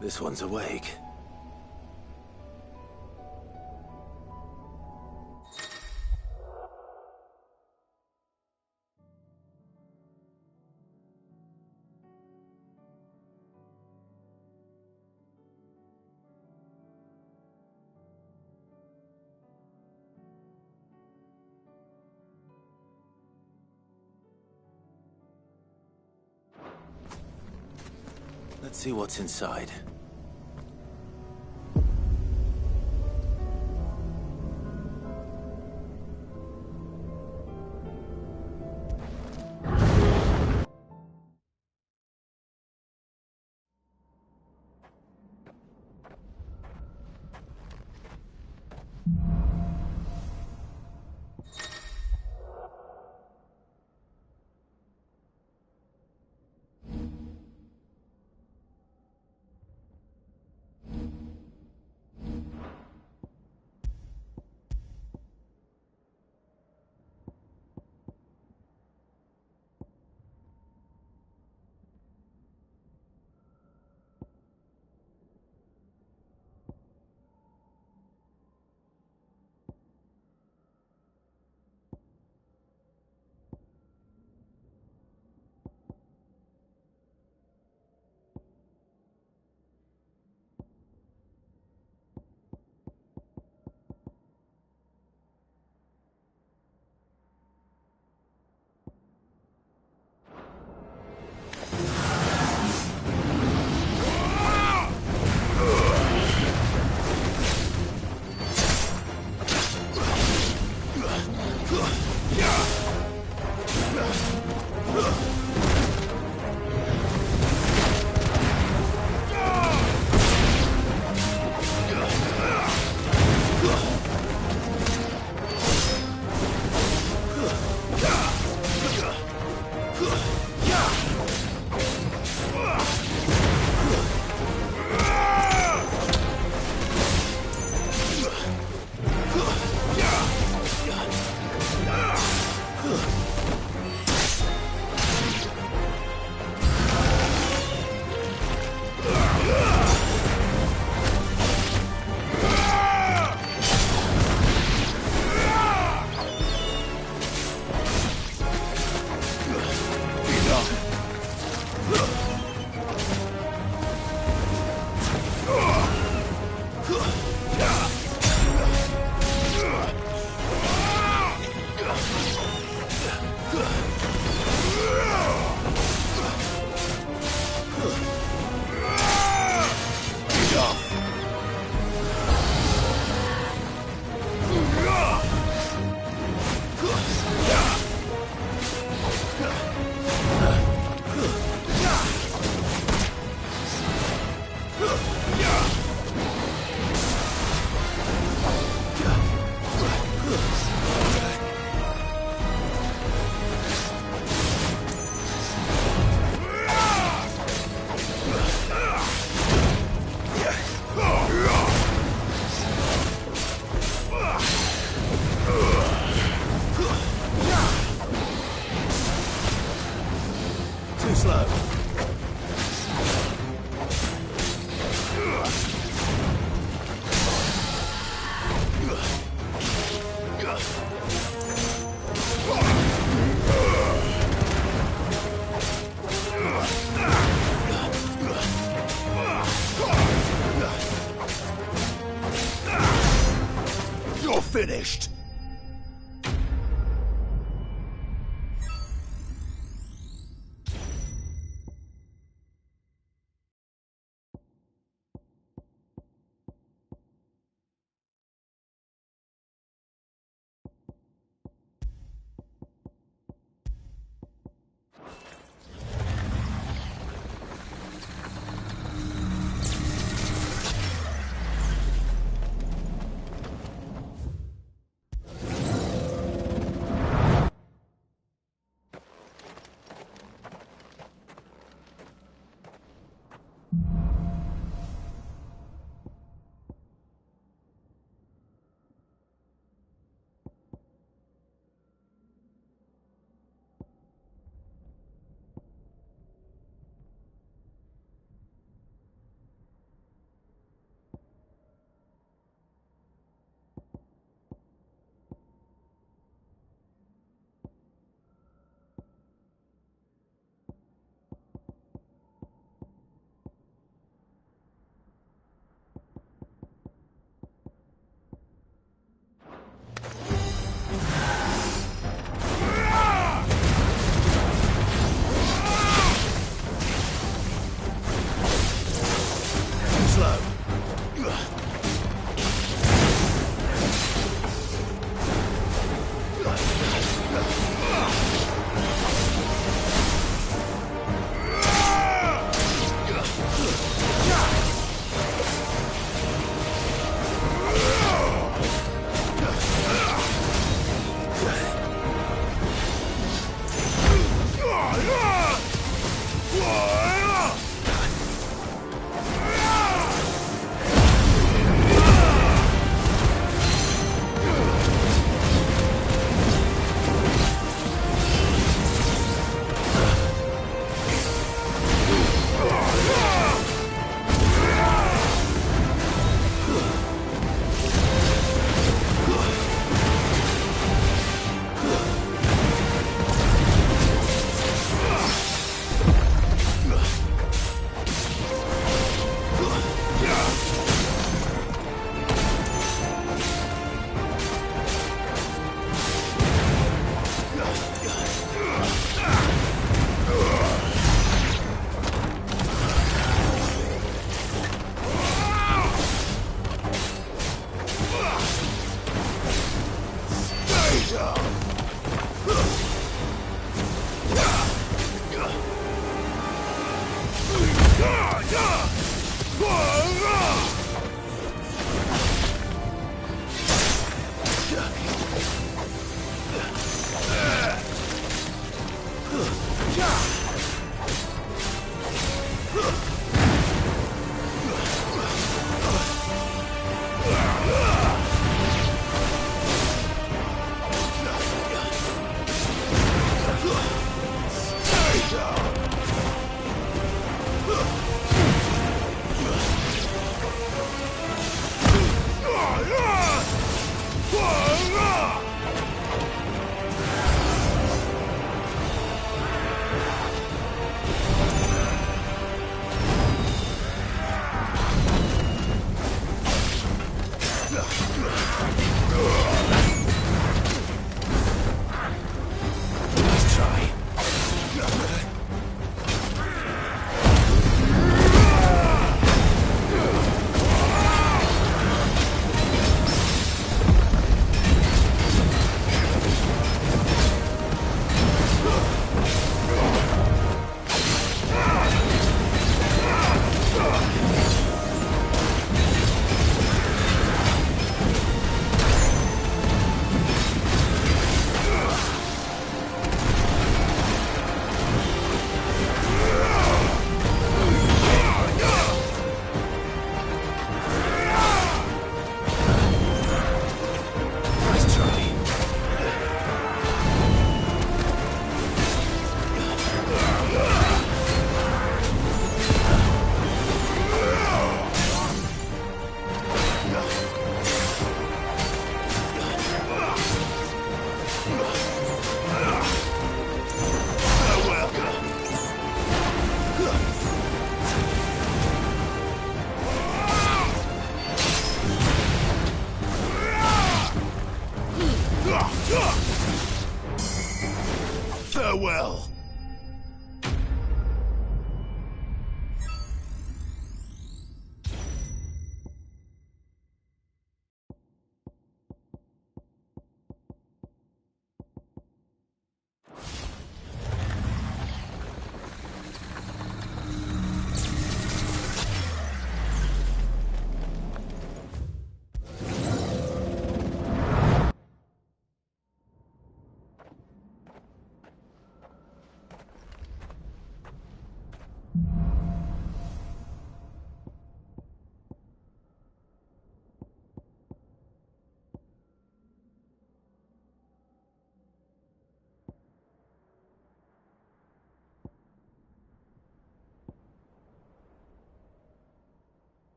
This one's awake. Let's see what's inside. finished.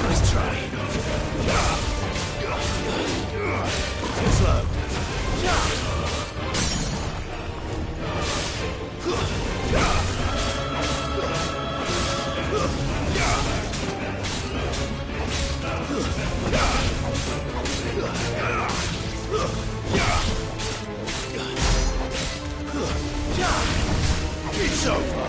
Nice try. Too slow. It's over.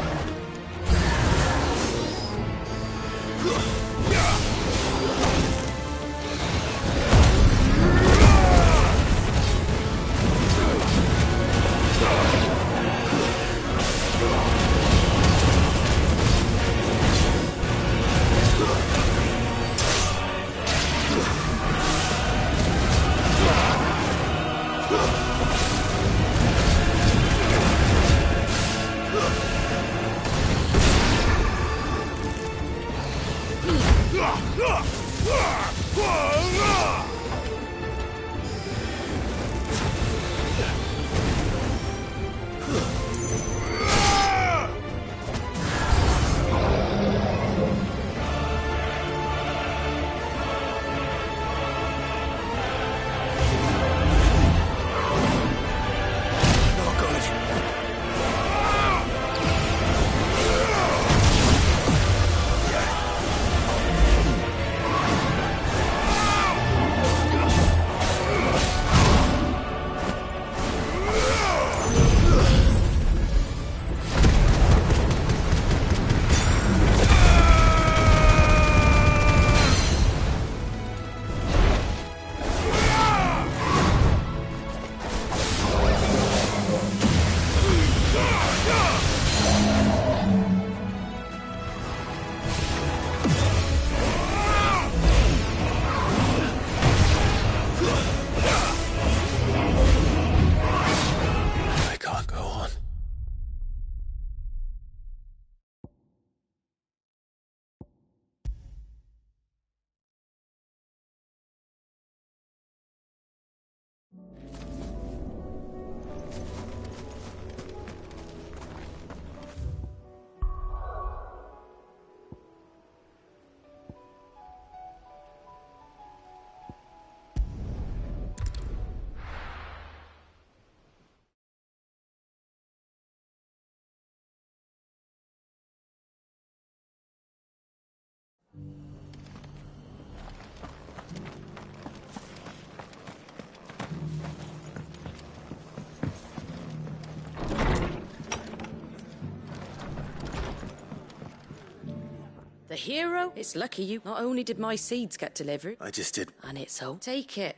The hero? It's lucky you. Not only did my seeds get delivered... I just did. And it's so. Take it.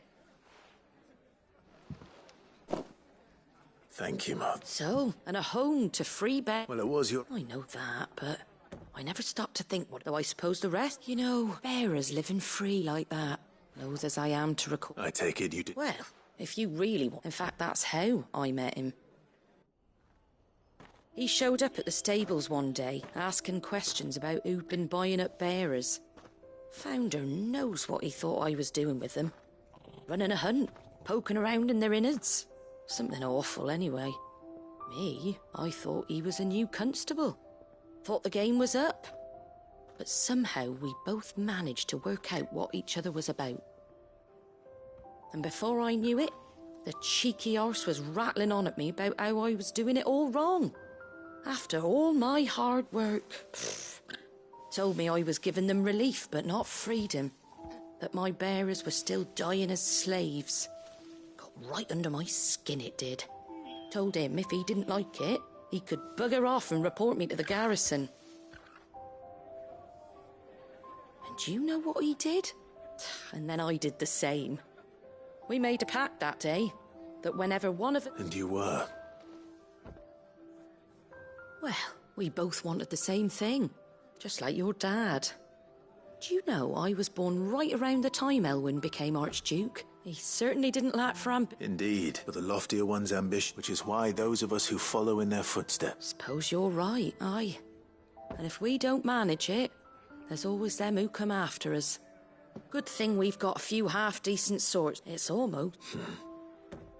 Thank you, Mum. So, and a home to free bear. Well, it was your... I know that, but I never stopped to think, what do I suppose the rest? You know, bearers living free like that. Loath as I am to recall. I take it you did... Well, if you really want... In fact, that's how I met him. He showed up at the stables one day, asking questions about who'd been buying up bearers. Founder knows what he thought I was doing with them. Running a hunt, poking around in their innards. Something awful, anyway. Me, I thought he was a new constable. Thought the game was up. But somehow we both managed to work out what each other was about. And before I knew it, the cheeky arse was rattling on at me about how I was doing it all wrong. After all my hard work. Told me I was giving them relief, but not freedom. That my bearers were still dying as slaves. Got right under my skin, it did. Told him if he didn't like it, he could bugger off and report me to the garrison. And do you know what he did? And then I did the same. We made a pact that day, that whenever one of... And you were? Well, we both wanted the same thing, just like your dad. Do you know I was born right around the time Elwyn became Archduke? He certainly didn't lack for Indeed, but the loftier one's ambition, which is why those of us who follow in their footsteps... Suppose you're right, aye. And if we don't manage it, there's always them who come after us. Good thing we've got a few half-decent swords. It's almost...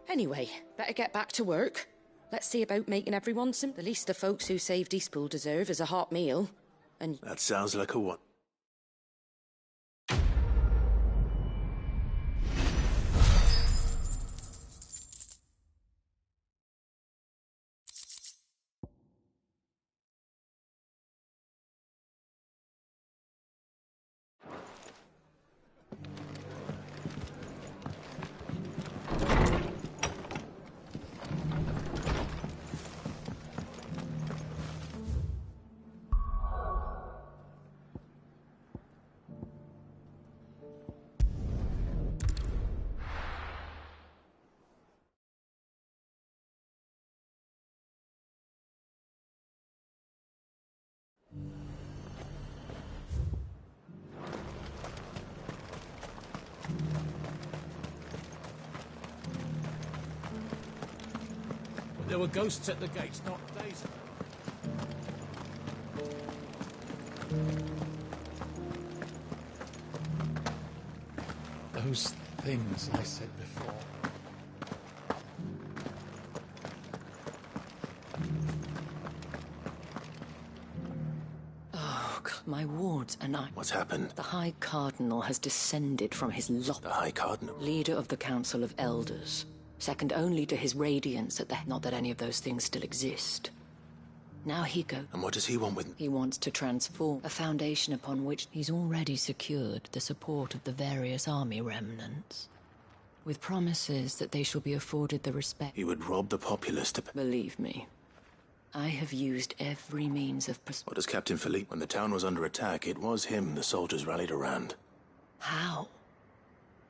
Anyway, better get back to work. Let's see about making everyone some... The least the folks who saved Eastpool deserve is a hot meal. And... That sounds like a what? There were ghosts at the gates not days ago. Those things I said before. Oh, my wards and I... What's happened? The High Cardinal has descended from his lot. The High Cardinal? Leader of the Council of Elders. Second only to his Radiance at the... Not that any of those things still exist. Now he goes... And what does he want with... He wants to transform a foundation upon which he's already secured the support of the various army remnants. With promises that they shall be afforded the respect... He would rob the populace to... Believe me, I have used every means of... What does Captain Philippe... When the town was under attack, it was him the soldiers rallied around. How?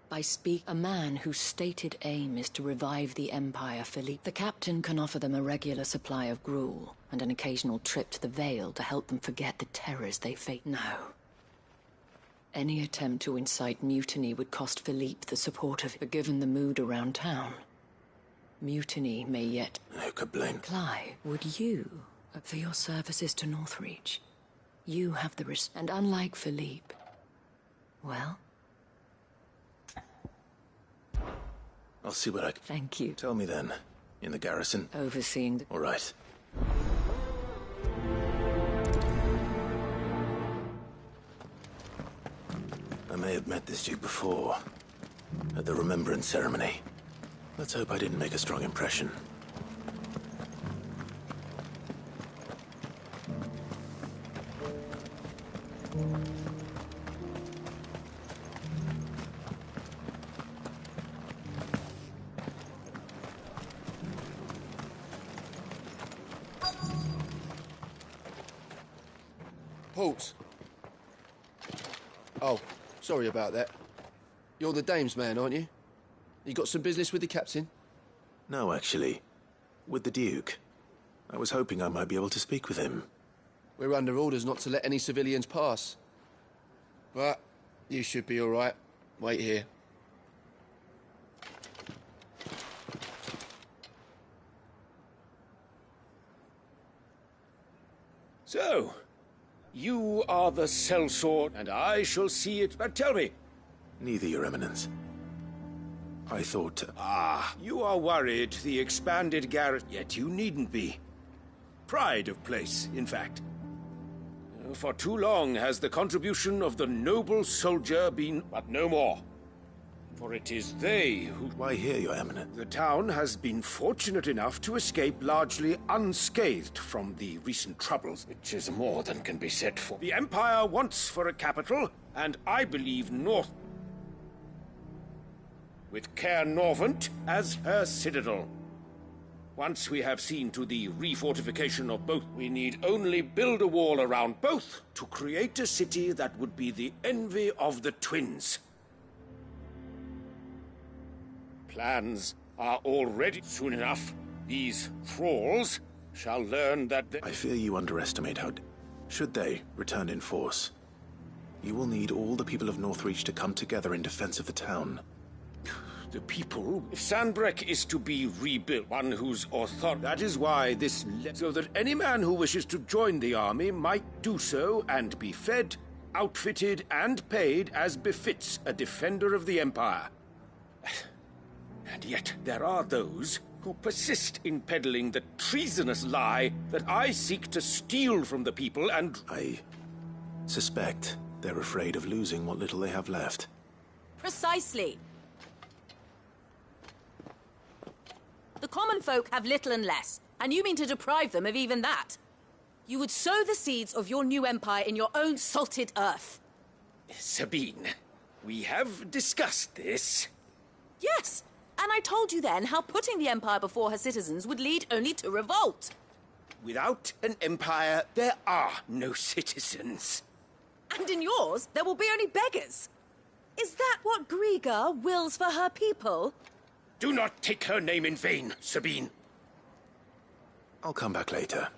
By a man whose stated aim is to revive the Empire, Philippe. The captain can offer them a regular supply of gruel and an occasional trip to the Vale to help them forget the terrors they face. No. Any attempt to incite mutiny would cost Philippe the support of... But given the mood around town, mutiny may yet... Who could blame? Clive, would you, for your services to Northreach, you have the risk. And unlike Philippe, well... I'll see what I can... Thank you. Tell me then. In the garrison? Overseeing the... All right. I may have met this duke before. At the Remembrance Ceremony. Let's hope I didn't make a strong impression. Halt! Oh, sorry about that. You're the dame's man, aren't you? You got some business with the captain? No, actually. With the Duke. I was hoping I might be able to speak with him. We're under orders not to let any civilians pass. But you should be all right. Wait here. So, you are the sellsword, and I shall see it. But tell me. Neither, Your Eminence. I thought... Ah, you are worried the expanded garrison, yet you needn't be. Pride of place, in fact. For too long has the contribution of the noble soldier been... But no more. For it is they who... Why here, Your Eminence? The town has been fortunate enough to escape largely unscathed from the recent troubles, which is more than can be said for. The Empire wants for a capital, and I believe North... with Caer Norvent as her citadel. Once we have seen to the refortification of both, we need only build a wall around both to create a city that would be the envy of the twins. Plans are already. Soon enough, these thralls shall learn that I fear you underestimate how... Should they return in force, you will need all the people of Northreach to come together in defense of the town. The people... If Sanbreque is to be rebuilt, one whose authority... That is why this... So that any man who wishes to join the army might do so and be fed outfitted and paid as befits a defender of the Empire. And yet there are those who persist in peddling the treasonous lie that I seek to steal from the people and... I suspect they're afraid of losing what little they have left. Precisely. The common folk have little and less, and you mean to deprive them of even that. You would sow the seeds of your new empire in your own salted earth. Sabine, we have discussed this. Yes, and I told you then how putting the empire before her citizens would lead only to revolt. Without an empire, there are no citizens. And in yours, there will be only beggars. Is that what Griga wills for her people? Do not take her name in vain, Sabine. I'll come back later.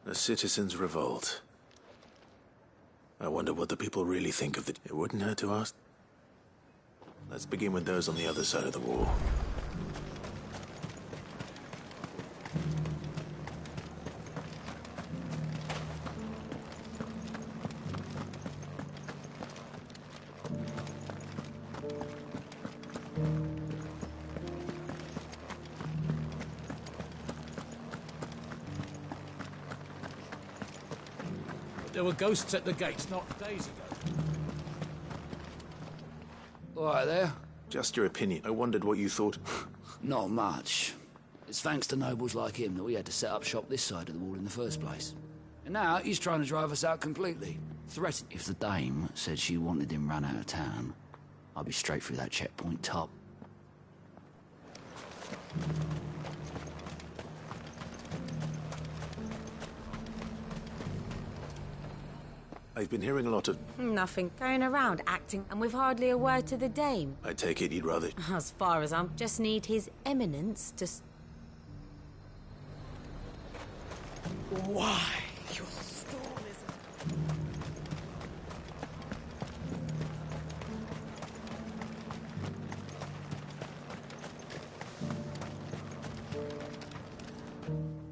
The citizens' revolt. I wonder what the people really think of it. It wouldn't hurt to ask. Let's begin with those on the other side of the wall. There were ghosts at the gates not days ago. All right there. Just your opinion. I wondered what you thought. Not much. It's thanks to nobles like him that we had to set up shop this side of the wall in the first place. And now he's trying to drive us out completely. Threatening. If the dame said she wanted him run out of town, I'd be straight through that checkpoint top. I've been hearing a lot of... Nothing. Going around acting, and with hardly a word to the dame. I take it you'd rather... As far as I'm... Just need his eminence to... Why? Your storm is...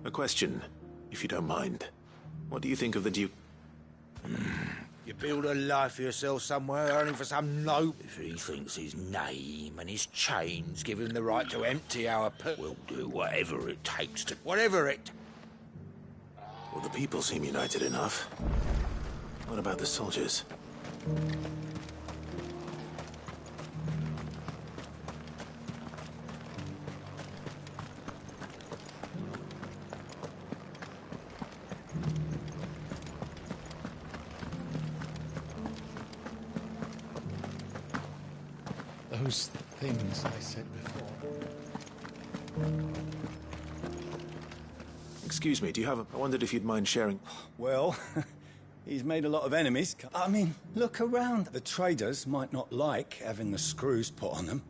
A question, if you don't mind. What do you think of the Duke? You build a life for yourself somewhere, earning for some nope. If he thinks his name and his chains give him the right to empty our pit, we'll do whatever it takes to... Whatever it... Well, the people seem united enough. What about the soldiers? Those things I said before. Excuse me, do you have a... I wondered if you'd mind sharing... Well, he's made a lot of enemies. I mean, look around. The traders might not like having the screws put on them,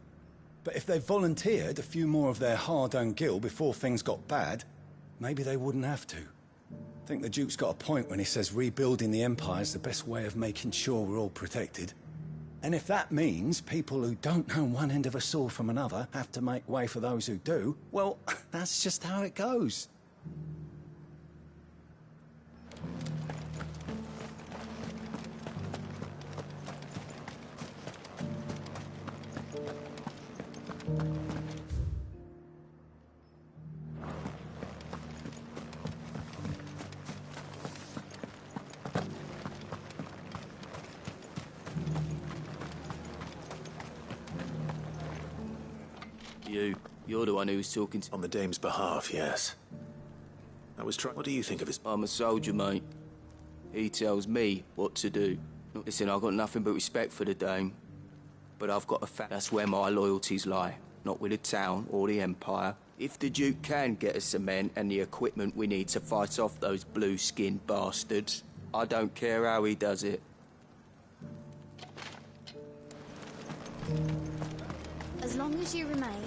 but if they volunteered a few more of their hard-earned gil before things got bad, maybe they wouldn't have to. I think the Duke's got a point when he says rebuilding the Empire is the best way of making sure we're all protected. And if that means people who don't know one end of a sword from another have to make way for those who do, well, that's just how it goes. You're the one who's talking to... On the dame's behalf, yes. I was trying... What do you think of his... I'm a soldier, mate. He tells me what to do. Listen, I've got nothing but respect for the dame. But I've got a fact. That's where my loyalties lie. Not with the town or the Empire. If the Duke can get us cement and the equipment we need to fight off those blue-skinned bastards, I don't care how he does it. As long as you remain...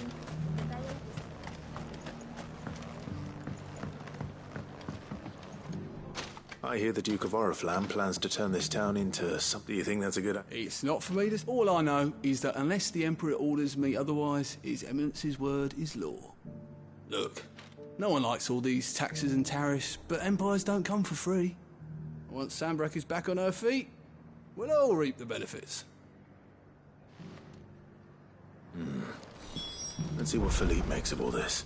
I hear the Duke of Oriflamme plans to turn this town into something. Do you think that's a good idea? It's not for me to... All I know is that unless the Emperor orders me otherwise, His Eminence's word is law. Look, No one likes all these taxes and tariffs, but empires don't come for free. Once Sanbreque is back on her feet, we'll all reap the benefits. Let's see what Philippe makes of all this.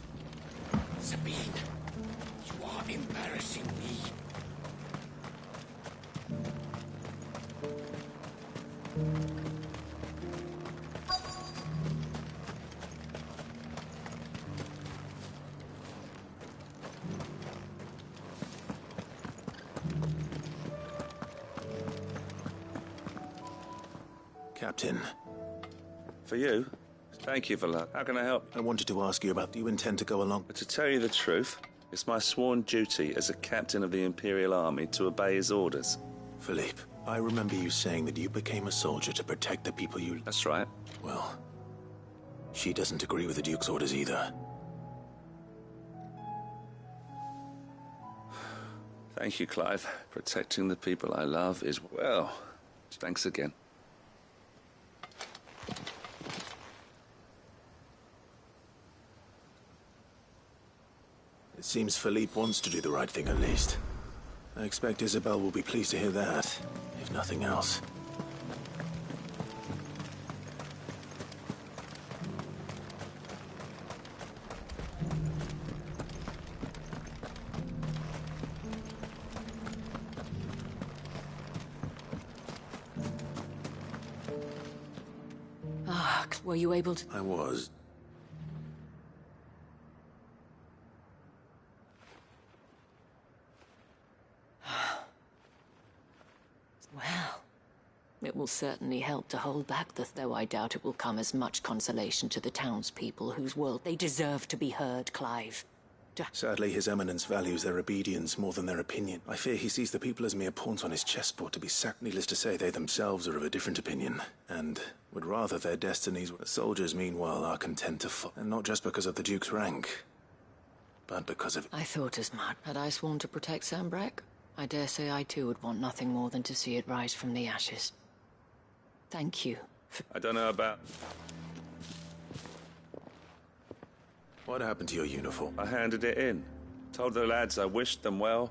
Sabine, you are embarrassing me. Captain. For you? Thank you for that. How can I help? I wanted to ask you about, do you intend to go along? To tell you the truth, it's my sworn duty as a captain of the Imperial Army to obey his orders. Philippe, I remember you saying that you became a soldier to protect the people you... That's right. Well, she doesn't agree with the Duke's orders either. Thank you, Clive. Protecting the people I love is, well, thanks again. It seems Philippe wants to do the right thing at least. I expect Isabel will be pleased to hear that, if nothing else. Were you able to... I was. Well, it will certainly help to hold back though I doubt it will come as much consolation to the townspeople whose world they deserve to be heard, Clive. Sadly, His Eminence values their obedience more than their opinion. I fear he sees the people as mere pawns on his chessboard to be sacked. Needless to say, they themselves are of a different opinion, and would rather their destinies were. The soldiers, meanwhile, are content to follow, and not just because of the Duke's rank, but because of... I thought as much. Had I sworn to protect Sanbreque, I dare say I too would want nothing more than to see it rise from the ashes. Thank you. I don't know about... What happened to your uniform? I handed it in. Told the lads I wished them well,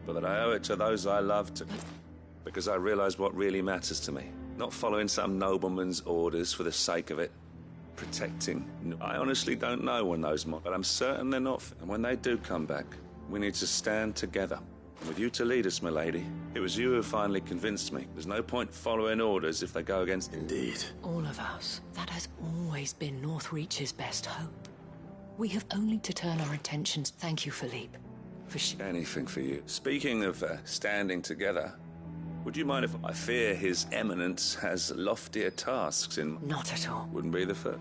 but that I owe it to those I loved, because I realized what really matters to me. Not following some nobleman's orders for the sake of it. Protecting. I honestly don't know when those but I'm certain they're not. And when they do come back, we need to stand together. And with you to lead us, milady. It was you who finally convinced me. There's no point following orders if they go against... Indeed. All of us. That has always been Northreach's best hope. We have only to turn our attentions. Thank you, Philippe. Anything for you. Speaking of standing together, would you mind if I fear His Eminence has loftier tasks in... Not at all. Wouldn't be the first.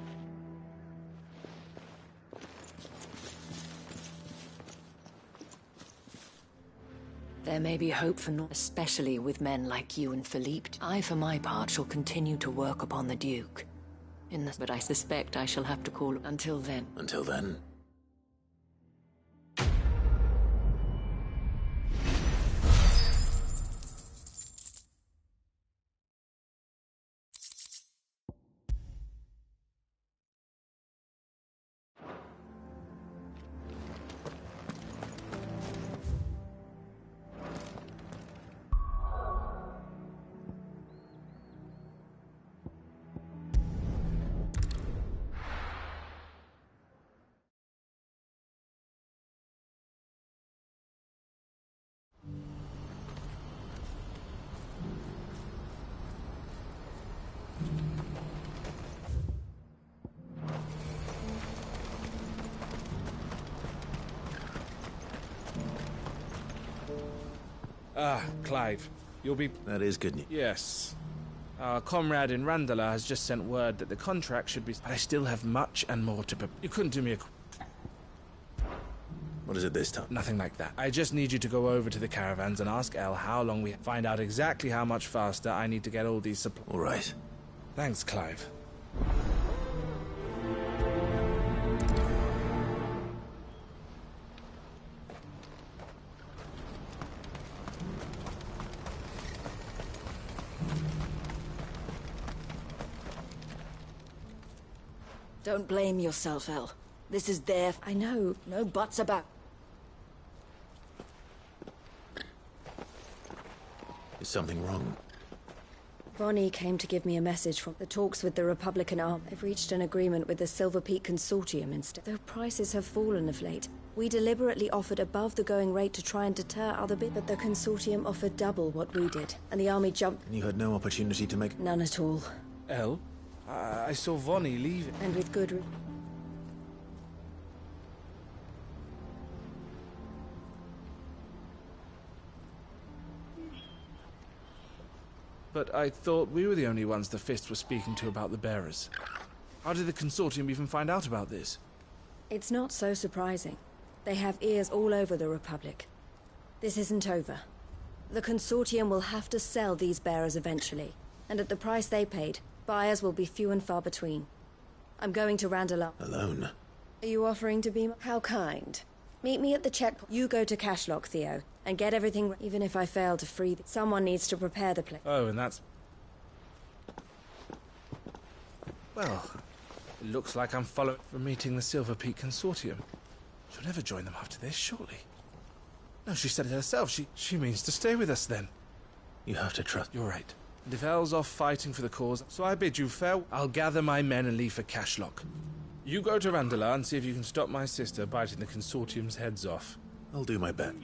There may be hope for North, especially with men like you and Philippe. I, for my part, shall continue to work upon the Duke. But I suspect I shall have to call until then. Until then? Clive, you'll be... That is good news. Yes. Our comrade in Randala has just sent word that the contract should be... But I still have much and more to... You couldn't do me a... What is it this time? Nothing like that. I just need you to go over to the caravans and ask El how long we... Find out exactly how much faster I need to get all these supplies. All right. Thanks, Clive. Don't blame yourself, El. This is their... I know. No buts about. Is something wrong? Vonnie came to give me a message from the talks with the Republican army. They've reached an agreement with the Silver Peak Consortium instead. Though prices have fallen of late, we deliberately offered above the going rate to try and deter other bids, but the Consortium offered double what we did, and the army jumped. And you had no opportunity to make... None at all. Elle? I saw Vonnie leaving. And with good reason. But I thought we were the only ones the Fist were speaking to about the bearers. How did the Consortium even find out about this? It's not so surprising. They have ears all over the Republic. This isn't over. The Consortium will have to sell these bearers eventually, and at the price they paid, buyers will be few and far between. I'm going to Randalar. Alone? Are you offering to be... How kind. Meet me at the checkpoint. You go to Cashlock, Theo, and get everything... Even if I fail to free... Someone needs to prepare the place. Oh, and that's... Well, it looks like I'm following from meeting the Silver Peak Consortium. She'll never join them after this, surely. No, she said it herself. She means to stay with us then. You have to trust... You're right. And if Elle's off fighting for the cause, so I bid you farewell. I'll gather my men and leave for Cashlock. You go to Randalar and see if you can stop my sister biting the Consortium's heads off. I'll do my best.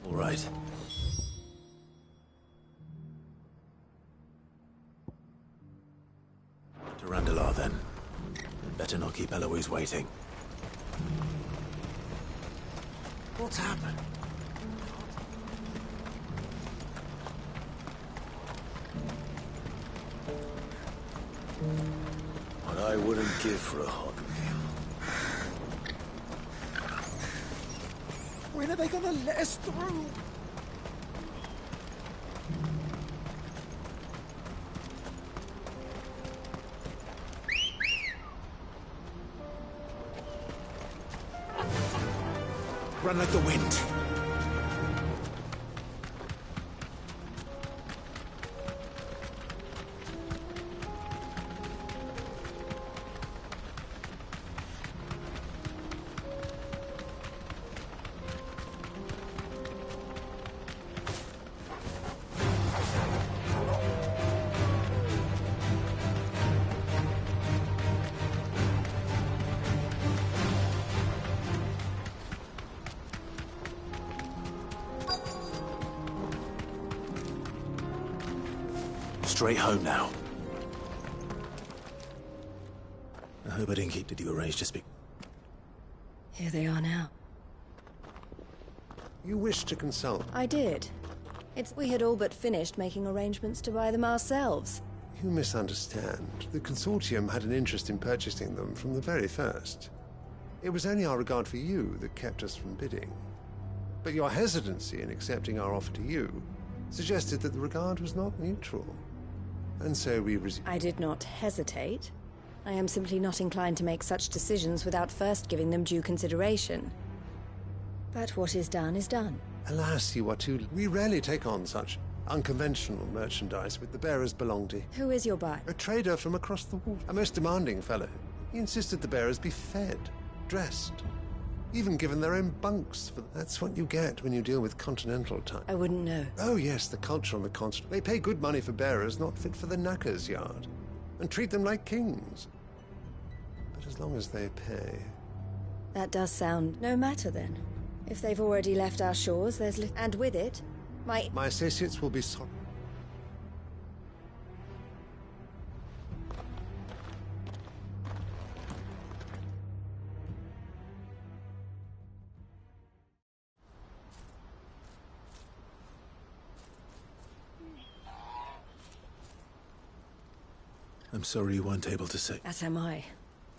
All right. To Randalar, then. I'd better not keep Eloise waiting. What's happened? What I wouldn't give for a hot meal. When are they gonna let us through? Run like the wind. Straight home now. I hope I didn't keep... Did you arrange to speak? Here they are now. You wish to consult? I did. We had all but finished making arrangements to buy them ourselves. You misunderstand. The Consortium had an interest in purchasing them from the very first. It was only our regard for you that kept us from bidding. But your hesitancy in accepting our offer to you suggested that the regard was not mutual. And so we resumed. I did not hesitate. I am simply not inclined to make such decisions without first giving them due consideration. But what is done is done. Alas, you are too... We rarely take on such unconventional merchandise with the bearers belong to. Who is your buyer? A trader from across the water. A most demanding fellow. He insisted the bearers be fed, dressed, even given their own bunks. That's what you get when you deal with continental type. I wouldn't know. Oh yes, the culture on the continent. They pay good money for bearers not fit for the knacker's yard, and treat them like kings. But as long as they pay... That does sound... No matter then. If they've already left our shores, there's and with it, my associates will be sorry. I'm sorry you weren't able to say. As am I.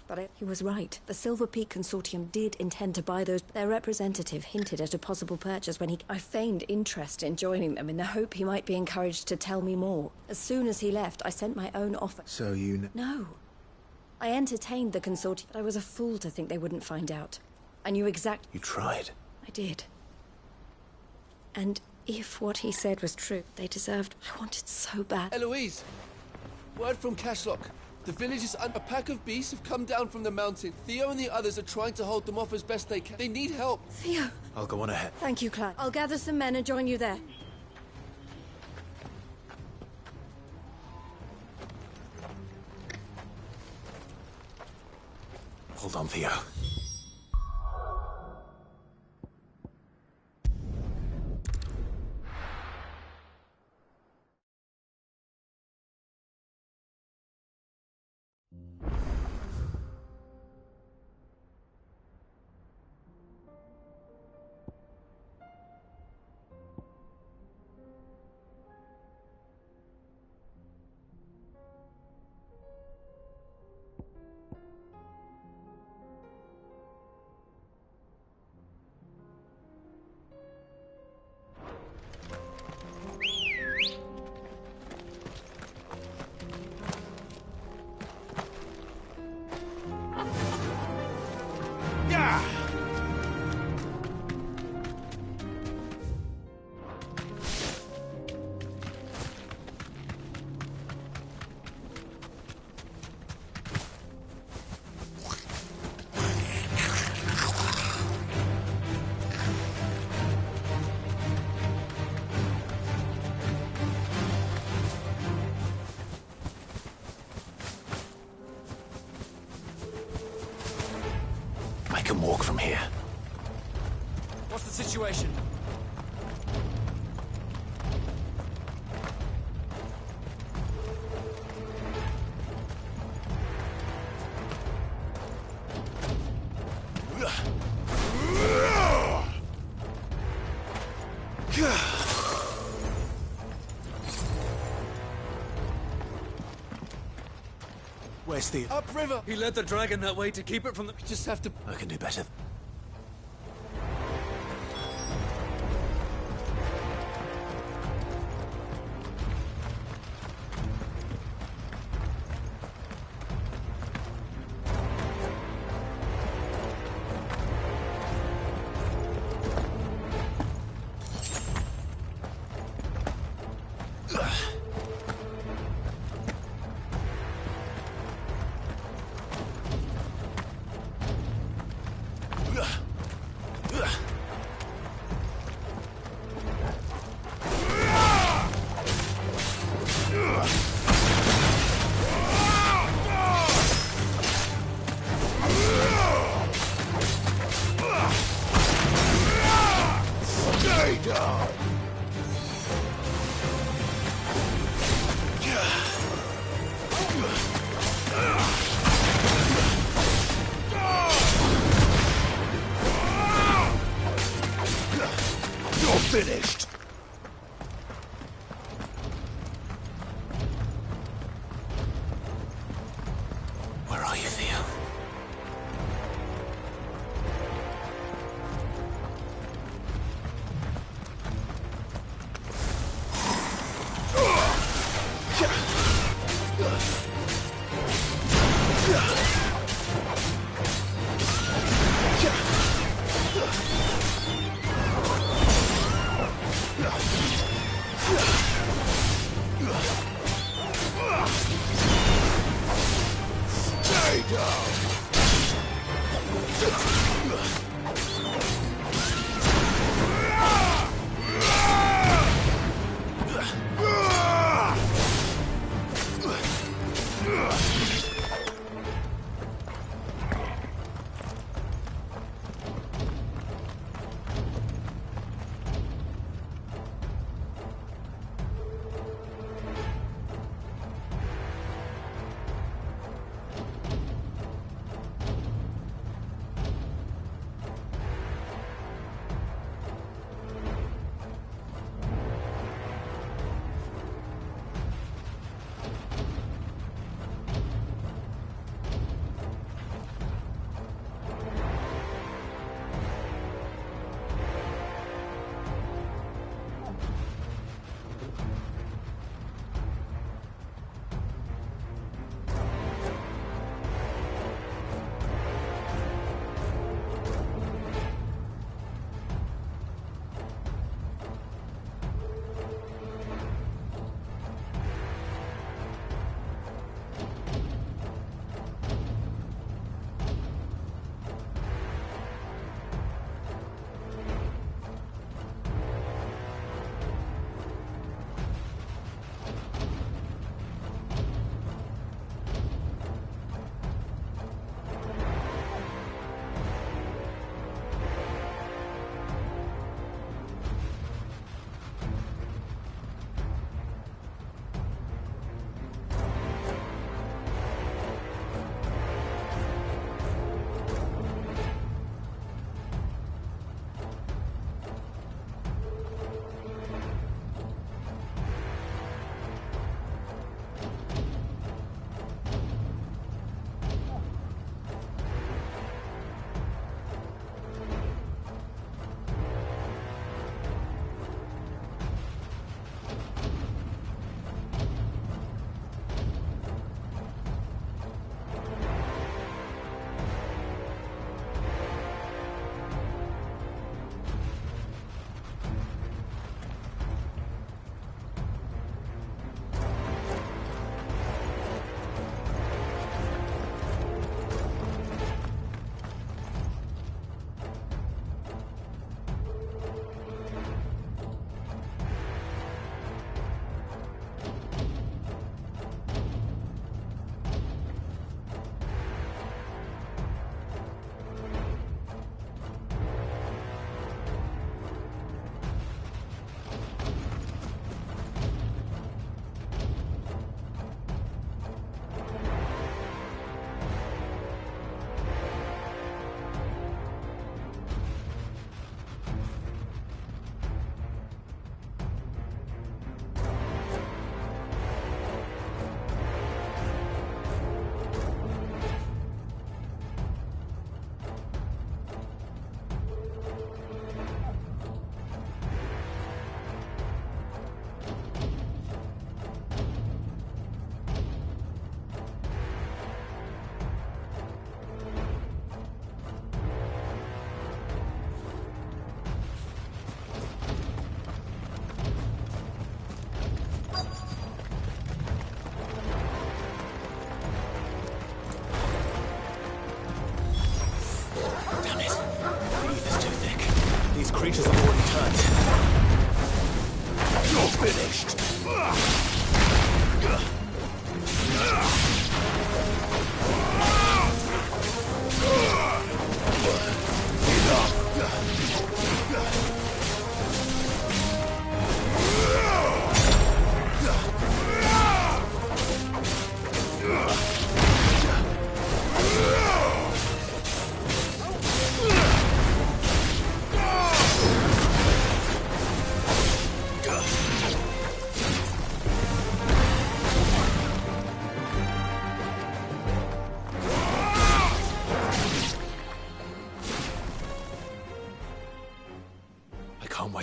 But he was right. The Silver Peak Consortium did intend to buy those. Their representative hinted at a possible purchase when I feigned interest in joining them in the hope he might be encouraged to tell me more. As soon as he left, I sent my own offer. So you No. I entertained the Consortium, but I was a fool to think they wouldn't find out. I knew exactly... You tried. I did. And if what he said was true, they deserved... I wanted so bad. Eloise! Word from Cashlock. The village is under a pack of beasts have come down from the mountain. Theo and the others are trying to hold them off as best they can. They need help. Theo. I'll go on ahead. Thank you, Clyde. I'll gather some men and join you there. Hold on, Theo. I can walk from here. What's the situation? Where's the... Upriver! He led the dragon that way to keep it from the... We just have to... I can do better. Stay down!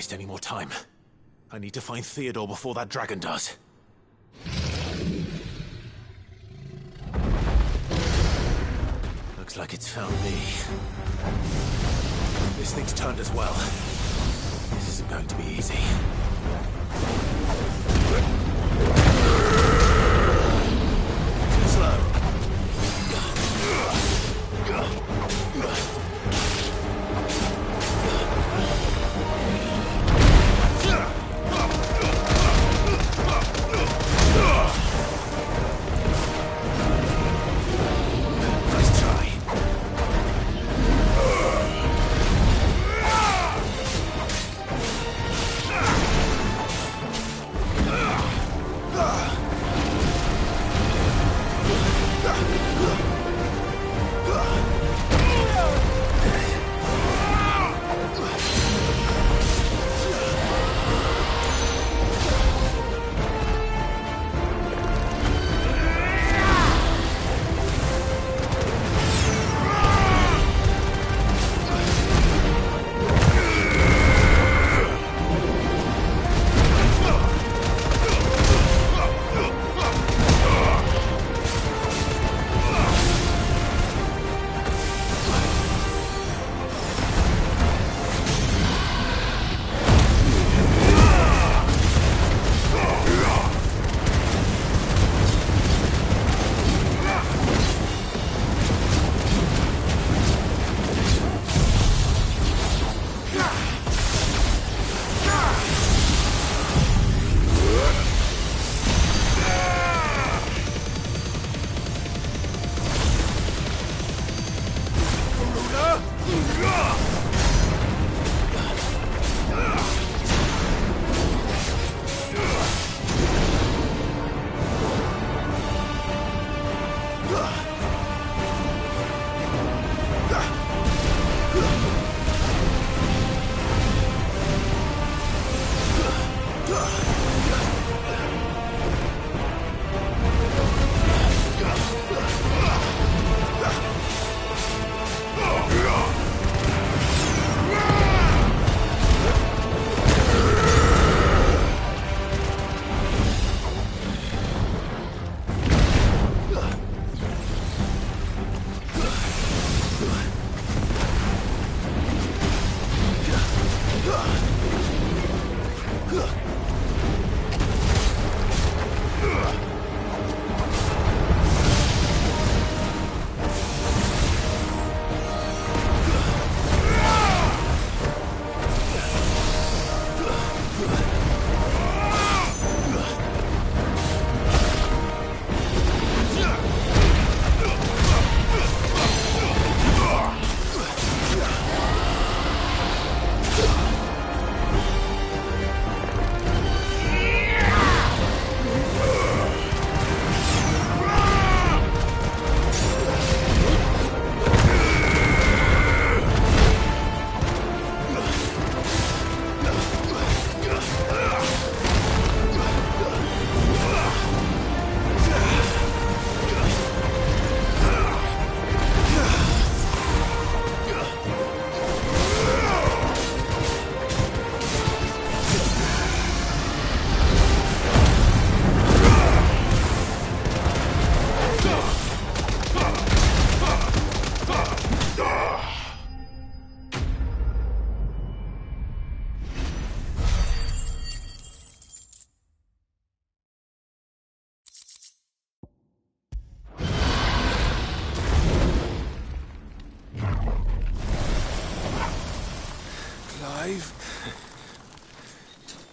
waste any more time. I need to find Theodore before that dragon does. Looks like it's found me. This thing's turned as well. This isn't going to be easy. Too slow. Nice try.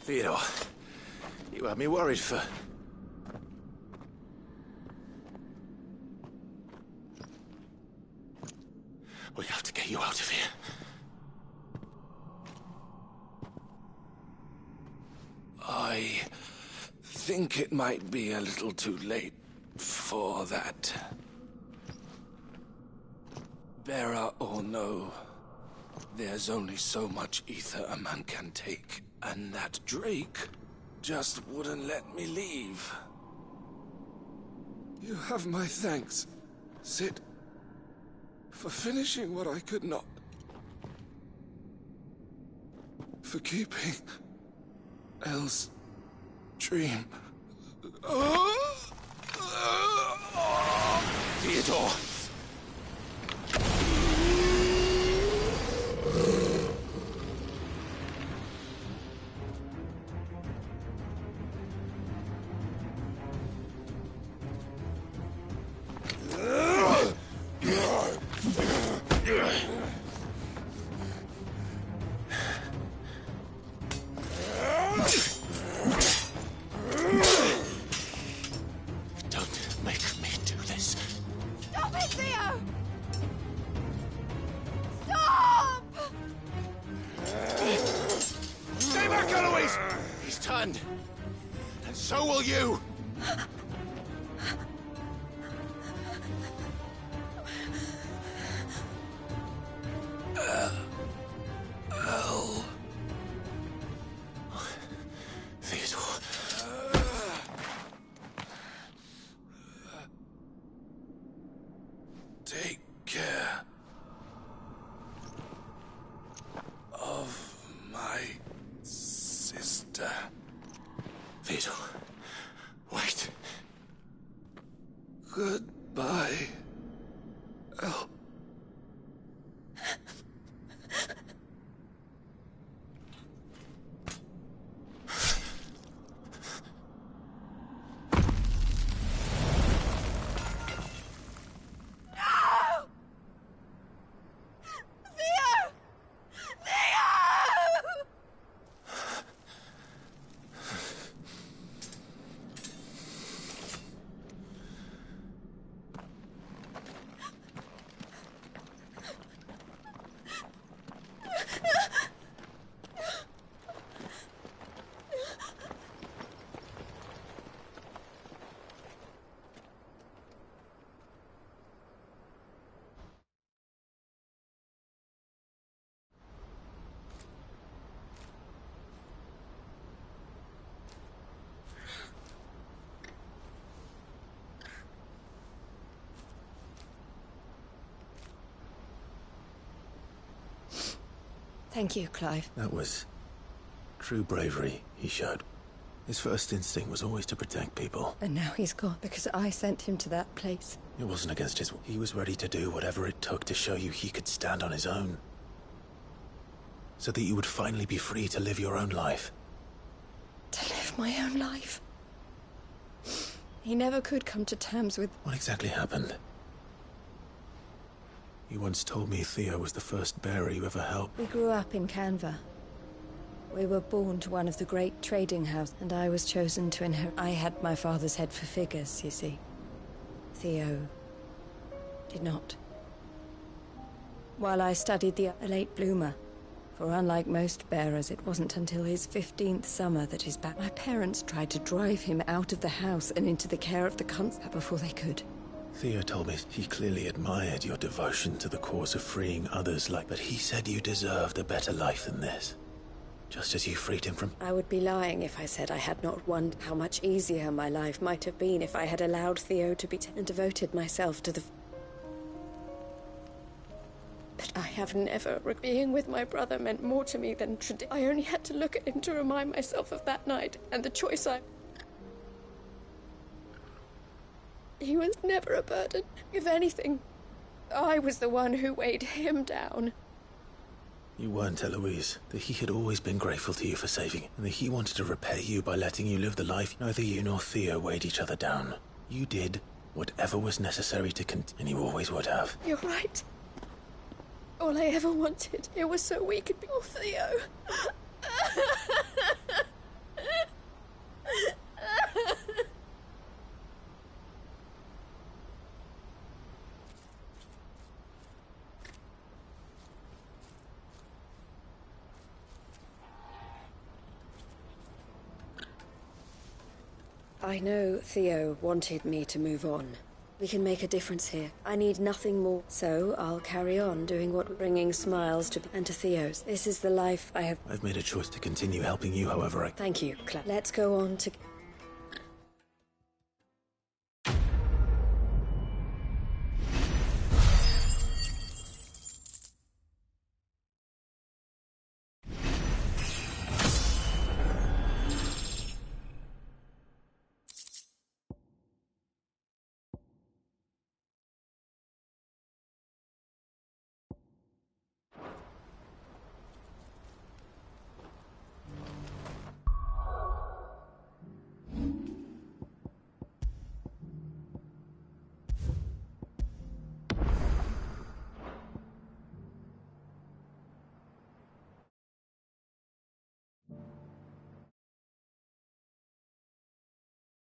Theodore, you had me worried for... We have to get you out of here. I think it might be a little too late for that. Bearer or no, there's only so much ether a man can take, and that Drake just wouldn't let me leave. You have my thanks, Cid, for finishing what I could not. for keeping Elle's dream. Theodore! Don't make me do this. Stop it, Theo! Stop! Stay back, Eloise! He's turned. And so will you! Elle. Theodore. Take care of my sister. Theodore. Wait. Goodbye, Elle. Thank you, Clive. That was true bravery he showed. His first instinct was always to protect people. And now he's gone because I sent him to that place. It wasn't against his will. He was ready to do whatever it took to show you he could stand on his own. So that you would finally be free to live your own life. To live my own life. He never could come to terms with... What exactly happened? You once told me Theo was the first bearer you ever helped. We grew up in Canva. We were born to one of the great trading houses, and I was chosen to inherit. I had my father's head for figures, you see. Theo did not. While I studied a late bloomer, for unlike most bearers, it wasn't until his 15th summer that his back... My parents tried to drive him out of the house and into the care of the constable before they could. Theo told me he clearly admired your devotion to the cause of freeing others but he said you deserved a better life than this. Just as you freed him from... I would be lying if I said I had not wondered how much easier my life might have been if I had allowed Theo to be and devoted myself to the... But I have never... Being with my brother meant more to me than tradition. I only had to look at him to remind myself of that night and the choice I... He was never a burden. If anything, I was the one who weighed him down. You weren't, Eloise. That he had always been grateful to you for saving, and that he wanted to repay you by letting you live the life. Neither you nor Theo weighed each other down. You did whatever was necessary to and you always would have. You're right. All I ever wanted, it was so we could be... Oh, Theo. I know Theo wanted me to move on. We can make a difference here. I need nothing more. So I'll carry on doing what bringing smiles to and to Theo's. This is the life I have... I've made a choice to continue helping you however I... Thank you, Claire. Let's go on to...